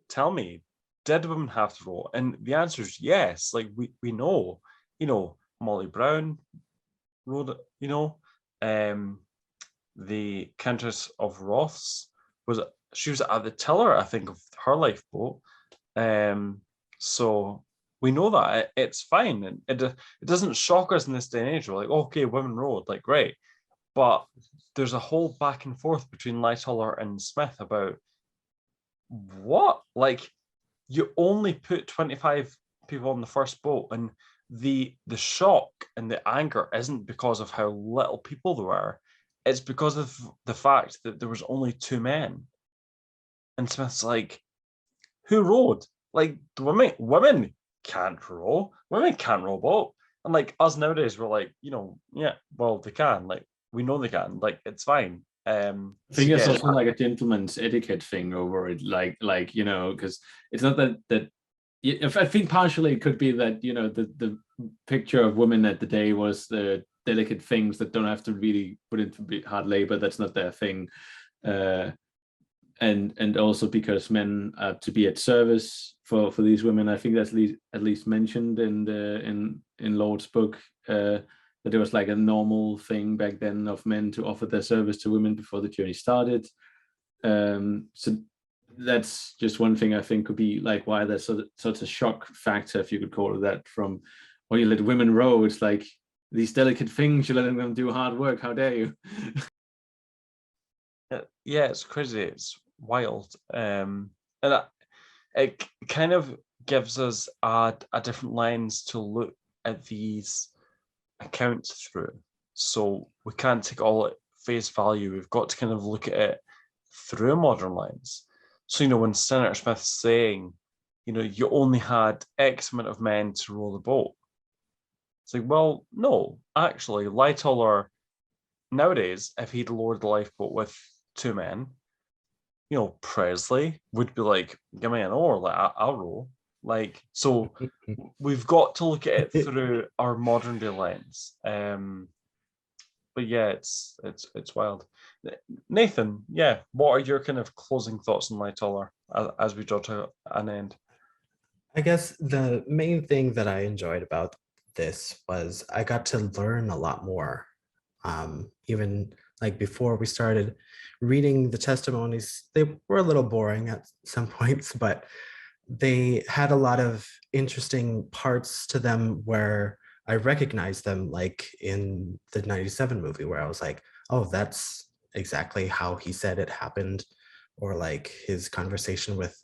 tell me, did women have to row? And the answer is yes. Like we know, you know, Molly Brown rowed, you know, the Countess of Roths she was at the tiller, I think, of her lifeboat. So we know that it's fine, and it doesn't shock us in this day and age. We're like, okay, women rowed, like great, but there's a whole back and forth between Lightoller and Smith about what, like, you only put 25 people on the first boat, and the shock and the anger isn't because of how little people there were. It's because of the fact that there was only 2 men. And Smith's like, who rowed? Like, women can't row. Women can't row a boat. And like us nowadays, we're like, you know, yeah, well, they can. Like, we know they can. Like, it's fine. I think it's also like a gentleman's etiquette thing over it, like you know, because it's not that. If I think partially it could be that, you know, the picture of women at the day was the delicate things that don't have to really put into hard labor. That's not their thing, and also because men are to be at service for these women. I think that's at least mentioned in Lord's book. That it was like a normal thing back then of men to offer their service to women before the journey started. So that's just one thing I think could be like why there's such a shock factor, if you could call it that, from when you let women row. It's like these delicate things, you're letting them do hard work. How dare you? Yeah, it's crazy. It's wild. It kind of gives us a different lens to look at these accounts through. So we can't take all at face value. We've got to kind of look at it through a modern lens. So, when Senator Smith's saying, you only had X amount of men to row the boat. It's like, well, no, actually, Lightoller, nowadays, if he'd lowered the lifeboat with 2 men, Presley would be like, give me an oar, like, I'll row. Like, so we've got to look at it through our modern day lens. But yeah, it's wild. Nathan, yeah, what are your kind of closing thoughts on Lightoller as we draw to an end? I guess the main thing that I enjoyed about this was I got to learn a lot more. Even like before we started reading the testimonies, they were a little boring at some points, but they had a lot of interesting parts to them where I recognized them, like in the 97 movie, where I was like, oh, that's exactly how he said it happened. Or like his conversation with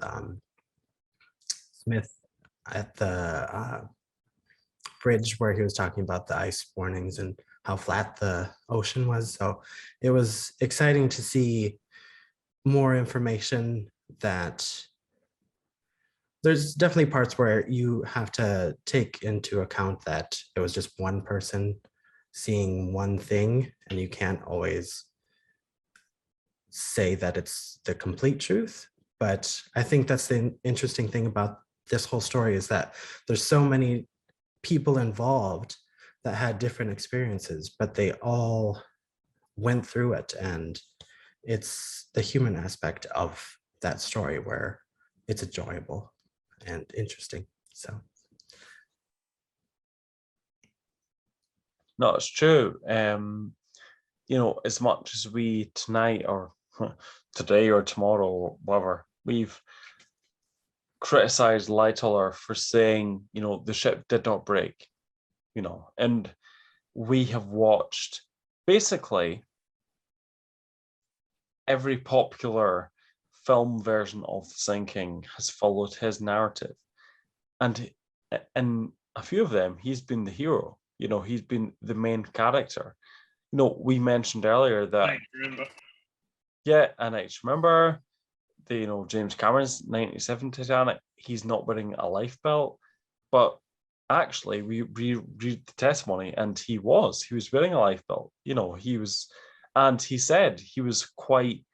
Smith at the bridge where he was talking about the ice warnings and how flat the ocean was. So it was exciting to see more information. That there's definitely parts where you have to take into account that it was just one person seeing one thing, and you can't always say that it's the complete truth. But I think that's the interesting thing about this whole story, is that there's so many people involved that had different experiences, but they all went through it. And it's the human aspect of that story where it's enjoyable and interesting. So no, it's true. As much as we tonight or today or tomorrow or whatever, we've criticized Lightoller for saying, the ship did not break, and we have watched basically every popular film version of the sinking has followed his narrative, and in a few of them he's been the hero. He's been the main character. We mentioned earlier that yeah, and I just remember the James Cameron's 97 Titanic, he's not wearing a life belt, but actually we read the testimony and he was wearing a life belt. He was, and he said he was quite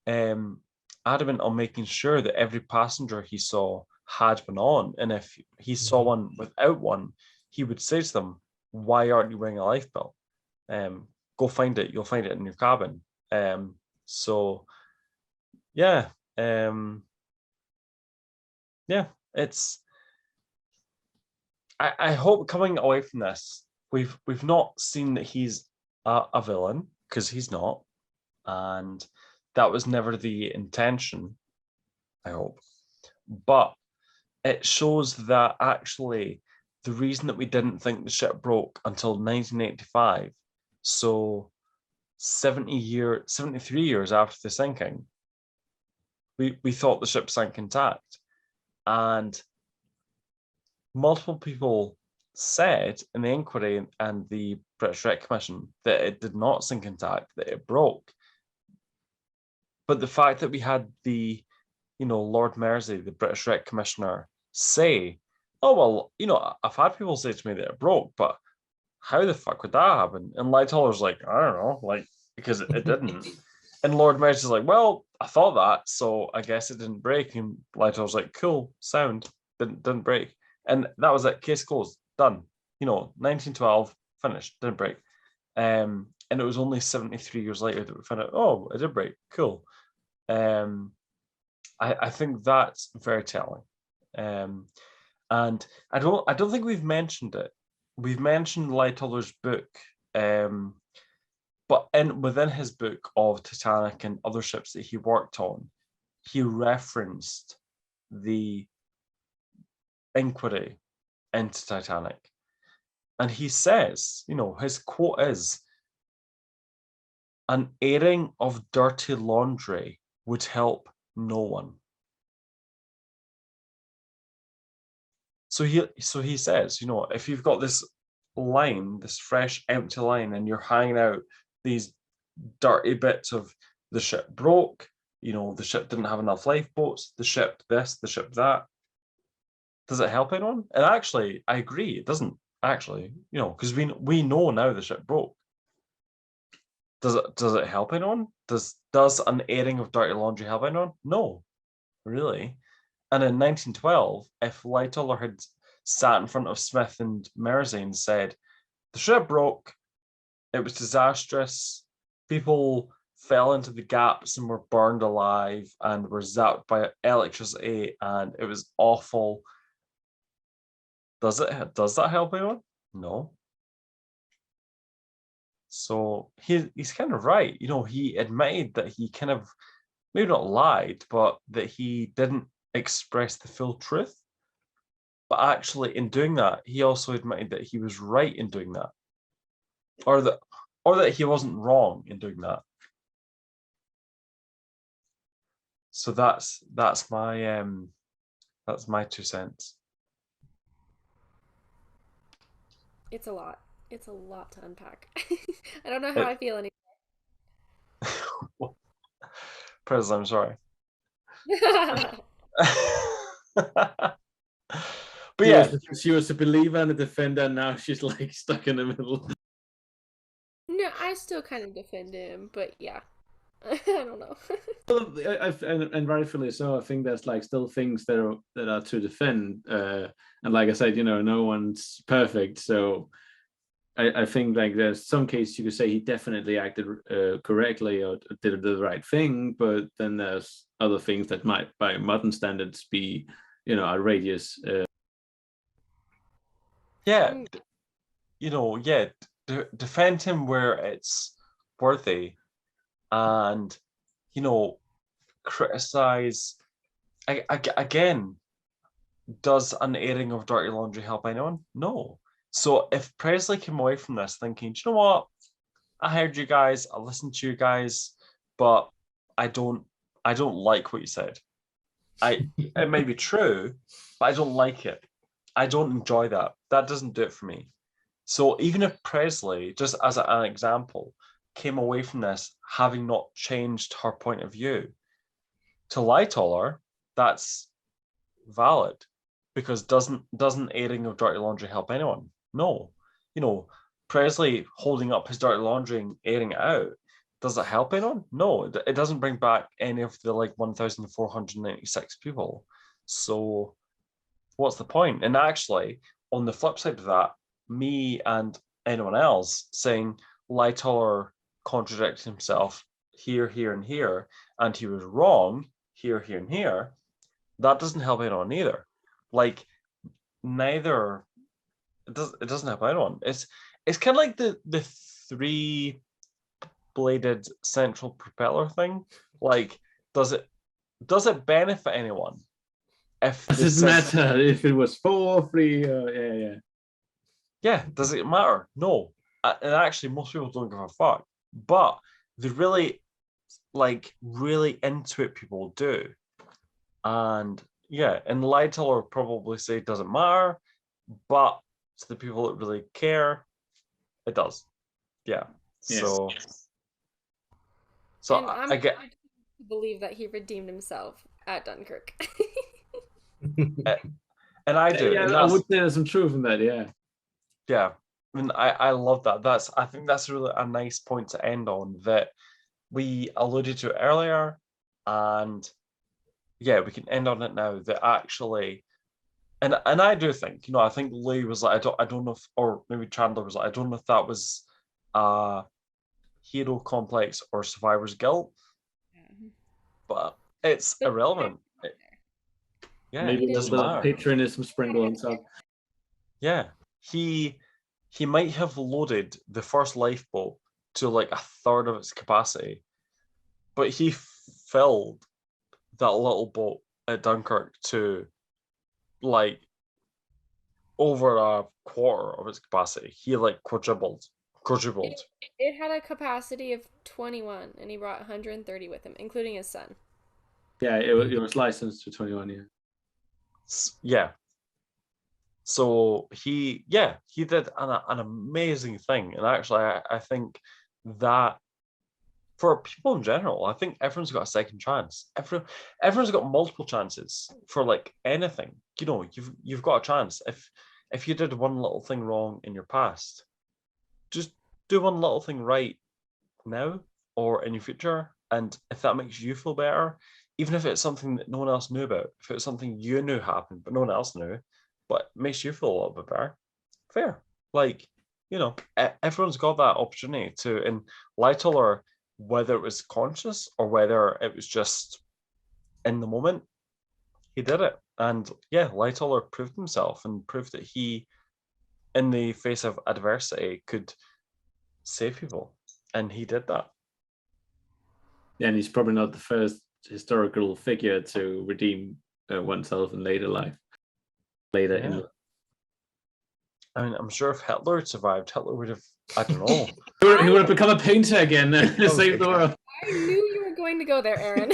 adamant on making sure that every passenger he saw had one on, and if he saw one without one, he would say to them, why aren't you wearing a life belt? Go find it, you'll find it in your cabin. So yeah, it's I hope coming away from this, we've not seen that he's a villain, because he's not, and that was never the intention, I hope. But it shows that actually the reason that we didn't think the ship broke until 1985, so 73 years after the sinking, we thought the ship sank intact. And multiple people said in the inquiry and the British Wreck Commission that it did not sink intact, that it broke. But the fact that we had the, Lord Mersey, the British Wreck Commissioner, say, oh, well, I've had people say to me that it broke, but how the fuck would that happen? And Lightoller's like, I don't know, like, because it didn't. And Lord Mersey's like, well, I thought that, so I guess it didn't break. And Lightoller's like, cool, sound, didn't break. And that was it, case closed, done. 1912, finished, didn't break. And it was only 73 years later that we found out, oh, it did break, cool. I think that's very telling. And I don't think we've mentioned it. We've mentioned Lightoller's book, but But within his book of Titanic and other ships that he worked on, he referenced the inquiry into Titanic. And he says, his quote is, "An airing of dirty laundry would help no one." So he says, if you've got this line, this fresh, empty line, and you're hanging out these dirty bits of the ship broke, the ship didn't have enough lifeboats, the ship this, the ship that, does it help anyone? And actually, I agree, it doesn't actually, because we know now the ship broke. Does it help anyone? Does an airing of dirty laundry help anyone? No, really. And in 1912, if Lightoller had sat in front of Smith and Mersey and said, the ship broke, it was disastrous, people fell into the gaps and were burned alive and were zapped by electricity and it was awful, does that help anyone? No. So he's kind of right. He admitted that he kind of maybe not lied, but that he didn't express the full truth. But actually, in doing that, he also admitted that he was right in doing that, or that he wasn't wrong in doing that. So that's my 2 cents. It's a lot. It's a lot to unpack. I don't know how I feel anymore. Prez, I'm sorry. But yeah, she was a believer and a defender, and now she's like stuck in the middle. No, I still kind of defend him, but yeah. I don't know. Well, and rightfully so. I think there's like still things that are to defend, and like I said, no one's perfect. So I think like there's some cases you could say he definitely acted correctly or did the right thing, but then there's other things that might, by modern standards, be outrageous. Yeah, defend him where it's worthy, and criticize. Again, does an airing of dirty laundry help anyone? No. So if Presley came away from this thinking, do you know what? I heard you guys, I listened to you guys, but I don't like what you said. It may be true, but I don't like it. I don't enjoy that. That doesn't do it for me. So even if Presley, just as an example, came away from this having not changed her point of view, to Lightoller, that's valid, because doesn't airing of dirty laundry help anyone? No. Presley holding up his dirty laundry and airing it out, does it help anyone? No, it doesn't bring back any of the 1,496 people. So what's the point? And actually, on the flip side of that, me and anyone else saying Lightoller contradicted himself here, here, and here, and he was wrong here, here, and here, that doesn't help anyone either. It doesn't help anyone. It's kind of like the 3-bladed central propeller thing. Does it benefit anyone? Does it matter if it was 4, 3? Yeah, does it matter? No. And actually, most people don't give a fuck. But the really into it people do. And yeah, and Lightoller probably say it doesn't matter, but to the people that really care, it does. Yeah. Yes. So I get to believe that he redeemed himself at Dunkirk. And I do. Yeah, I would say there's some truth in that. Yeah. Yeah. I mean, I love that. I think that's really a nice point to end on, that we alluded to earlier, and yeah, we can end on it now. That actually, and I do think, I think Lee was like, I don't know if, or maybe Chandler was like, I don't know if that was hero complex or survivor's guilt, but it's irrelevant. Maybe it there's doesn't a matter. patriotism sprinkle on top. Yeah, he might have loaded the first lifeboat to like a third of its capacity, but he filled that little boat at Dunkirk to like over a quarter of its capacity. He like quadrupled. It had a capacity of 21, and he brought 130 with him, including his son. Yeah, it was licensed to 21. Yeah. So he did an amazing thing, and actually, I think that for people in general, I think everyone's got a second chance. Everyone's got multiple chances for like anything. You know, you've got a chance. If you did one little thing wrong in your past, just do one little thing right now or in your future. And if that makes you feel better, even if it's something that no one else knew about, if it's something you knew happened, but no one else knew, but makes you feel a little bit better, fair. Like, you know, everyone's got that opportunity to, in Lightoller, whether it was conscious or whether it was just in the moment, he did it. And yeah, Lightoller proved himself and proved that he, in the face of adversity, could save people. And he did that. Yeah, and he's probably not the first historical figure to redeem oneself in later life. In I mean, I'm sure if Hitler had survived, Hitler would have, I don't know. he would have become a painter again to save the world. I knew you were going to go there, Aaron.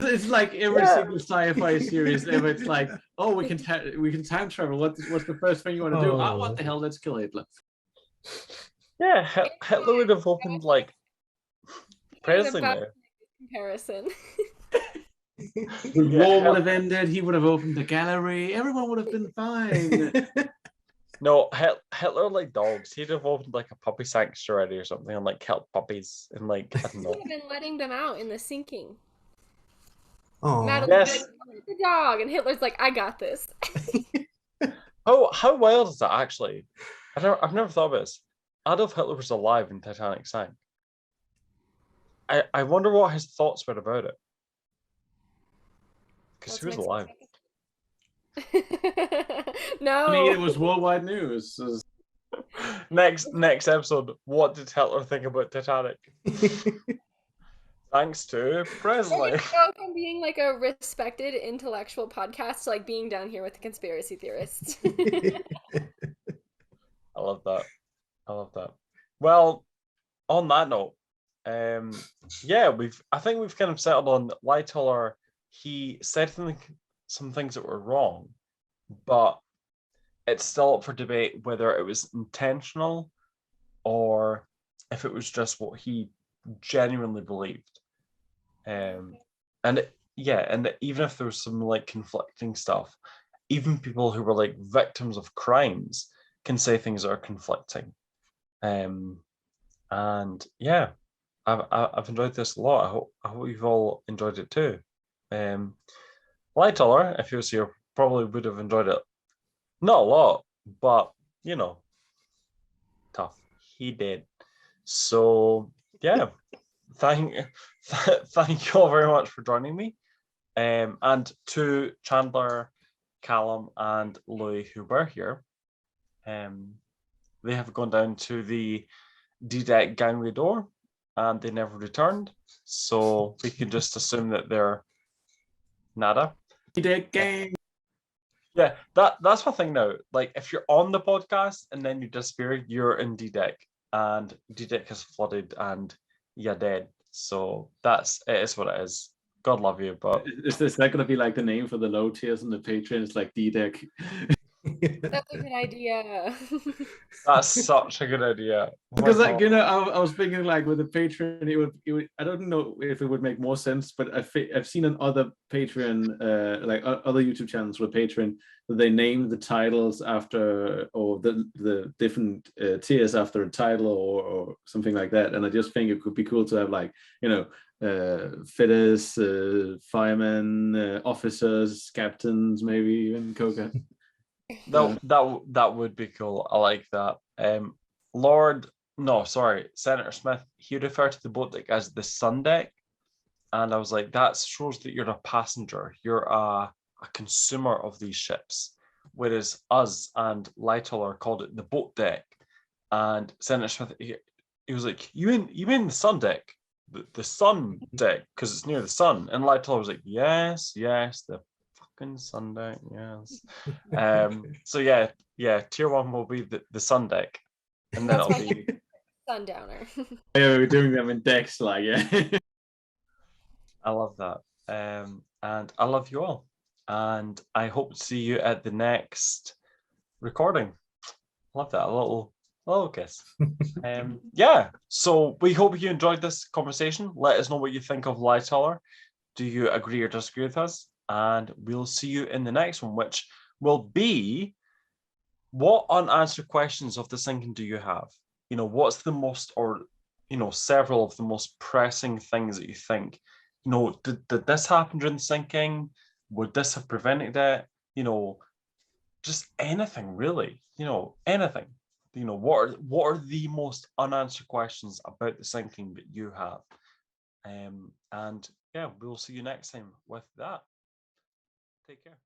It's like every single sci-fi series ever. It's like, oh, we can time travel. What's the first thing you want to do? Oh, what the hell? Let's kill Hitler. Yeah, Hitler would have opened like pressing there. Comparison. The war would have ended. He would have opened the gallery. Everyone would have been fine. No, Hitler like dogs. He'd have opened like a puppy sanctuary or something and like helped puppies and like I don't know. He would have been letting them out in the sinking. Oh, Madeline's like, the dog, and Hitler's like, I got this. How wild is that actually? I've never thought about this. Adolf Hitler was alive when Titanic sank. I wonder what his thoughts were about it. Because he was alive. No. I mean, it was worldwide news. Next episode, what did Hitler think about Titanic? Thanks to Presley. Go from being like a respected intellectual podcast to like being down here with the conspiracy theorists. I love that. Well, on that note, yeah, I think we've kind of settled on Lightoller. He said some things that were wrong, but it's still up for debate whether it was intentional or if it was just what he genuinely believed. And even if there was some like conflicting stuff, even people who were like victims of crimes can say things that are conflicting. And yeah, I've enjoyed this a lot. I hope you've all enjoyed it too. Lightoller, if he was here, probably would have enjoyed it. Not a lot, but you know, tough. He did. So yeah, thank you all very much for joining me. And to Chandler, Callum, and Louis who were here. They have gone down to the D-deck gangway door and they never returned. So we can just assume that they're nada. D-deck gang. Yeah, that's my thing now. Like if you're on the podcast and then you disappear, you're in D-deck and D-deck has flooded and you're dead. So it is what it is. God love you, but is that going to be like the name for the low tiers on the Patreon? It's like D-deck. That's a good idea. That's such a good idea. Because like, you know, I was thinking like with the Patreon, it would I don't know if it would make more sense, but I've seen on other Patreon, like other YouTube channels with Patreon, that they name the titles after, or the different tiers after a title or something like that. And I just think it could be cool to have like, you know, fitters, firemen, officers, captains, maybe even Coca. That would be cool. I like that. Senator Smith, he referred to the boat deck as the sun deck, and I was like, that shows that you're a passenger, you're a consumer of these ships, whereas us and Lightoller called it the boat deck, And Senator Smith, he was like, you mean the sun deck? The sun deck, because it's near the sun. And Lightoller was like, yes, the fucking sun deck, yes. So yeah, tier 1 will be the sun deck. And then That's it'll why be Sundowner. Yeah, we're doing them in decks, like, yeah. I love that. And I love you all. And I hope to see you at the next recording. Love that. A little kiss. Yeah. So we hope you enjoyed this conversation. Let us know what you think of Lightoller. Do you agree or disagree with us? And we'll see you in the next one, which will be, what unanswered questions of the sinking do you have? What's the most, or several of the most pressing things that you think, did this happen during the sinking? Would this have prevented it? Just anything really. Anything. What are the most unanswered questions about the sinking that you have? And yeah, we'll see you next time with that. Take care.